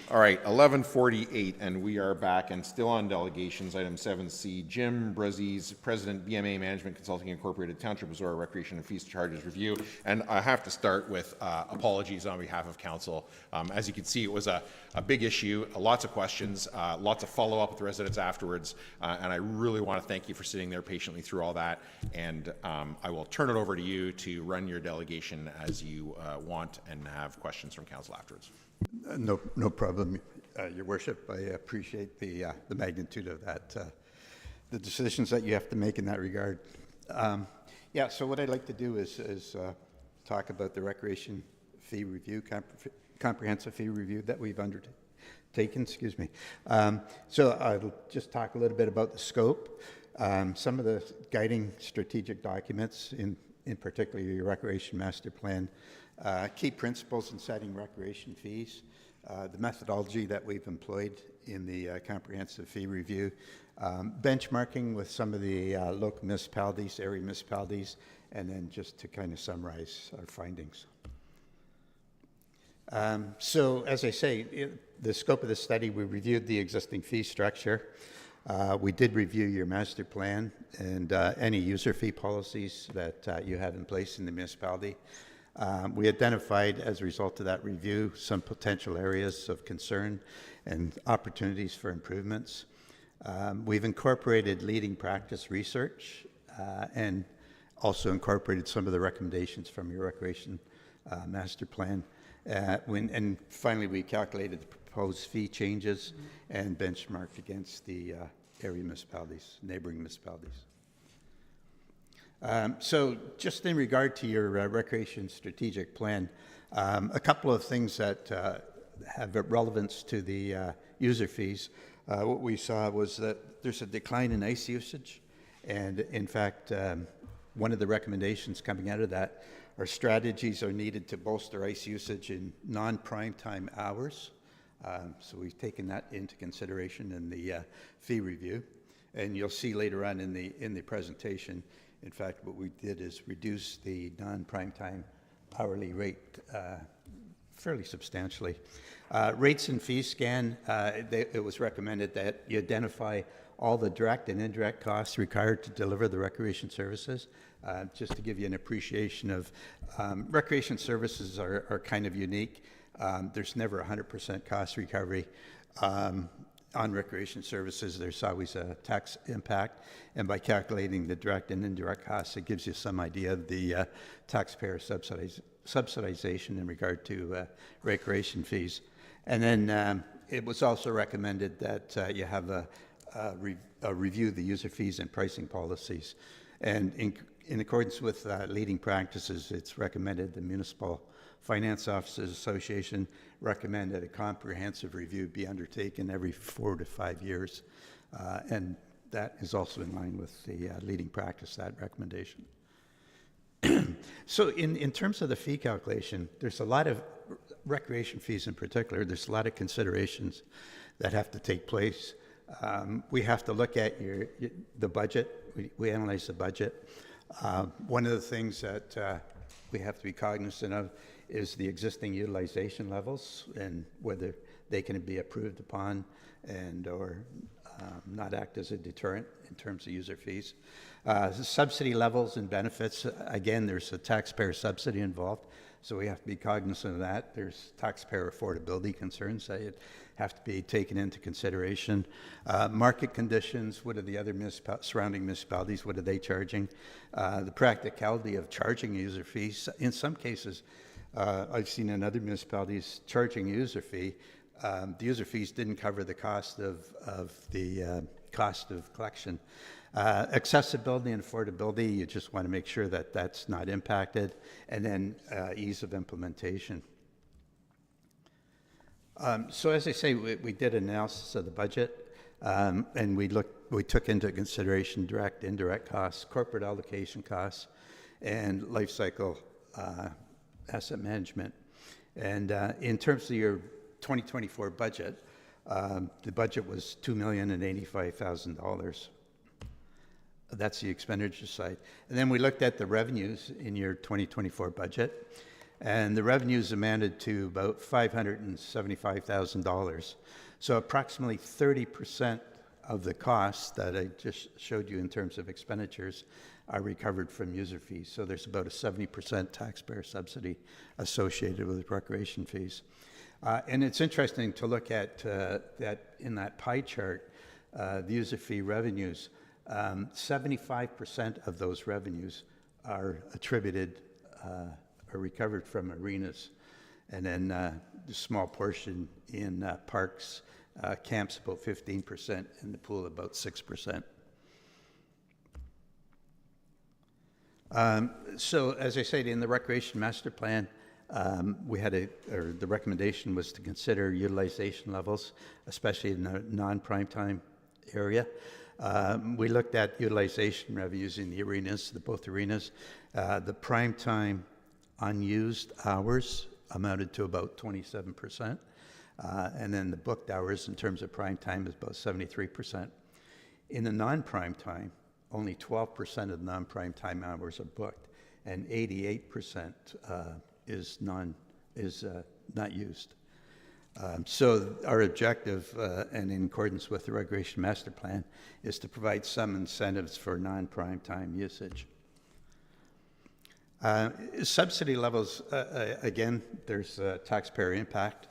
All right, 11:48, and we are back and still on delegations. Item 7C, Jim Bruzzese, President, BMA Management Consulting Incorporated, Township of Zorra Recreation and Fees Charges Review. And I have to start with apologies on behalf of council. As you can see, it was a big issue, lots of questions, lots of follow-up with the residents afterwards, and I really want to thank you for sitting there patiently through all that. And I will turn it over to you to run your delegation as you want and have questions from council afterwards. No problem, Your Worship. I appreciate the magnitude of that, the decisions that you have to make in that regard. Yeah, so what I'd like to do is talk about the recreation fee review, comprehensive fee review that we've undertaken, excuse me. So I'll just talk a little bit about the scope, some of the guiding strategic documents, in particular your recreation master plan, key principles in setting recreation fees, the methodology that we've employed in the comprehensive fee review, benchmarking with some of the local municipalities, area municipalities, and then just to kind of summarize our findings. So as I say, the scope of the study, we reviewed the existing fee structure. We did review your master plan and any user fee policies that you have in place in the municipality. We identified, as a result of that review, some potential areas of concern and opportunities for improvements. We've incorporated leading practice research and also incorporated some of the recommendations from your recreation master plan. And finally, we calculated the proposed fee changes and benchmarked against the area municipalities, neighboring municipalities. So just in regard to your recreation strategic plan, a couple of things that have relevance to the user fees. What we saw was that there's a decline in ice usage, and in fact, one of the recommendations coming out of that are strategies are needed to bolster ice usage in non-prime time hours. So we've taken that into consideration in the fee review, and you'll see later on in the presentation. In fact, what we did is reduce the non-prime time hourly rate fairly substantially. Rates and fee scan, it was recommended that you identify all the direct and indirect costs required to deliver the recreation services. Just to give you an appreciation of, recreation services are kind of unique. There's never 100% cost recovery. On recreation services, there's always a tax impact, and by calculating the direct and indirect costs, it gives you some idea of the taxpayer subsidization in regard to recreation fees. And then it was also recommended that you have a review the user fees and pricing policies. And in accordance with leading practices, it's recommended the Municipal Finance Officers Association recommend that a comprehensive review be undertaken every 4 to 5 years. And that is also in line with the leading practice, that recommendation. So in terms of the fee calculation, there's a lot of recreation fees in particular, there's a lot of considerations that have to take place. We have to look at the budget. We analyze the budget. One of the things that we have to be cognizant of is the existing utilization levels and whether they can be approved upon and or not act as a deterrent in terms of user fees. The subsidy levels and benefits, again, there's a taxpayer subsidy involved, so we have to be cognizant of that. There's taxpayer affordability concerns that have to be taken into consideration. Market conditions, what are the other surrounding municipalities, what are they charging? The practicality of charging user fees. In some cases, I've seen in other municipalities charging user fee. The user fees didn't cover the cost of the cost of collection. Accessibility and affordability, you just want to make sure that that's not impacted, and then ease of implementation. So as I say, we did an analysis of the budget, and we took into consideration direct, indirect costs, corporate allocation costs, and life cycle asset management. And in terms of your 2024 budget, the budget was $2,085,000. That's the expenditure side. And then we looked at the revenues in your 2024 budget. and the revenues amounted to about $575,000. So approximately 30% of the costs that I just showed you in terms of expenditures are recovered from user fees. So there's about a 70% taxpayer subsidy associated with recreation fees. And it's interesting to look at that in that pie chart, the user fee revenues, 75% of those revenues are attributed or recovered from arenas, and then a small portion in parks, camps about 15%, and the pool about 6%. So as I said, in the Recreation Master Plan, the recommendation was to consider utilization levels, especially in the non-prime time area. We looked at utilization revenues in the arenas, both arenas. The prime time unused hours amounted to about 27%, and then the booked hours in terms of prime time is about 73%. In the non-prime time, only 12% of non-prime time hours are booked, and 88% is not used. So our objective, and in accordance with the Recreation Master Plan, is to provide some incentives for non-prime time usage. Subsidy levels, again, there's taxpayer impact.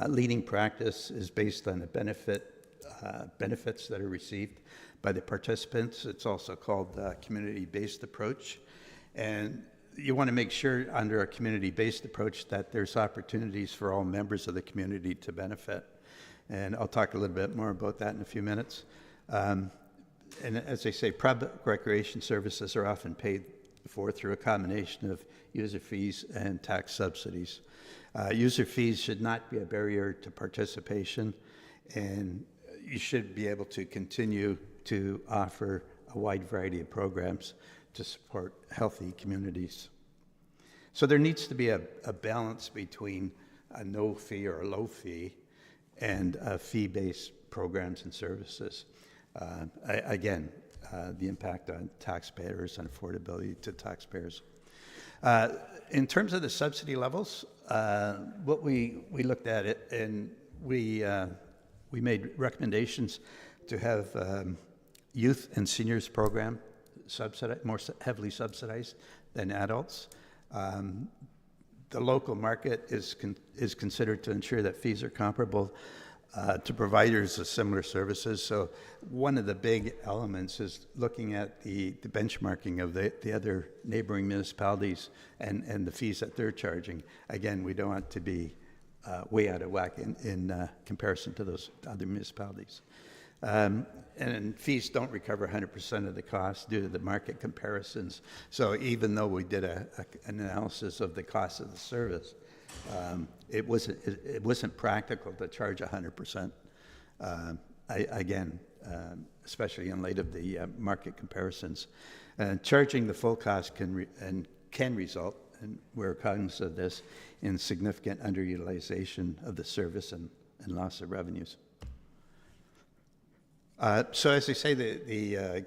Leading practice is based on the benefits that are received by the participants. It's also called community-based approach. And you want to make sure under a community-based approach that there's opportunities for all members of the community to benefit. And I'll talk a little bit more about that in a few minutes. And as I say, public recreation services are often paid for through a combination of user fees and tax subsidies. User fees should not be a barrier to participation, and you should be able to continue to offer a wide variety of programs to support healthy communities. So there needs to be a balance between a no fee or a low fee and fee-based programs and services. The impact on taxpayers and affordability to taxpayers. In terms of the subsidy levels, what we looked at it, and we made recommendations to have youth and seniors program more heavily subsidized than adults. The local market is considered to ensure that fees are comparable to providers of similar services. So one of the big elements is looking at the benchmarking of the other neighboring municipalities and the fees that they're charging. Again, we don't want to be way out of whack in comparison to those other municipalities. And fees don't recover 100% of the cost due to the market comparisons. So even though we did an analysis of the cost of the service, it wasn't practical to charge 100%. Especially in light of the market comparisons, charging the full cost can result, and we're cognizant of this, in significant underutilization of the service and loss of revenues. So as I say, the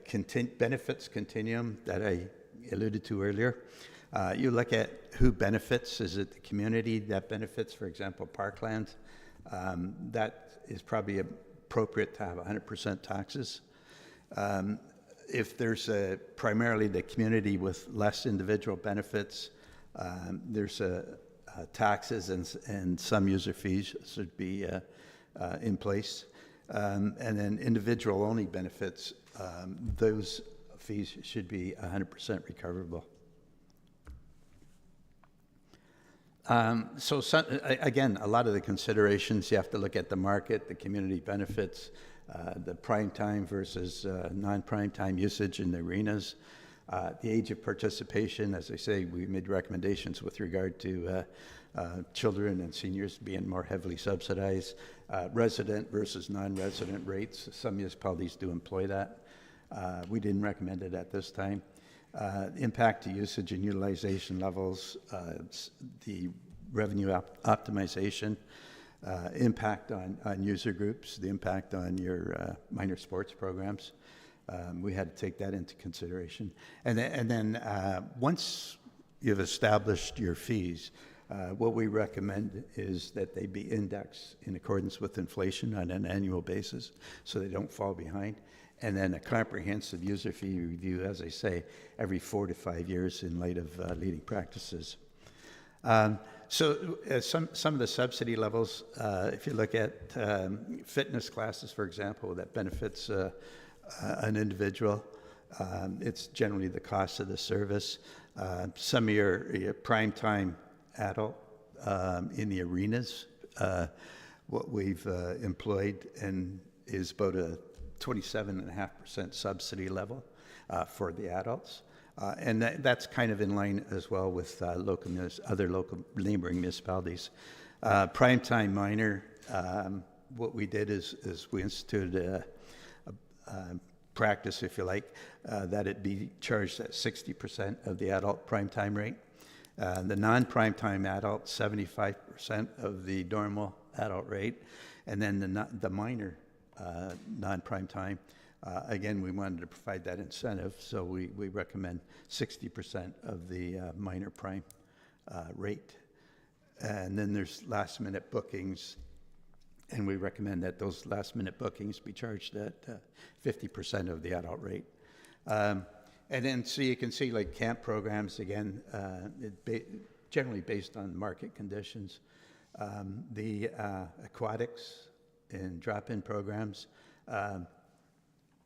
benefits continuum that I alluded to earlier, you look at who benefits. Is it the community that benefits? For example, parkland. That is probably appropriate to have 100% taxes. If there's primarily the community with less individual benefits, there's taxes and some user fees should be in place. And then individual-only benefits, those fees should be 100% recoverable. Again, a lot of the considerations, you have to look at the market, the community benefits, the prime time versus non-prime time usage in the arenas, the age of participation. As I say, we made recommendations with regard to children and seniors being more heavily subsidized, resident versus non-resident rates. Some municipalities do employ that. We didn't recommend it at this time. Impact to usage and utilization levels, the revenue optimization, impact on user groups, the impact on your minor sports programs. We had to take that into consideration. And then once you've established your fees, What we recommend is that they be indexed in accordance with inflation on an annual basis so they don't fall behind. And then a comprehensive user fee review, as I say, every 4 to 5 years in light of leading practices. Some of the subsidy levels, if you look at fitness classes, for example, that benefits an individual, it's generally the cost of the service. Some of your prime time adult in the arenas, what we've employed and is about a 27.5% subsidy level for the adults. And that's kind of in line as well with other local neighboring municipalities. Primetime minor, what we did is we instituted a practice, if you like, that it be charged at 60% of the adult primetime rate. The non-primetime adult, 75% of the normal adult rate. And then the minor non-primetime, again, we wanted to provide that incentive, so we recommend 60% of the minor prime rate. And then there's last-minute bookings, and we recommend that those last-minute bookings be charged at 50% of the adult rate. And then, so you can see, like, camp programs, again, generally based on market conditions. The aquatics and drop-in programs,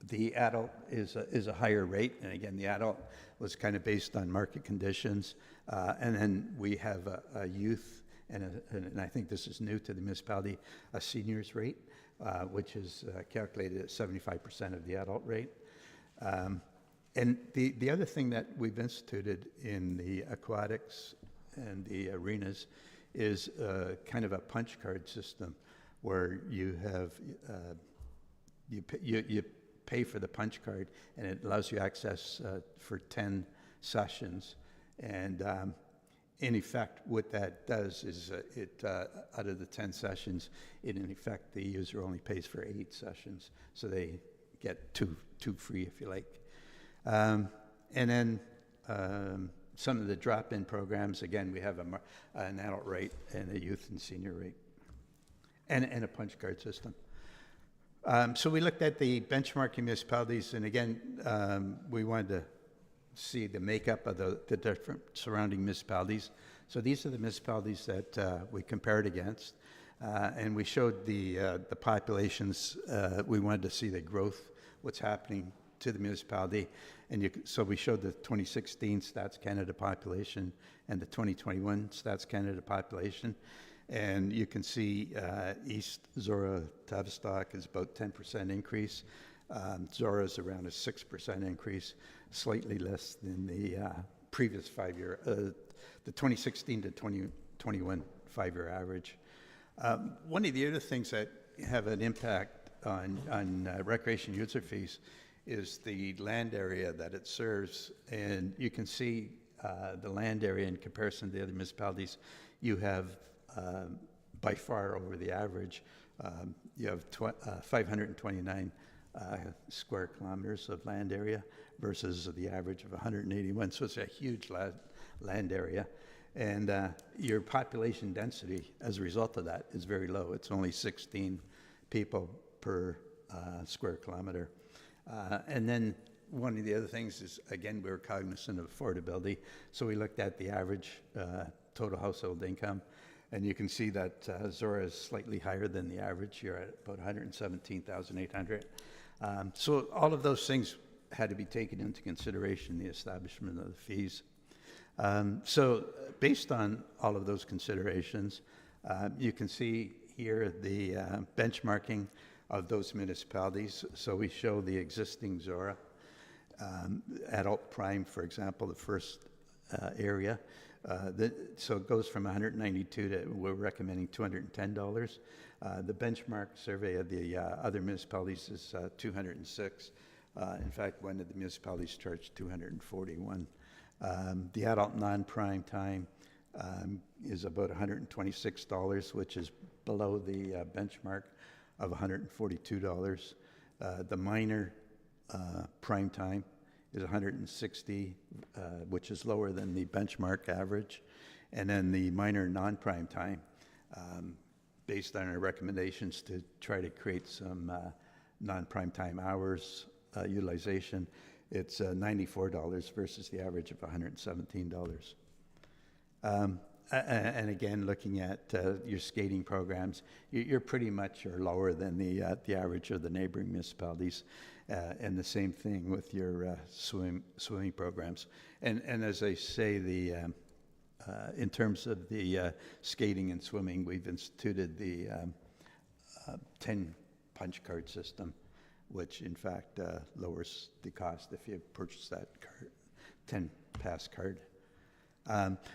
the adult is a higher rate, and again, the adult was kind of based on market conditions. And then we have a youth, and I think this is new to the municipality, a seniors rate, which is calculated at 75% of the adult rate. And the other thing that we've instituted in the aquatics and the arenas is kind of a punch card system where you have you pay for the punch card, and it allows you access for 10 sessions. And in effect, what that does is out of the 10 sessions, in effect, the user only pays for 8 sessions, so they get two free, if you like. And then some of the drop-in programs, again, we have an adult rate and a youth and senior rate, and a punch card system. So we looked at the benchmarking municipalities, and again, we wanted to see the makeup of the different surrounding municipalities. So these are the municipalities that we compared against, and we showed the populations. We wanted to see the growth, what's happening to the municipality, and so we showed the 2016 Stats Canada population and the 2021 Stats Canada population. And you can see East Zorra, Tavistock is about 10% increase. Zorra is around a 6% increase, slightly less than the previous 5-year, the 2016 to 2021 5-year average. One of the other things that have an impact on recreation user fees is the land area that it serves. And you can see the land area in comparison to the other municipalities. You have by far over the average. You have 529 square kilometers of land area versus the average of 181. So it's a huge land area. And your population density as a result of that is very low. It's only 16 people per square kilometer. And then one of the other things is, again, we were cognizant of affordability. So we looked at the average total household income. And you can see that Zorra is slightly higher than the average. You're at about $117,800. So all of those things had to be taken into consideration, the establishment of the fees. So based on all of those considerations, you can see here the benchmarking of those municipalities. So we show the existing Zorra, adult prime, for example, the first area. So it goes from 192 to we're recommending $210. The benchmark survey of the other municipalities is 206. In fact, one of the municipalities charged 241. The adult non-prime time is about $126, which is below the benchmark of $142. The minor prime time is 160, which is lower than the benchmark average. And then the minor non-prime time, based on our recommendations to try to create some non-prime time hours utilization, it's $94 versus the average of $117. And again, looking at your skating programs, you're pretty much or lower than the average of the neighboring municipalities, and the same thing with your swimming programs. And as I say, in terms of the skating and swimming, we've instituted the 10 punch card system, which in fact lowers the cost if you purchase that card, 10 pass card.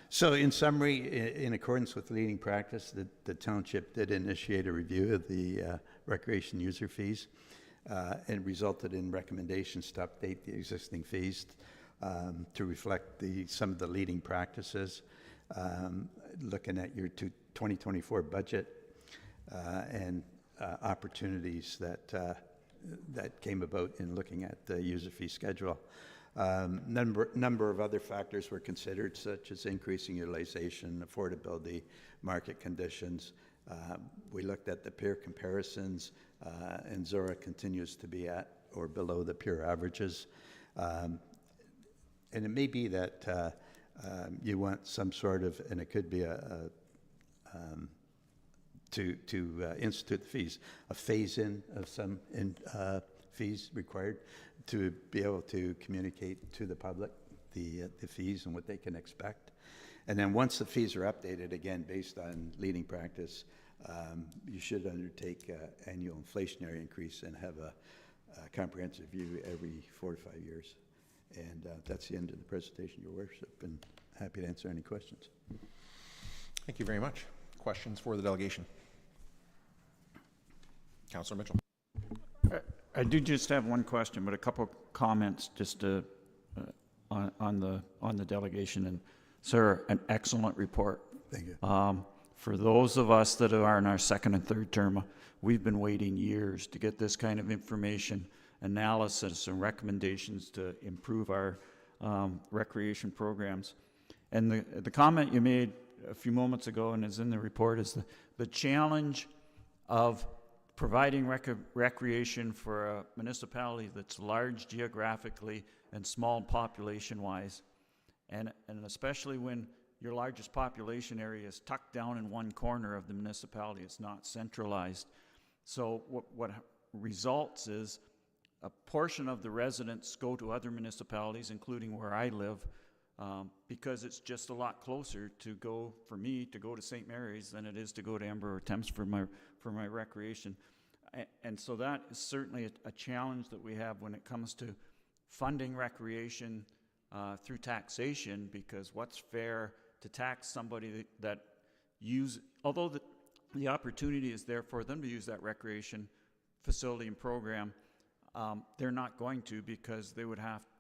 So in summary, in accordance with leading practice, the township did initiate a review of the recreation user fees, and resulted in recommendations to update the existing fees to reflect some of the leading practices, looking at your 2024 budget and opportunities that came about in looking at the user fee schedule. Number of other factors were considered, such as increasing utilization, affordability, market conditions. We looked at the peer comparisons, and Zorra continues to be at or below the peer averages. And it may be that you want some sort of, and it could be to institute the fees, a phase-in of some fees required to be able to communicate to the public the fees and what they can expect. And then once the fees are updated, again, based on leading practice, you should undertake annual inflationary increase and have a comprehensive view every 4 to 5 years. And that's the end of the presentation, Your Worship, and happy to answer any questions. Thank you very much. Questions for the delegation? Councillor Mitchell. I do just have one question, but a couple comments just on the delegation. And sir, an excellent report. Thank you. For those of us that are in our second and third term, we've been waiting years to get this kind of information, analysis, and recommendations to improve our recreation programs. And the comment you made a few moments ago and is in the report is the challenge of providing recreation for a municipality that's large geographically and small population-wise, and especially when your largest population area is tucked down in one corner of the municipality. It's not centralized. So what results is a portion of the residents go to other municipalities, including where I live, because it's just a lot closer for me to go to St. Mary's than it is to go to Ember or Thames for my recreation. And so that is certainly a challenge that we have when it comes to funding recreation through taxation, because what's fair to tax somebody that although the opportunity is there for them to use that recreation facility and program, they're not going to, because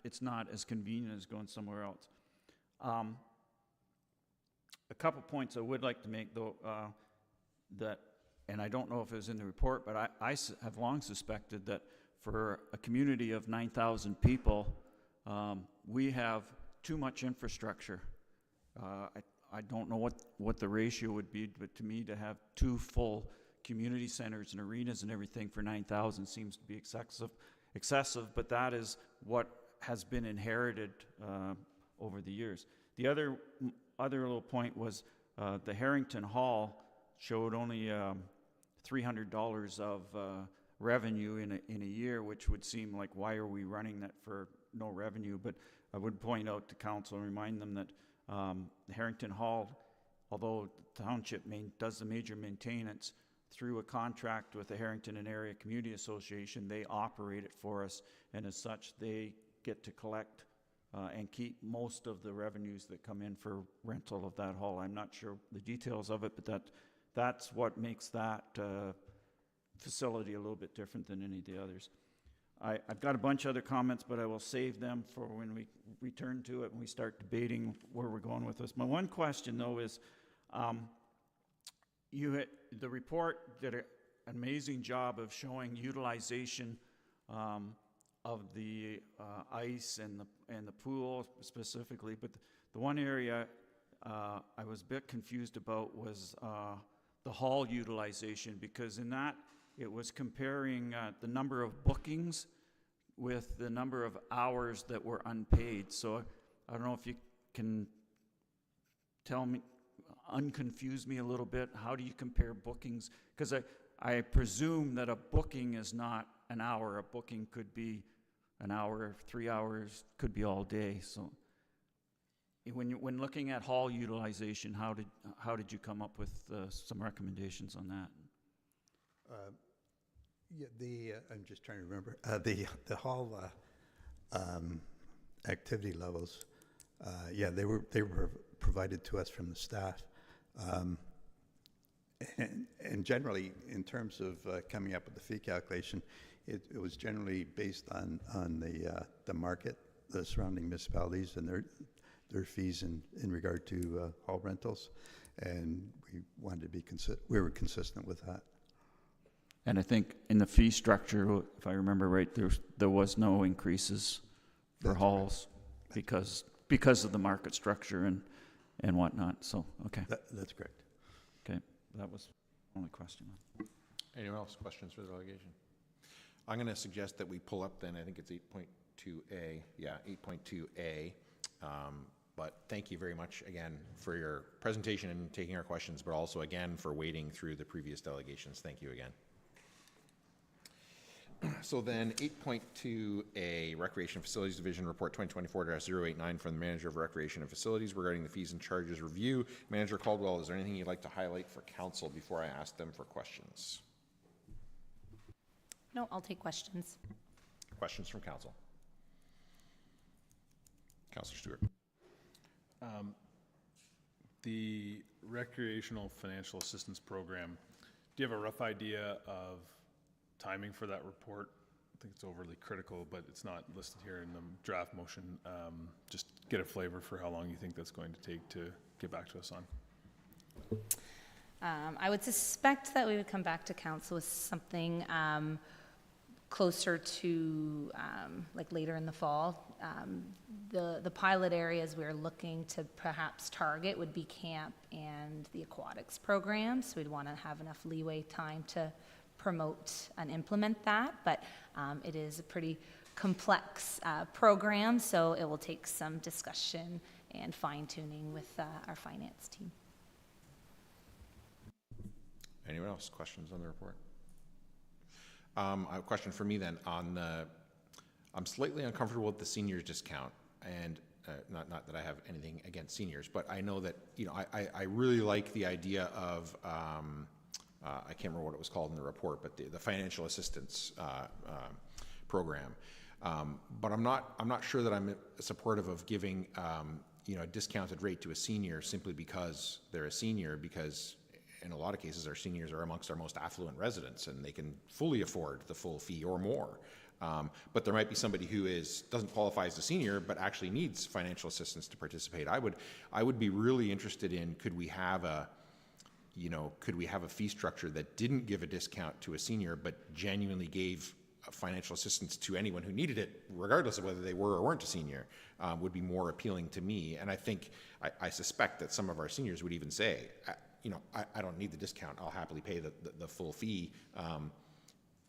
it's not as convenient as going somewhere else. A couple points I would like to make, though, and I don't know if it was in the report, but I have long suspected that for a community of 9,000 people, we have too much infrastructure. I don't know what the ratio would be, but to me, to have 2 full community centers and arenas and everything for 9,000 seems to be excessive, but that is what has been inherited over the years. The other little point was the Harrington Hall showed only $300 of revenue in a year, which would seem like, why are we running that for no revenue? But I would point out to council and remind them that the Harrington Hall, although the township does the major maintenance through a contract with the Harrington and Area Community Association, they operate it for us, and as such, they get to collect and keep most of the revenues that come in for rental of that hall. I'm not sure the details of it, but that's what makes that facility a little bit different than any of the others. I've got a bunch of other comments, but I will save them for when we return to it and we start debating where we're going with this. My one question, though, is the report did an amazing job of showing utilization of the ice and the pool specifically, but the one area I was a bit confused about was the hall utilization, because in that, it was comparing the number of bookings with the number of hours that were unpaid. So I don't know if you can tell me, unconfuse me a little bit. How do you compare bookings? Because I presume that a booking is not an hour. A booking could be an hour, 3 hours, could be all day. So when looking at hall utilization, how did you come up with some recommendations on that? Yeah, I'm just trying to remember the hall activity levels. Yeah, they were provided to us from the staff, and generally, in terms of coming up with the fee calculation, it was generally based on the market, the surrounding municipalities, and their fees in regard to hall rentals, and we wanted to be we were consistent with that. And I think in the fee structure, if I remember right, there was no increases for halls because of the market structure and whatnot. So, okay. That's correct. Okay, that was the only question. Anyone else? Questions for the delegation? I'm going to suggest that we pull up then, I think it's 8.2A. Yeah, 8.2A. But thank you very much again for your presentation and taking our questions, but also again for waiting through the previous delegations. Thank you again. So then 8.2A, Recreation Facilities Division Report 2024-089 from the Manager of Recreation and Facilities regarding the fees and charges review. Manager Caldwell, is there anything you'd like to highlight for council before I ask them for questions? No, I'll take questions. Questions from council? Councillor Stewart. The Recreational Financial Assistance Program, do you have a rough idea of timing for that report? I think it's overly critical, but it's not listed here in the draft motion. Just get a flavor for how long you think that's going to take to get back to us on. I would suspect that we would come back to council with something closer to like later in the fall. The pilot areas we're looking to perhaps target would be camp and the aquatics program. So we'd want to have enough leeway time to promote and implement that, but it is a pretty complex program, so it will take some discussion and fine-tuning with our finance team. Anyone else? Questions on the report? A question for me then on the, I'm slightly uncomfortable with the seniors discount, and not that I have anything against seniors, but I know that, you know, I really like the idea of, I can't remember what it was called in the report, but the financial assistance program. But I'm not sure that I'm supportive of giving you know, a discounted rate to a senior simply because they're a senior, because in a lot of cases our seniors are amongst our most affluent residents and they can fully afford the full fee or more. But there might be somebody who doesn't qualify as a senior but actually needs financial assistance to participate. I would be really interested in, could we have a fee structure that didn't give a discount to a senior but genuinely gave financial assistance to anyone who needed it, regardless of whether they were or weren't a senior, would be more appealing to me. And I think, I suspect that some of our seniors would even say, you know, I don't need the discount, I'll happily pay the full fee,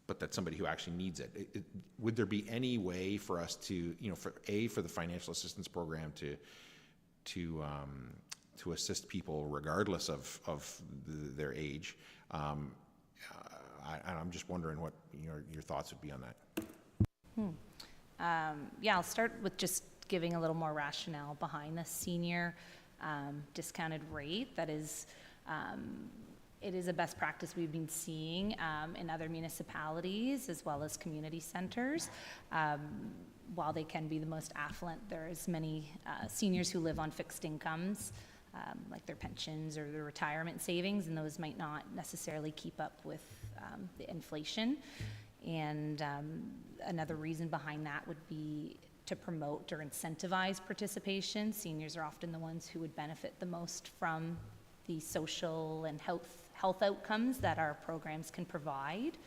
but that's somebody who actually needs it. Would there be any way for us to, you know, for the financial assistance program to assist people regardless of their age? I'm just wondering what your thoughts would be on that. Yeah, I'll start with just giving a little more rationale behind the senior discounted rate. That is, it is a best practice we've been seeing in other municipalities as well as community centers. While they can be the most affluent, there is many seniors who live on fixed incomes, like their pensions or their retirement savings, and those might not necessarily keep up with the inflation. And another reason behind that would be to promote or incentivize participation. Seniors are often the ones who would benefit the most from the social and health outcomes that our programs can provide.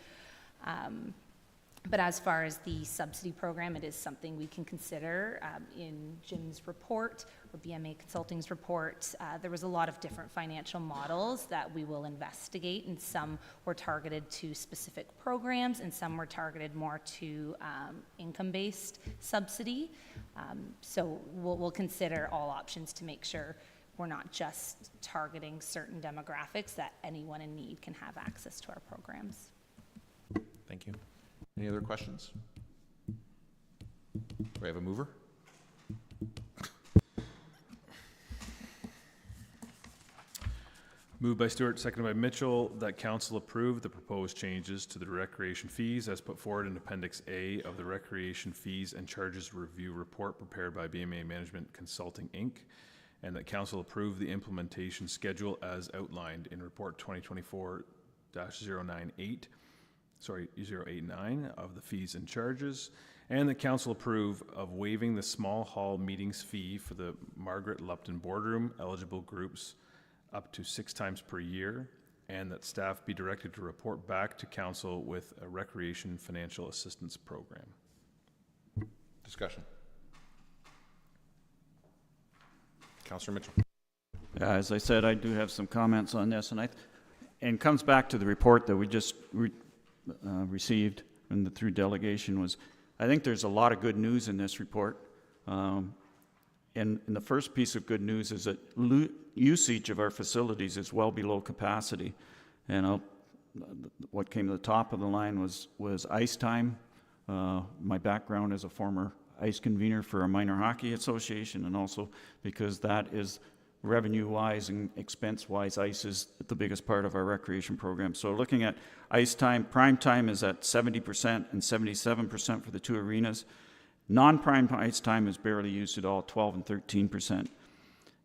But as far as the subsidy program, it is something we can consider. In Jim's report, or BMA Consulting's report, there was a lot of different financial models that we will investigate, and some were targeted to specific programs, and some were targeted more to income-based subsidy. So we'll consider all options to make sure we're not just targeting certain demographics, that anyone in need can have access to our programs. Thank you. Any other questions? Do we have a mover? Moved by Stewart, seconded by Mitchell, that council approve the proposed changes to the recreation fees as put forward in Appendix A of the Recreation Fees and Charges Review Report prepared by BMA Management Consulting, Inc., and that council approve the implementation schedule as outlined in Report 2024-089 of the fees and charges, and the council approve of waiving the small hall meetings fee for the Margaret Lupton Boardroom eligible groups up to 6 times per year, and that staff be directed to report back to council with a recreation financial assistance program. Discussion. Councillor Mitchell. As I said, I do have some comments on this, and it comes back to the report that we just received through delegation. I think there's a lot of good news in this report. And the first piece of good news is that usage of our facilities is well below capacity. And what came to the top of the line was ice time. My background as a former ice convener for a minor hockey association, and also because that is revenue-wise and expense-wise, ice is the biggest part of our recreation program. So looking at ice time, prime time is at 70% and 77% for the 2 arenas. Non-prime ice time is barely used at all, 12 and 13%.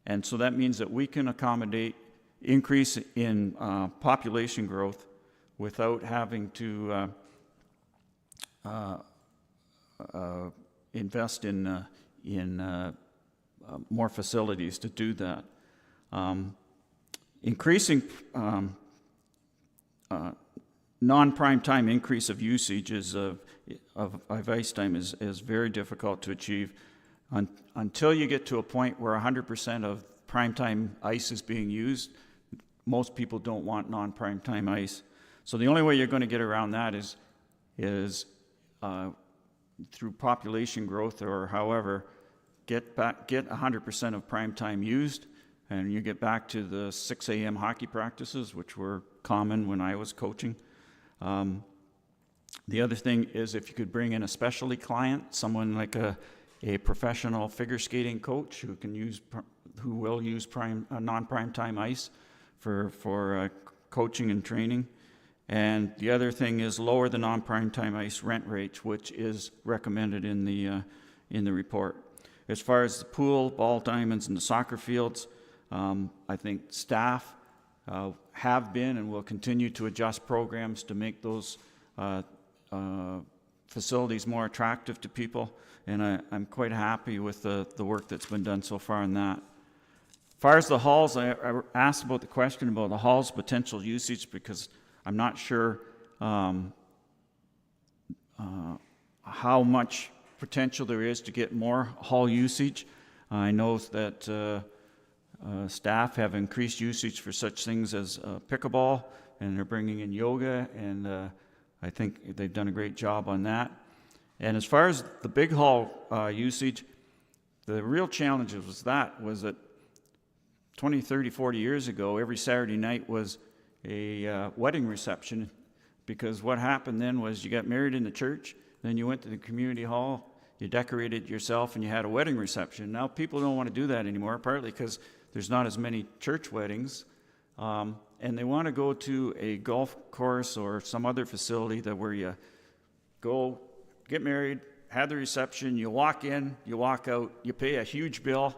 And so that means that we can accommodate increase in population growth without having to invest in more facilities to do that. Increasing non-prime time increase of usage of ice time is very difficult to achieve until you get to a point where 100% of prime time ice is being used. Most people don't want non-prime time ice. So the only way you're going to get around that is through population growth, or however, get 100% of prime time used, and you get back to the 6 a.m. hockey practices, which were common when I was coaching. The other thing is if you could bring in a specialty client, someone like a professional figure skating coach who will use non-prime time ice for coaching and training. And the other thing is lower the non-prime time ice rent rate, which is recommended in the report. As far as the pool, ball diamonds, and the soccer fields, I think staff have been and will continue to adjust programs to make those facilities more attractive to people, and I'm quite happy with the work that's been done so far in that. As far as the halls, I asked about the question about the hall's potential usage because I'm not sure how much potential there is to get more hall usage. I know that staff have increased usage for such things as pickleball, and they're bringing in yoga, and I think they've done a great job on that. And as far as the big hall usage, the real challenge was that 20, 30, 40 years ago, every Saturday night was a wedding reception, because what happened then was you got married in the church, then you went to the community hall, you decorated yourself, and you had a wedding reception. Now people don't want to do that anymore, partly because there's not as many church weddings, and they want to go to a golf course or some other facility where you go, get married, have the reception, you walk in, you walk out, you pay a huge bill,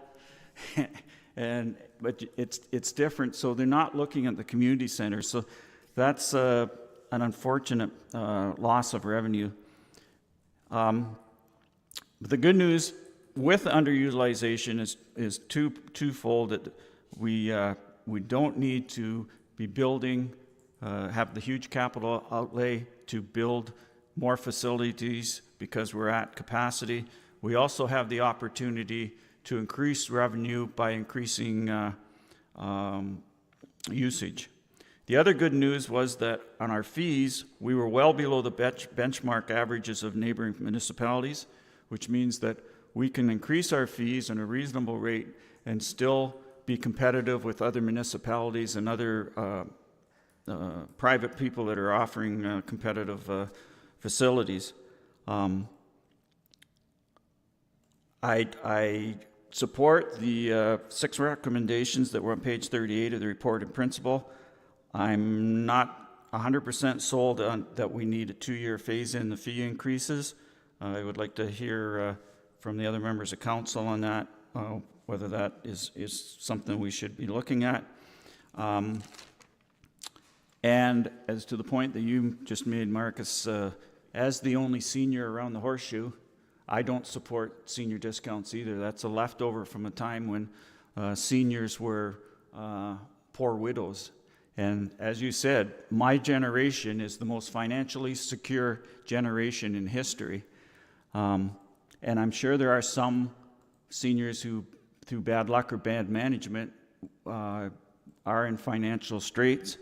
but it's different. So they're not looking at the community center. So that's an unfortunate loss of revenue. The good news with underutilization is twofold. That we don't need to be building, have the huge capital outlay to build more facilities because we're at capacity. We also have the opportunity to increase revenue by increasing usage. The other good news was that on our fees, we were well below the benchmark averages of neighboring municipalities, which means that we can increase our fees at a reasonable rate and still be competitive with other municipalities and other private people that are offering competitive facilities. I support the 6 recommendations that were on page 38 of the report in principle. I'm not 100% sold on that we need a 2-year phase in the fee increases. I would like to hear from the other members of council on that, whether that is something we should be looking at. And as to the point that you just made, Marcus, as the only senior around the horseshoe, I don't support senior discounts either. That's a leftover from a time when seniors were poor widows. And as you said, my generation is the most financially secure generation in history. And I'm sure there are some seniors who, through bad luck or bad management, are in financial straits,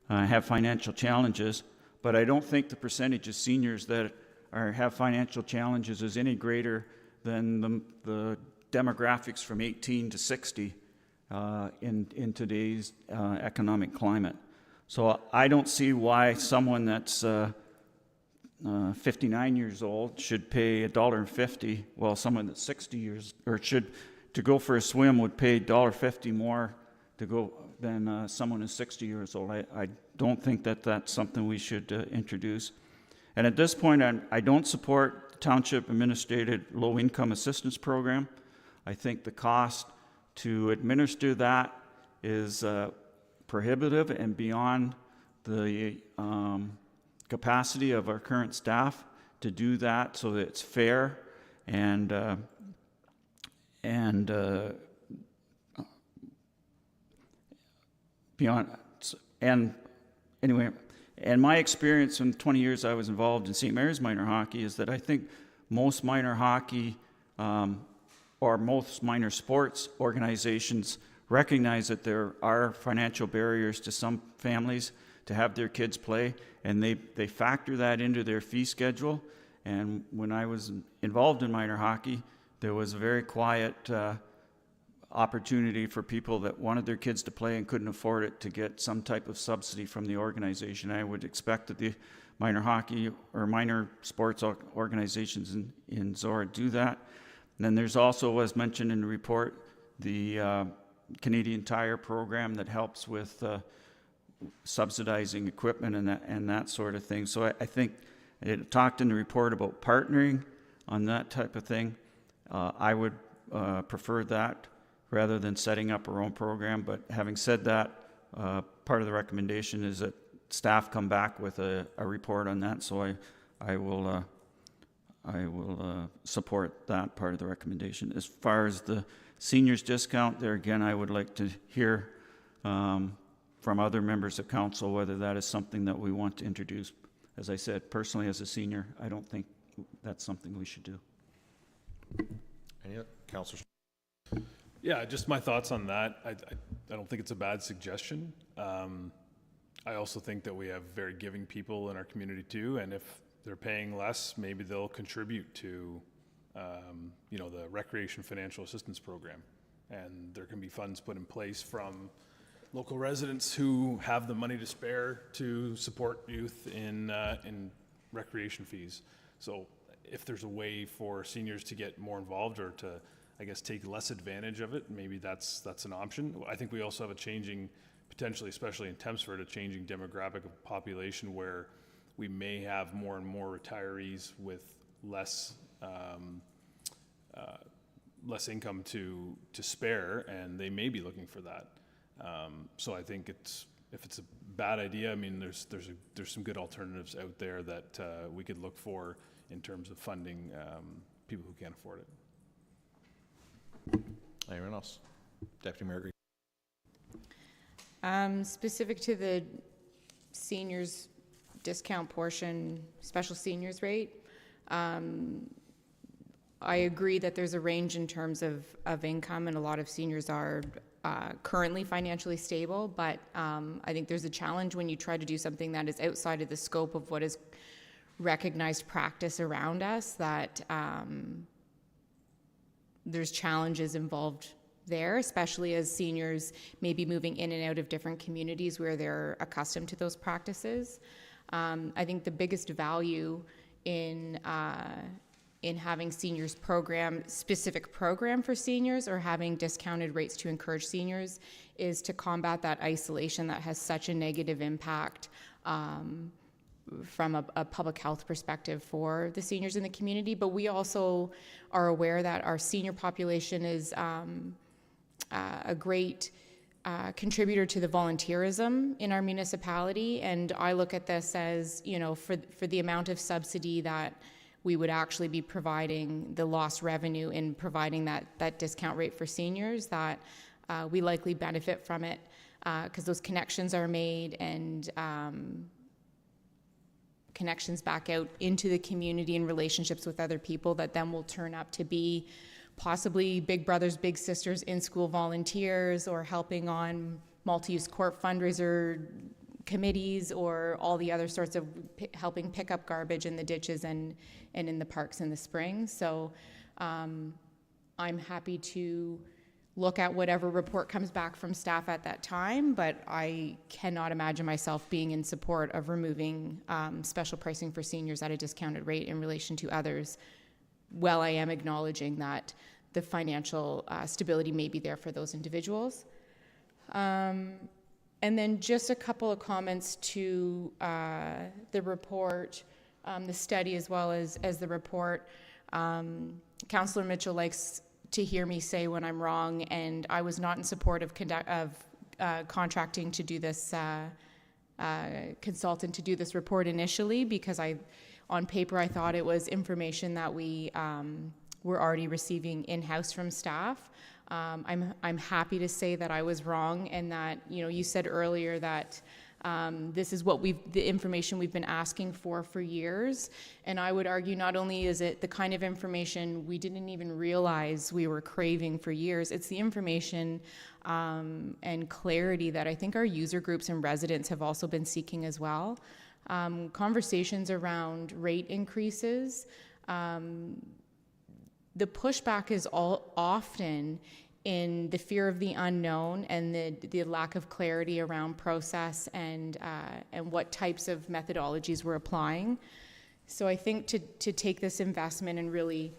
have financial challenges. But I don't think the percentage of seniors that have financial challenges is any greater than the demographics from 18 to 60 in today's economic climate. So I don't see why someone that's 59 years old should pay $1.50, while someone that's 60 years, or to go for a swim would pay $1.50 more to go than someone who's 60 years old. I don't think that that's something we should introduce. And at this point, I don't support the Township Administrated Low-Income Assistance Program. I think the cost to administer that is prohibitive and beyond the capacity of our current staff to do that so that it's fair and beyond. And anyway, and my experience in 20 years I was involved in St. Mary's minor hockey is that I think most minor hockey or most minor sports organizations recognize that there are financial barriers to some families to have their kids play, and they factor that into their fee schedule. And when I was involved in minor hockey, there was a very quiet opportunity for people that wanted their kids to play and couldn't afford it to get some type of subsidy from the organization. I would expect that the minor hockey or minor sports organizations in Zorra do that. And then there's also, as mentioned in the report, the Canadian Tire program that helps with subsidizing equipment and that sort of thing. So I think it talked in the report about partnering on that type of thing. I would prefer that rather than setting up our own program. But having said that, part of the recommendation is that staff come back with a report on that. So I will support that part of the recommendation. As far as the seniors discount, there again, I would like to hear from other members of council whether that is something that we want to introduce. As I said, personally as a senior, I don't think that's something we should do. Any other councillors? Yeah, just my thoughts on that. I don't think it's a bad suggestion. I also think that we have very giving people in our community too, and if they're paying less, maybe they'll contribute to, the Recreation Financial Assistance Program. And there can be funds put in place from local residents who have the money to spare to support youth in recreation fees. So if there's a way for seniors to get more involved or to, I guess, take less advantage of it, maybe that's an option. I think we also have a changing, potentially, especially in Thamesford, a changing demographic of population where we may have more and more retirees with less income to spare, and they may be looking for that. So I think if it's a bad idea, I mean, there's some good alternatives out there that we could look for in terms of funding people who can't afford it. Anyone else? Deputy Mayor Green. Specific to the seniors discount portion special seniors rate. I agree that there's a range in terms of income, and a lot of seniors are currently financially stable, but I think there's a challenge when you try to do something that is outside of the scope of what is recognized practice around us, that there's challenges involved there, especially as seniors may be moving in and out of different communities where they're accustomed to those practices. I think the biggest value in having seniors specific program for seniors, or having discounted rates to encourage seniors, is to combat that isolation that has such a negative impact from a public health perspective for the seniors in the community. But we also are aware that our senior population is a great contributor to the volunteerism in our municipality, and I look at this as, for the amount of subsidy that we would actually be providing, the lost revenue in providing that discount rate for seniors, that we likely benefit from it because those connections are made, and connections back out into the community and relationships with other people that then will turn up to be possibly big brothers, big sisters, in-school volunteers, or helping on multi-use court fundraiser committees, or all the other sorts of helping pick up garbage in the ditches and in the parks in the spring. So I'm happy to look at whatever report comes back from staff at that time, but I cannot imagine myself being in support of removing special pricing for seniors at a discounted rate in relation to others. Well, I am acknowledging that the financial stability may be there for those individuals. And then just a couple of comments to the report, the study, as well as the report. Councillor Mitchell likes to hear me say when I'm wrong, and I was not in support of contracting to do this, consultant to do this report initially, because on paper I thought it was information that we were already receiving in-house from staff. I'm happy to say that I was wrong, and that, you said earlier that this is the information we've been asking for years. And I would argue not only is it the kind of information we didn't even realize we were craving for years, it's the information and clarity that I think our user groups and residents have also been seeking as well. Conversations around rate increases. The pushback is often in the fear of the unknown and the lack of clarity around process and what types of methodologies we're applying. So I think to take this investment and really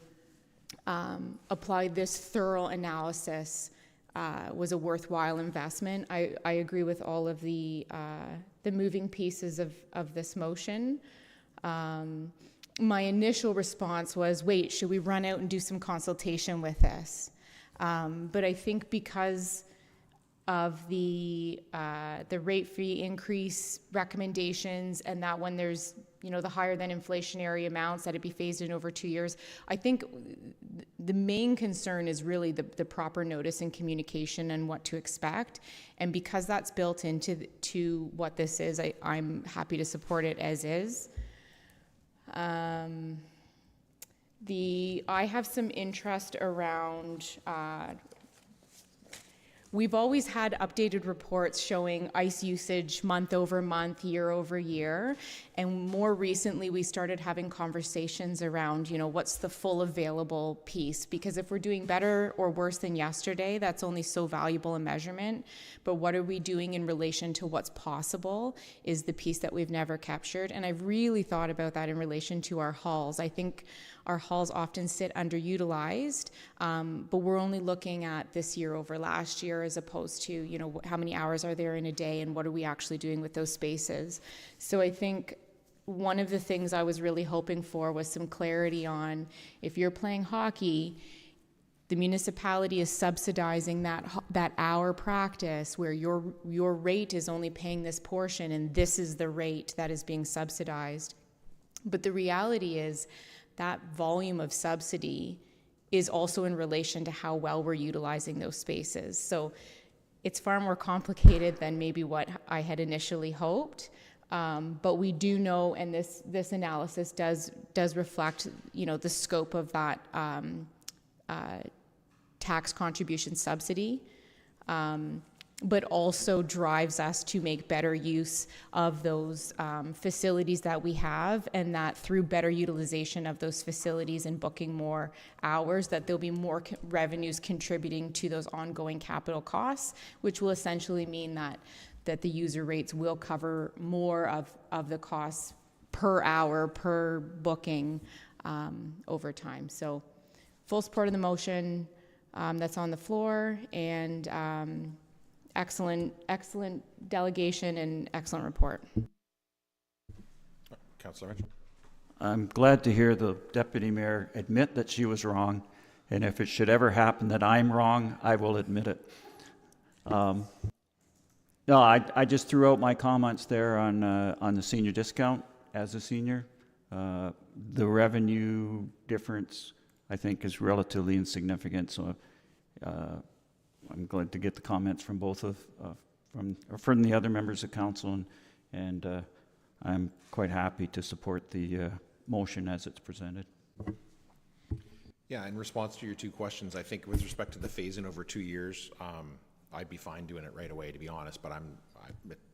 apply this thorough analysis was a worthwhile investment. I agree with all of the moving pieces of this motion. My initial response was, wait, should we run out and do some consultation with this? But I think because of the rate fee increase recommendations, and that when there's, the higher than inflationary amounts, that it be phased in over 2 years, I think the main concern is really the proper notice and communication and what to expect. And because that's built into what this is, I'm happy to support it as is. I have some interest around, we've always had updated reports showing ice usage month over month, year over year. And more recently, we started having conversations around, what's the full available piece? Because if we're doing better or worse than yesterday, that's only so valuable a measurement. But what are we doing in relation to what's possible is the piece that we've never captured. And I've really thought about that in relation to our halls. I think our halls often sit underutilized, but we're only looking at this year over last year, as opposed to, how many hours are there in a day and what are we actually doing with those spaces. So I think one of the things I was really hoping for was some clarity on, if you're playing hockey, the municipality is subsidizing that hour practice where your rate is only paying this portion, and this is the rate that is being subsidized. But the reality is that volume of subsidy is also in relation to how well we're utilizing those spaces. So it's far more complicated than maybe what I had initially hoped. But we do know, and this analysis does reflect, the scope of that tax contribution subsidy, but also drives us to make better use of those facilities that we have, and that through better utilization of those facilities and booking more hours, that there'll be more revenues contributing to those ongoing capital costs, which will essentially mean that the user rates will cover more of the costs per hour, per booking over time. So full support of the motion that's on the floor, and excellent delegation and excellent report. Councillor Mitchell. I'm glad to hear the deputy mayor admit that she was wrong, and if it should ever happen that I'm wrong, I will admit it. No, I just threw out my comments there on the senior discount as a senior. The revenue difference, I think, is relatively insignificant. So I'm glad to get the comments from both from the other members of council, and I'm quite happy to support the motion as it's presented. Yeah, in response to your two questions, I think with respect to the phase-in over 2 years, I'd be fine doing it right away, to be honest, but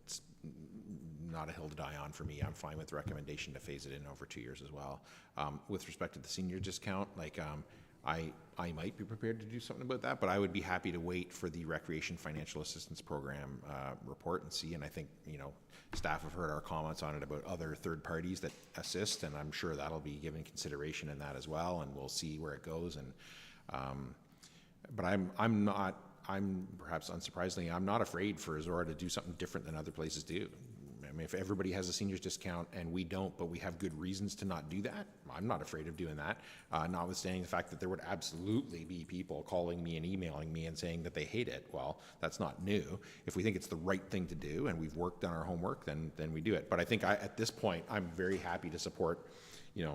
it's not a hill to die on for me. I'm fine with the recommendation to phase it in over 2 years as well. With respect to the senior discount, I might be prepared to do something about that, but I would be happy to wait for the Recreation Financial Assistance Program report and see. And I think, staff have heard our comments on it about other third parties that assist, and I'm sure that'll be given consideration in that as well, and we'll see where it goes. And but I'm perhaps unsurprisingly, I'm not afraid for Zorra to do something different than other places do. I mean, if everybody has a seniors discount and we don't, but we have good reasons to not do that, I'm not afraid of doing that, notwithstanding the fact that there would absolutely be people calling me and emailing me and saying that they hate it. Well, that's not new. If we think it's the right thing to do and we've worked on our homework, then we do it. But I think at this point, I'm very happy to support, the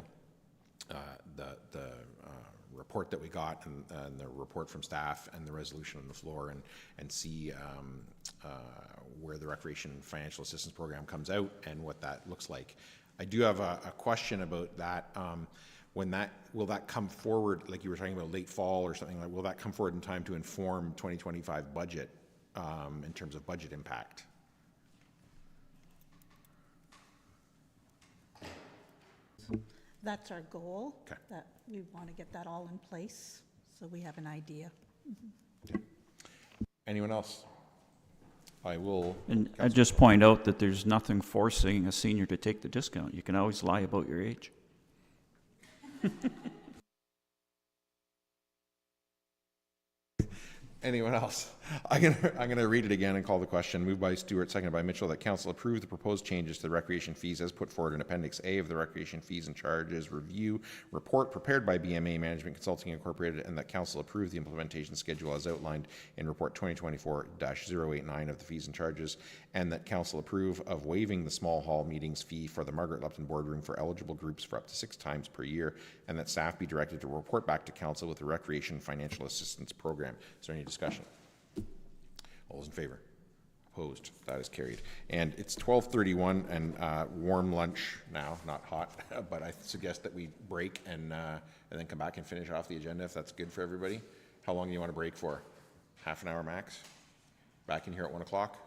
report that we got and the report from staff and the resolution on the floor, and see where the Recreation Financial Assistance Program comes out and what that looks like. I do have a question about that. Will that come forward, like you were talking about late fall or something, will that come forward in time to inform 2025 budget in terms of budget impact? That's our goal. Okay. That we want to get that all in place, so we have an idea. Okay. Anyone else? I will. And I just point out that there's nothing forcing a senior to take the discount. You can always lie about your age. Anyone else? I'm gonna read it again and call the question. Moved by Stewart, seconded by Mitchell, that council approve the proposed changes to the recreation fees as put forward in Appendix A of the Recreation Fees and Charges Review Report prepared by BMA Management Consulting Incorporated, and that council approve the implementation schedule as outlined in Report 2024-089 of the Fees and Charges, and that council approve of waiving the small hall meetings fee for the Margaret Lupton Boardroom for eligible groups for up to 6 times per year, and that staff be directed to report back to council with the Recreation Financial Assistance Program. Is there any discussion? All those in favor? Opposed? That is carried. And it's 12:31 and warm lunch now, not hot, but I suggest that we break and then come back and finish off the agenda if that's good for everybody. How long do you want to break for? Half an hour max? Back in here at 1 o'clock?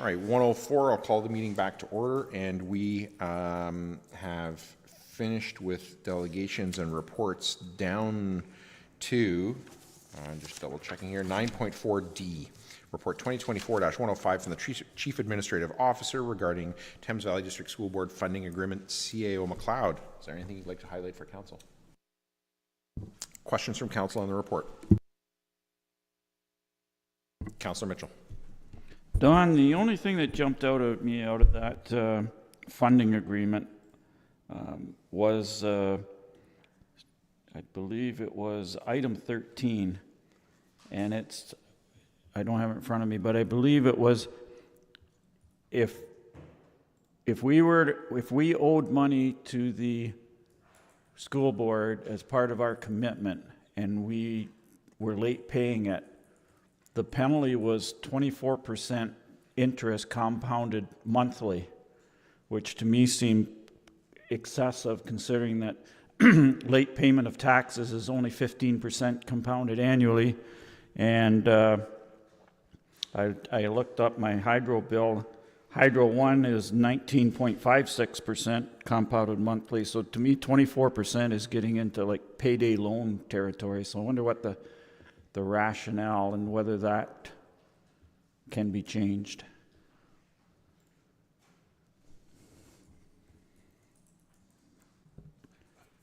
All right, 1:04, I'll call the meeting back to order, and we have finished with delegations and reports down to, just double checking here, 9.4D. Report 2024-105 from the Chief Administrative Officer regarding Thames Valley District School Board Funding Agreement, CAO McLeod. Is there anything you'd like to highlight for council? Questions from council on the report? Councillor Mitchell. Don, the only thing that jumped out at me out of that funding agreement was, I believe it was item 13, and it's, I don't have it in front of me, but I believe it was if we owed money to the school board as part of our commitment and we were late paying it, the penalty was 24% interest compounded monthly, which to me seemed excessive considering that late payment of taxes is only 15% compounded annually. And I looked up my hydro bill. Hydro 1 is 19.56% compounded monthly. So to me, 24% is getting into like payday loan territory. So I wonder what the rationale and whether that can be changed.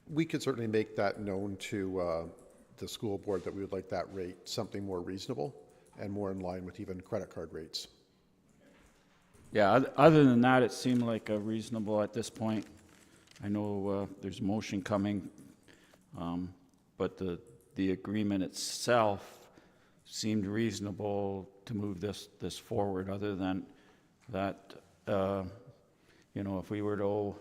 We could certainly make that known to the school board that we would like that rate something more reasonable and more in line with even credit card rates. Yeah, other than that, it seemed like a reasonable at this point. I know there's motion coming, but the agreement itself seemed reasonable to move this forward. Other than that, you know, if we were to owe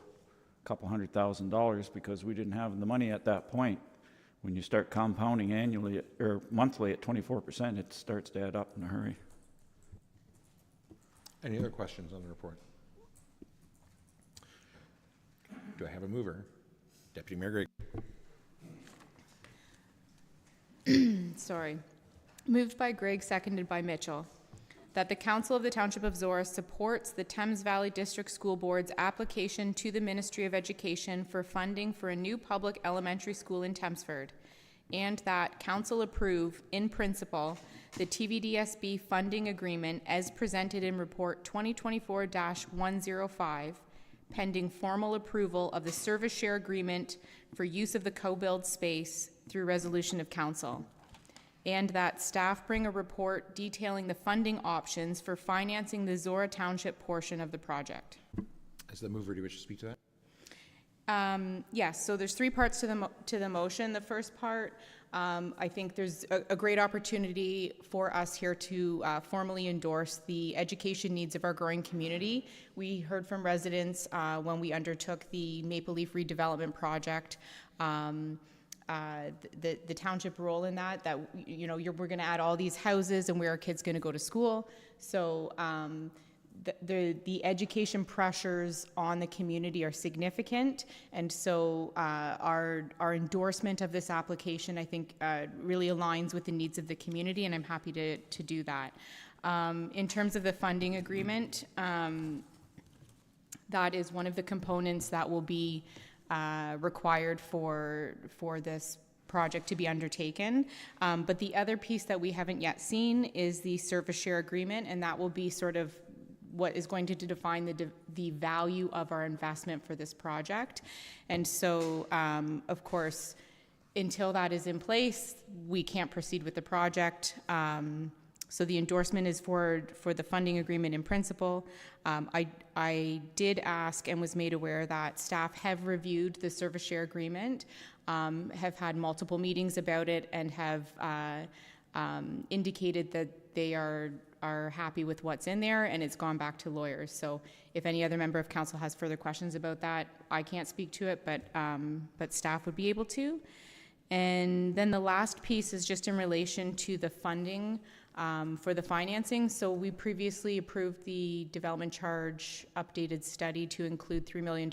a couple $100,000 because we didn't have the money at that point, when you start compounding annually or monthly at 24%, it starts to add up in a hurry. Any other questions on the report? Do I have a mover? Deputy Mayor Greg. Sorry. Moved by Greg, seconded by Mitchell, that the Council of the Township of Zorra supports the Thames Valley District School Board's application to the Ministry of Education for funding for a new public elementary school in Thamesford, and that Council approve, in principle, the TVDSB funding agreement as presented in Report 2024-105, pending formal approval of the service share agreement for use of the co-build space through resolution of Council, and that staff bring a report detailing the funding options for financing the Zorra Township portion of the project. As the mover, do you wish to speak to that? Yes, so there's three parts to the motion. The first part, I think there's a great opportunity for us here to formally endorse the education needs of our growing community. We heard from residents when we undertook the Maple Leaf redevelopment project, the township role in that you know, we're going to add all these houses and where are kids going to go to school. So the education pressures on the community are significant, and so our endorsement of this application, I think, really aligns with the needs of the community, and I'm happy to do that. In terms of the funding agreement, that is one of the components that will be required for this project to be undertaken. But the other piece that we haven't yet seen is the service share agreement, and that will be sort of what is going to define the value of our investment for this project. And so, of course, until that is in place, we can't proceed with the project. So the endorsement is for the funding agreement in principle. I did ask and was made aware that staff have reviewed the service share agreement, have had multiple meetings about it, and have indicated that they are happy with what's in there, and it's gone back to lawyers. So if any other member of council has further questions about that, I can't speak to it, but staff would be able to. And then the last piece is just in relation to the funding for the financing. So we previously approved the development charge updated study to include $3 million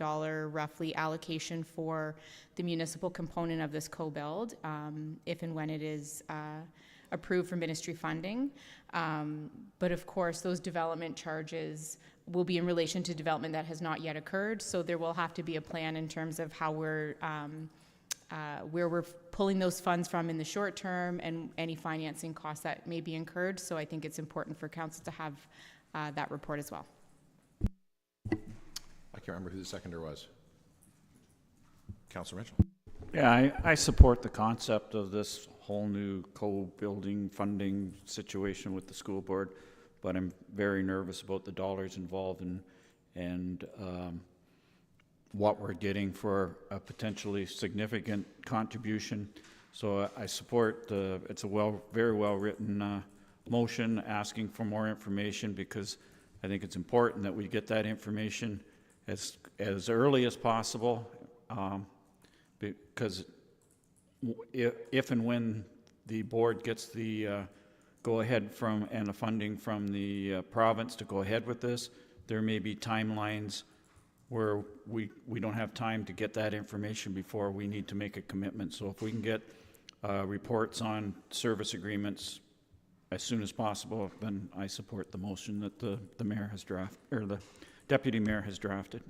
roughly allocation for the municipal component of this co-build, if and when it is approved for ministry funding. But of course, those development charges will be in relation to development that has not yet occurred. So there will have to be a plan in terms of how we're, where we're pulling those funds from in the short term and any financing costs that may be incurred. So I think it's important for council to have that report as well. I can't remember who the seconder was. Councillor Mitchell. Yeah, I support the concept of this whole new co-building funding situation with the school board, but I'm very nervous about the dollars involved and what we're getting for a potentially significant contribution. So I support it's a very well-written motion asking for more information, because I think it's important that we get that information as early as possible, because if and when the board gets the go-ahead and the funding from the province to go ahead with this, there may be timelines where we don't have time to get that information before we need to make a commitment. So if we can get reports on service agreements as soon as possible, then I support the motion that the mayor has drafted, or the deputy mayor has drafted.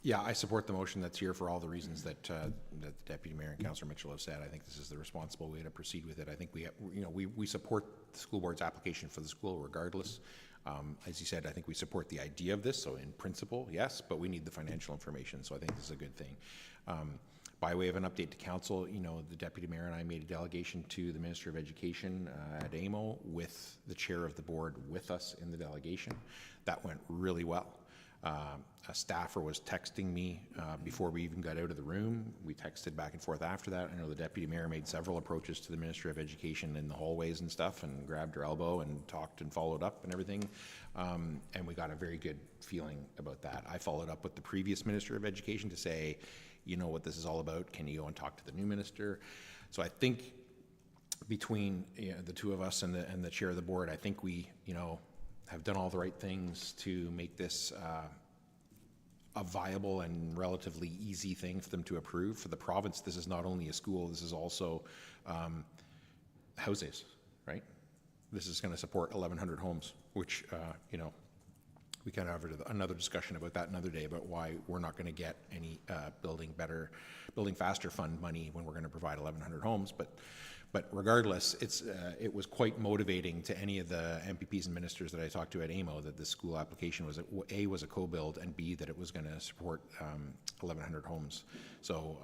Yeah, I support the motion that's here for all the reasons that the Deputy Mayor and Councillor Mitchell have said. I think this is the responsible way to proceed with it. I think we support the school board's application for the school regardless. As you said, I think we support the idea of this, so in principle, yes, but we need the financial information, so I think this is a good thing. By way of an update to council, the Deputy Mayor and I made a delegation to the Minister of Education at AMO with the chair of the board with us in the delegation. That went really well. A staffer was texting me before we even got out of the room. We texted back and forth after that. I know the Deputy Mayor made several approaches to the Minister of Education in the hallways and stuff, and grabbed her elbow and talked and followed up and everything. And we got a very good feeling about that. I followed up with the previous Minister of Education to say, you know what this is all about. Can you go and talk to the new minister? So I think between the two of us and the chair of the board, I think we, have done all the right things to make this a viable and relatively easy thing for them to approve. For the province, this is not only a school, this is also houses, right? This is going to support 1,100 homes, which, we can have another discussion about that another day, about why we're not going to get any Building Faster Fund money when we're going to provide 1,100 homes. But regardless, it was quite motivating to any of the MPPs and ministers that I talked to at AMO that the school application was was a co-build, and B, that it was going to support 1,100 homes. So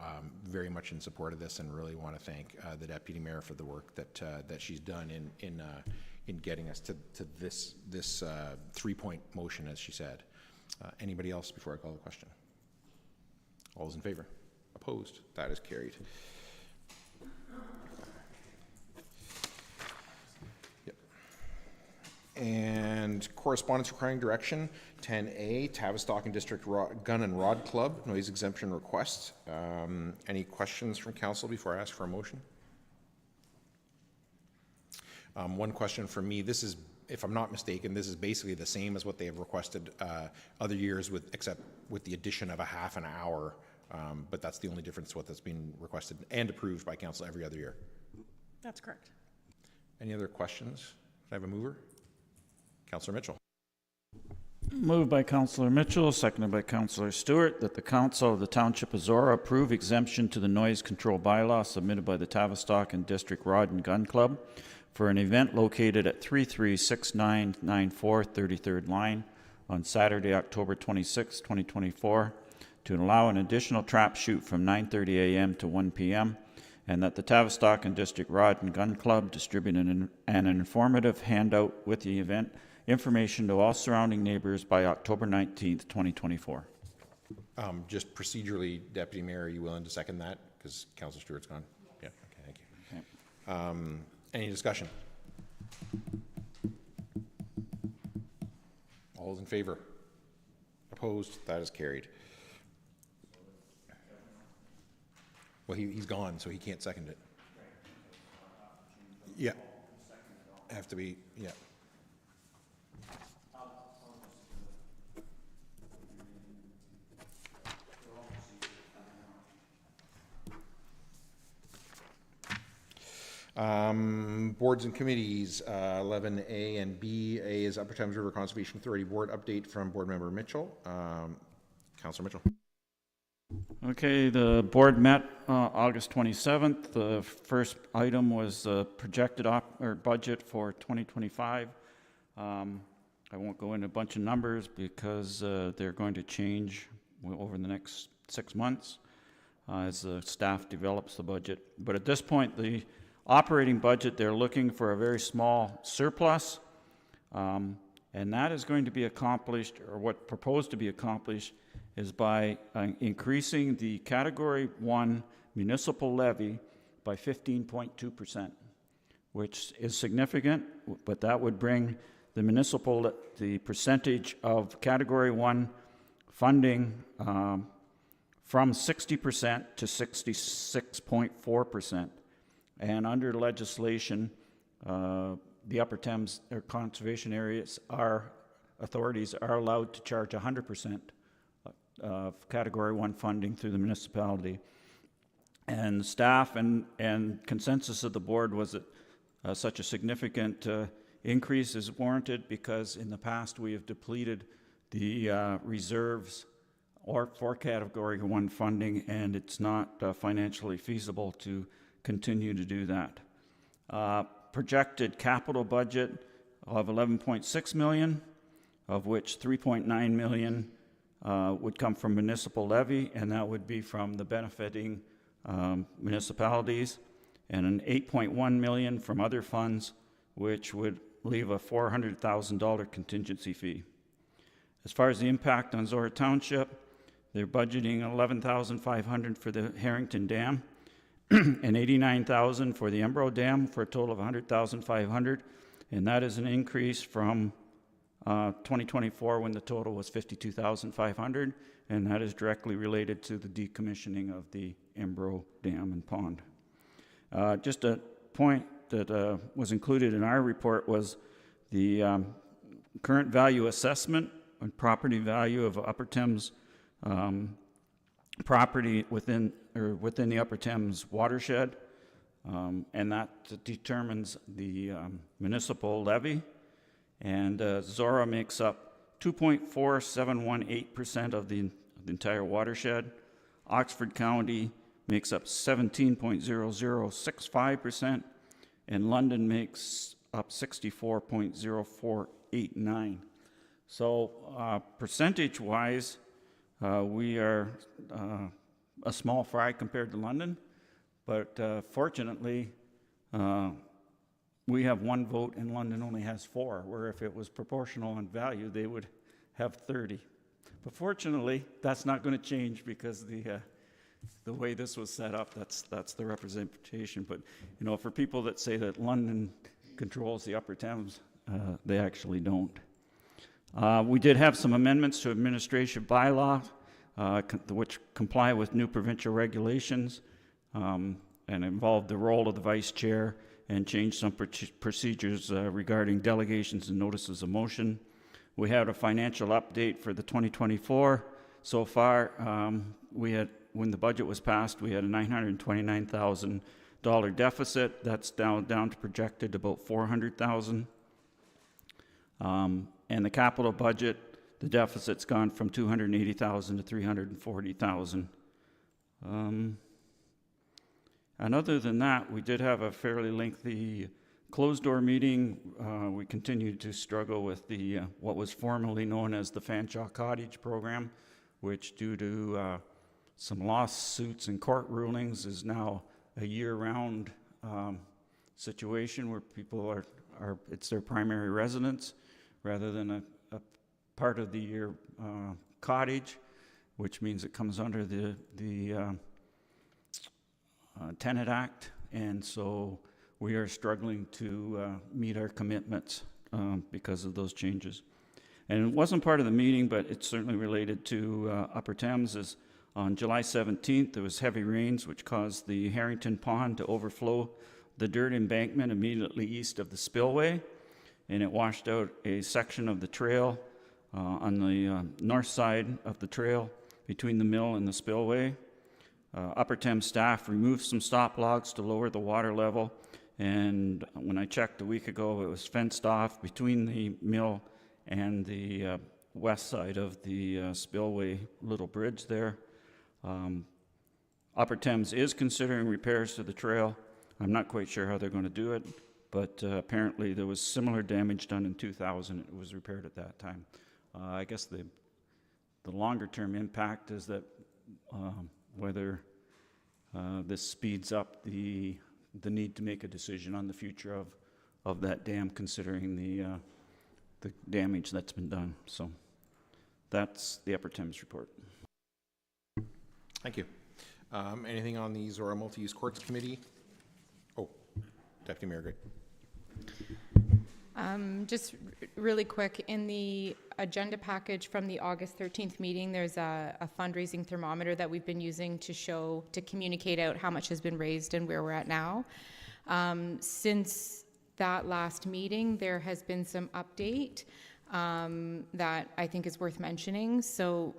very much in support of this, and really want to thank the Deputy Mayor for the work that she's done in getting us to this 3-point motion, as she said. Anybody else before I call the question? All those in favor? Opposed? That is carried. And correspondence requiring direction, 10A, Tavistock and District Gun and Rod Club, noise exemption request. Any questions from council before I ask for a motion? One question from me, this is, if I'm not mistaken, this is basically the same as what they have requested other years, except with the addition of a half an hour, but that's the only difference to what that's been requested and approved by council every other year. That's correct. Any other questions? Can I have a mover? Councillor Mitchell. Moved by Councillor Mitchell, seconded by Councillor Stewart, that the Council of the Township of Zorra approve exemption to the noise control bylaw submitted by the Tavistock and District Rod and Gun Club for an event located at 336994 33rd Line on Saturday, October 26, 2024, to allow an additional trap shoot from 9:30 a.m. to 1 p.m., and that the Tavistock and District Rod and Gun Club distribute an informative handout with the event information to all surrounding neighbors by October 19th, 2024. Just procedurally, Deputy Mayor, are you willing to second that? Because Councillor Stewart's gone. Yeah, okay, thank you. Okay. Any discussion? All those in favor? Opposed? That is carried. Well, he's gone, so he can't second it. Yeah. Have to be, yeah. Boards and committees, 11A and B. A is Upper Thames River Conservation Authority Board update from Board Member Mitchell. Councillor Mitchell. Okay, the board met August 27th. The first item was projected budget for 2025. I won't go into a bunch of numbers because they're going to change over the next 6 months as the staff develops the budget. But at this point, the operating budget, they're looking for a very small surplus, and that is going to be accomplished, or what proposed to be accomplished, is by increasing the Category 1 municipal levy by 15.2%, which is significant, but that would bring the percentage of Category 1 funding from 60% to 66.4%. And under legislation, the Upper Thames conservation areas authorities are allowed to charge 100% of Category 1 funding through the municipality. And staff and consensus of the board was that such a significant increase is warranted because in the past we have depleted the reserves for Category 1 funding, and it's not financially feasible to continue to do that. Projected capital budget of $11.6 million, of which $3.9 million would come from municipal levy, and that would be from the benefiting municipalities, and an $8.1 million from other funds, which would leave a $400,000 contingency fee. As far as the impact on Zorra Township, they're budgeting $11,500 for the Harrington Dam and $89,000 for the Embro Dam for a total of $100,500, and that is an increase from 2024 when the total was $52,500, and that is directly related to the decommissioning of the Embro Dam and Pond. Just a point that was included in our report was the current value assessment and property value of Upper Thames property within the Upper Thames watershed, and that determines the municipal levy. And Zorra makes up 2.4718% of the entire watershed. Oxford County makes up 17.0065%, and London makes up 64.0489. So percentage-wise, we are a small fry compared to London, but fortunately, we have 1 vote and London only has 4, where if it was proportional in value, they would have 30. But fortunately, that's not going to change because the way this was set up, that's the representation. But you know, for people that say that London controls the Upper Thames, they actually don't. We did have some amendments to administrative bylaw, which comply with new provincial regulations and involve the role of the vice chair and change some procedures regarding delegations and notices of motion. We had a financial update for the 2024. So far, when the budget was passed, we had a $929,000 deficit. That's down to projected about $400,000. And the capital budget, the deficit's gone from $280,000 to $340,000. And other than that, we did have a fairly lengthy closed-door meeting. We continued to struggle with the what was formerly known as the Fanshawe Cottage program, which due to some lawsuits and court rulings is now a year-round situation where people are it's their primary residence rather than a part of the year cottage, which means it comes under the Tenant Act, and so we are struggling to meet our commitments because of those changes. And it wasn't part of the meeting, but it's certainly related to Upper Thames. Is on July 17th, there was heavy rains which caused the Harrington Pond to overflow the dirt embankment immediately east of the spillway, and it washed out a section of the trail on the north side of the trail between the mill and the spillway. Upper Thames staff removed some stop logs to lower the water level, And when I checked a week ago, it was fenced off between the mill and the west side of the spillway little bridge there. Upper Thames is considering repairs to the trail. I'm not quite sure how they're going to do it, but apparently there was similar damage done in 2000. It was repaired at that time. I guess the longer term impact is that whether this speeds up the need to make a decision on the future of that dam, considering the damage that's been done. So that's the Upper Thames report. Thank you. Anything on the Zorra Multi-Use Courts Committee? Oh, Deputy Mayor Gregg. Just really quick, in the agenda package from the August 13th meeting, there's a fundraising thermometer that we've been using to communicate out how much has been raised and where we're at now. Since that last meeting, there has been some update that I think is worth mentioning. So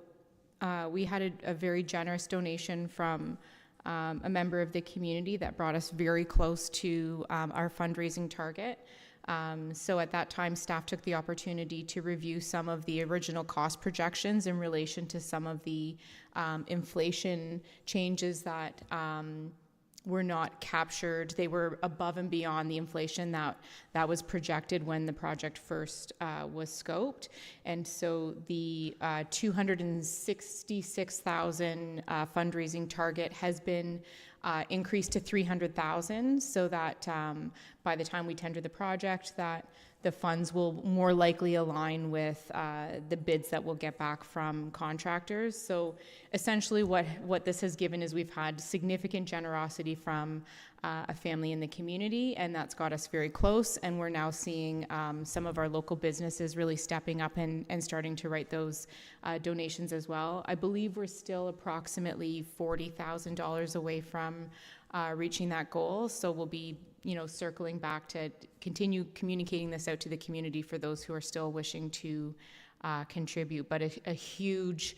we had a very generous donation from a member of the community that brought us very close to our fundraising target. So at that time, staff took the opportunity to review some of the original cost projections in relation to some of the inflation changes that were not captured. They were above and beyond the inflation that was projected when the project first was scoped. And so the $266,000 fundraising target has been increased to $300,000, so that by the time we tender the project, that the funds will more likely align with the bids that we'll get back from contractors. So essentially what this has given is we've had significant generosity from a family in the community, and that's got us very close, and we're now seeing some of our local businesses really stepping up and starting to write those donations as well. I believe we're still approximately $40,000 away from reaching that goal, so we'll be circling back to continue communicating this out to the community for those who are still wishing to contribute. But a huge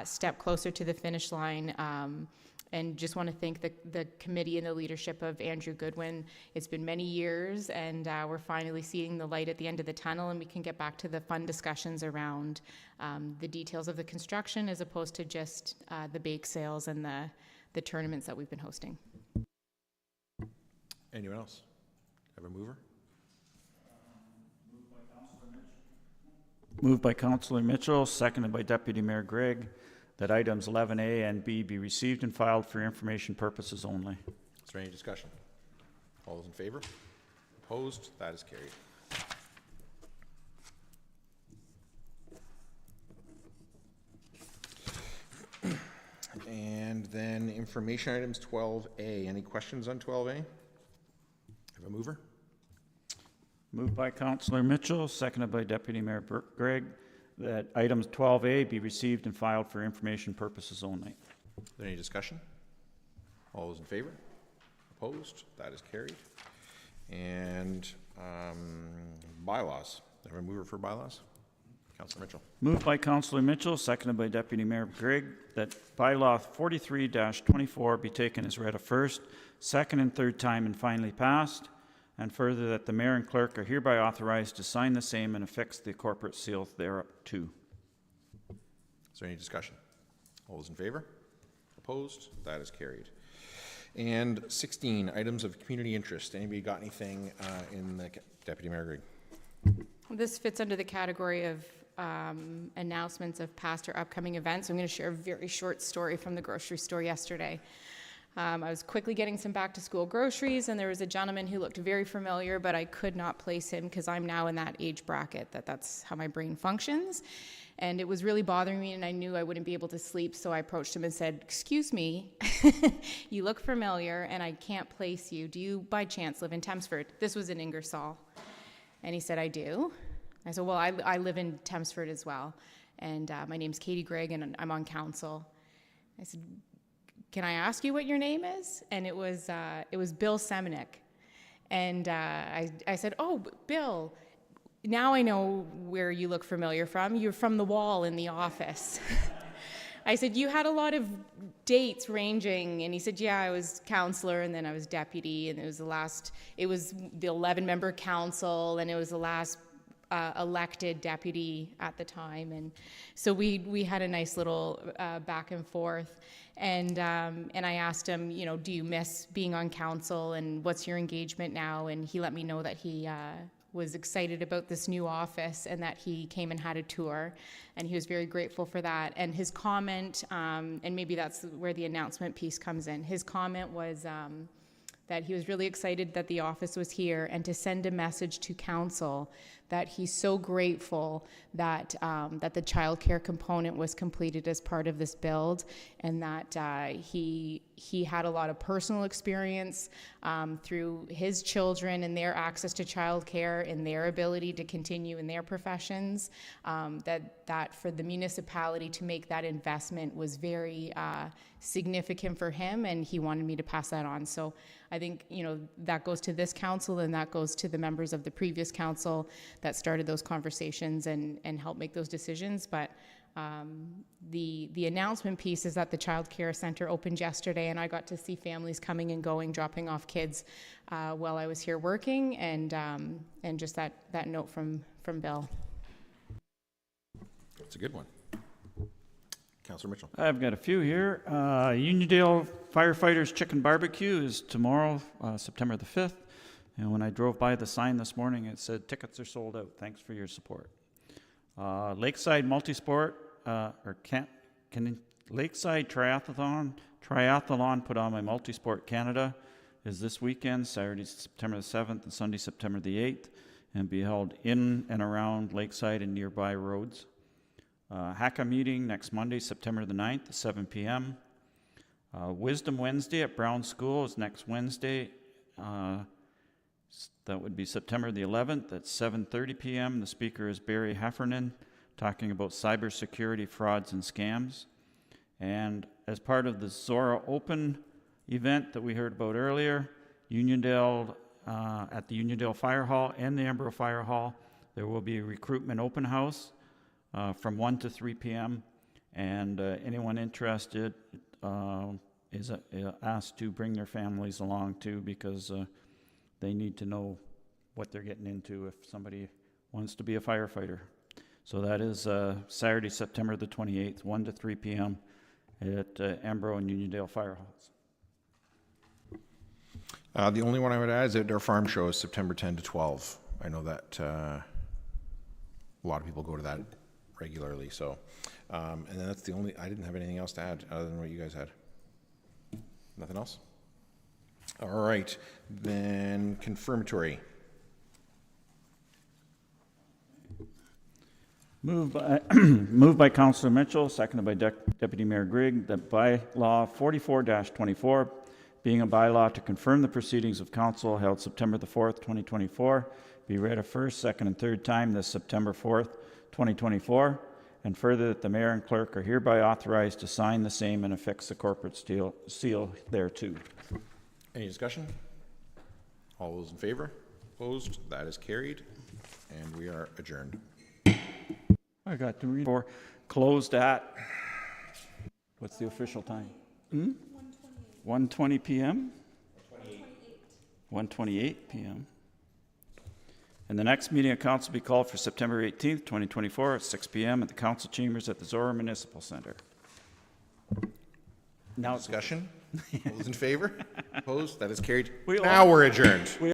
step closer to the finish line. And just want to thank the committee and the leadership of Andrew Goodwin. It's been many years, and we're finally seeing the light at the end of the tunnel, and we can get back to the fun discussions around the details of the construction as opposed to just the bake sales and the tournaments that we've been hosting. Anyone else? Have a mover? Moved by Councillor Mitchell, seconded by Deputy Mayor Gregg, that items 11A and B be received and filed for information purposes only. Is there any discussion? All those in favor? Opposed? That is carried. And then information items 12A. Any questions on 12A? Have a mover? Moved by Councillor Mitchell, seconded by Deputy Mayor Gregg, that items 12A be received and filed for information purposes only. Is there any discussion? All those in favor? Opposed? That is carried. And bylaws. Have a mover for bylaws? Councillor Mitchell. Moved by Councillor Mitchell, seconded by Deputy Mayor Gregg, that bylaw 43-24 be taken as read a first, second, and third time and finally passed, and further that the mayor and clerk are hereby authorized to sign the same and affix the corporate seal thereof too. Is there any discussion? All those in favor? Opposed? That is carried. And 16, items of community interest. Anybody got anything in the Deputy Mayor Gregg? This fits under the category of announcements of past or upcoming events. I'm going to share a very short story from the grocery store yesterday. I was quickly getting some back to school groceries, and there was a gentleman who looked very familiar, but I could not place him because I'm now in that age bracket that's how my brain functions. And it was really bothering me, and I knew I wouldn't be able to sleep, so I approached him and said, "Excuse me, you look familiar, and I can't place you. Do you, by chance, live in Thamesford?" This was in Ingersoll. And he said, "I do." I said, "Well, I live in Thamesford as well, and my name's Katie Gregg, and I'm on council." I said, "Can I ask you what your name is?" And it was Bill Semenik. And I said, "Oh, Bill, now I know where you look familiar from. You're from the wall in the office." I said, you had a lot of dates ranging, and he said, yeah, I was counselor, and then I was deputy, and it was the 11-member council, and it was the last elected deputy at the time, and so we had a nice little back and forth, and I asked him, you know, do you miss being on council, and what's your engagement now? And he let me know that he was excited about this new office and that he came and had a tour, and he was very grateful for that. And his comment, and maybe that's where the announcement piece comes in, his comment was that he was really excited that the office was here, and to send a message to council that he's so grateful that that the childcare component was completed as part of this build, and that he had a lot of personal experience through his children and their access to childcare and their ability to continue in their professions, that for the municipality to make that investment was very significant for him, and he wanted me to pass that on. So I think, you know, that goes to this council, and that goes to the members of the previous council that started those conversations and helped make those decisions. But the announcement piece is that the child care center opened yesterday, and I got to see families coming and going, dropping off kids while I was here working, and just that note from Bill. That's a good one. Councillor Mitchell. I've got a few here. Uniondale Firefighters Chicken Barbecue is tomorrow, September the 5th. And when I drove by the sign this morning, it said tickets are sold out. Thanks for your support. Lakeside Multisport, Lakeside Triathlon put on by Multisport Canada is this weekend, Saturday, September the 7th and Sunday, September the 8th, and be held in and around Lakeside and nearby roads. HACA meeting next Monday, September the 9th at 7 p.m. Wisdom Wednesday at Brown School is next Wednesday. That would be September the 11th at 7:30 p.m. The speaker is Barry Heffernan, talking about cybersecurity frauds and scams. And as part of the Zorra Open event that we heard about earlier, Uniondale, at the Uniondale Fire Hall and the Embro Fire Hall, there will be a recruitment open house from 1 to 3 p.m. And anyone interested is asked to bring their families along too, because they need to know what they're getting into if somebody wants to be a firefighter. So that is Saturday, September the 28th, 1 to 3 p.m. at Embro and Uniondale Fire Halls. The only one I would add is that our farm show is September 10 to 12. I know that a lot of people go to that regularly. So, and then that's the only, I didn't have anything else to add other than what you guys had. Nothing else? All right, then confirmatory. Moved by Councillor Mitchell, seconded by Deputy Mayor Grigg, that bylaw 44-24, being a bylaw to confirm the proceedings of council held September the 4th, 2024, be read a first, second, and third time this September 4th, 2024, and further that the mayor and clerk are hereby authorized to sign the same and affix the corporate seal thereto. Any discussion? All those in favor? Opposed? That is carried, and we are adjourned. I got to read for closed at, what's the official time? 1:20 p.m.? 1:28 p.m. And the next meeting of council will be called for September 18th, 2024 at 6 p.m. at the council chambers at the Zorra Municipal Center. Now discussion? All those in favor? Opposed? That is carried. Now we're adjourned.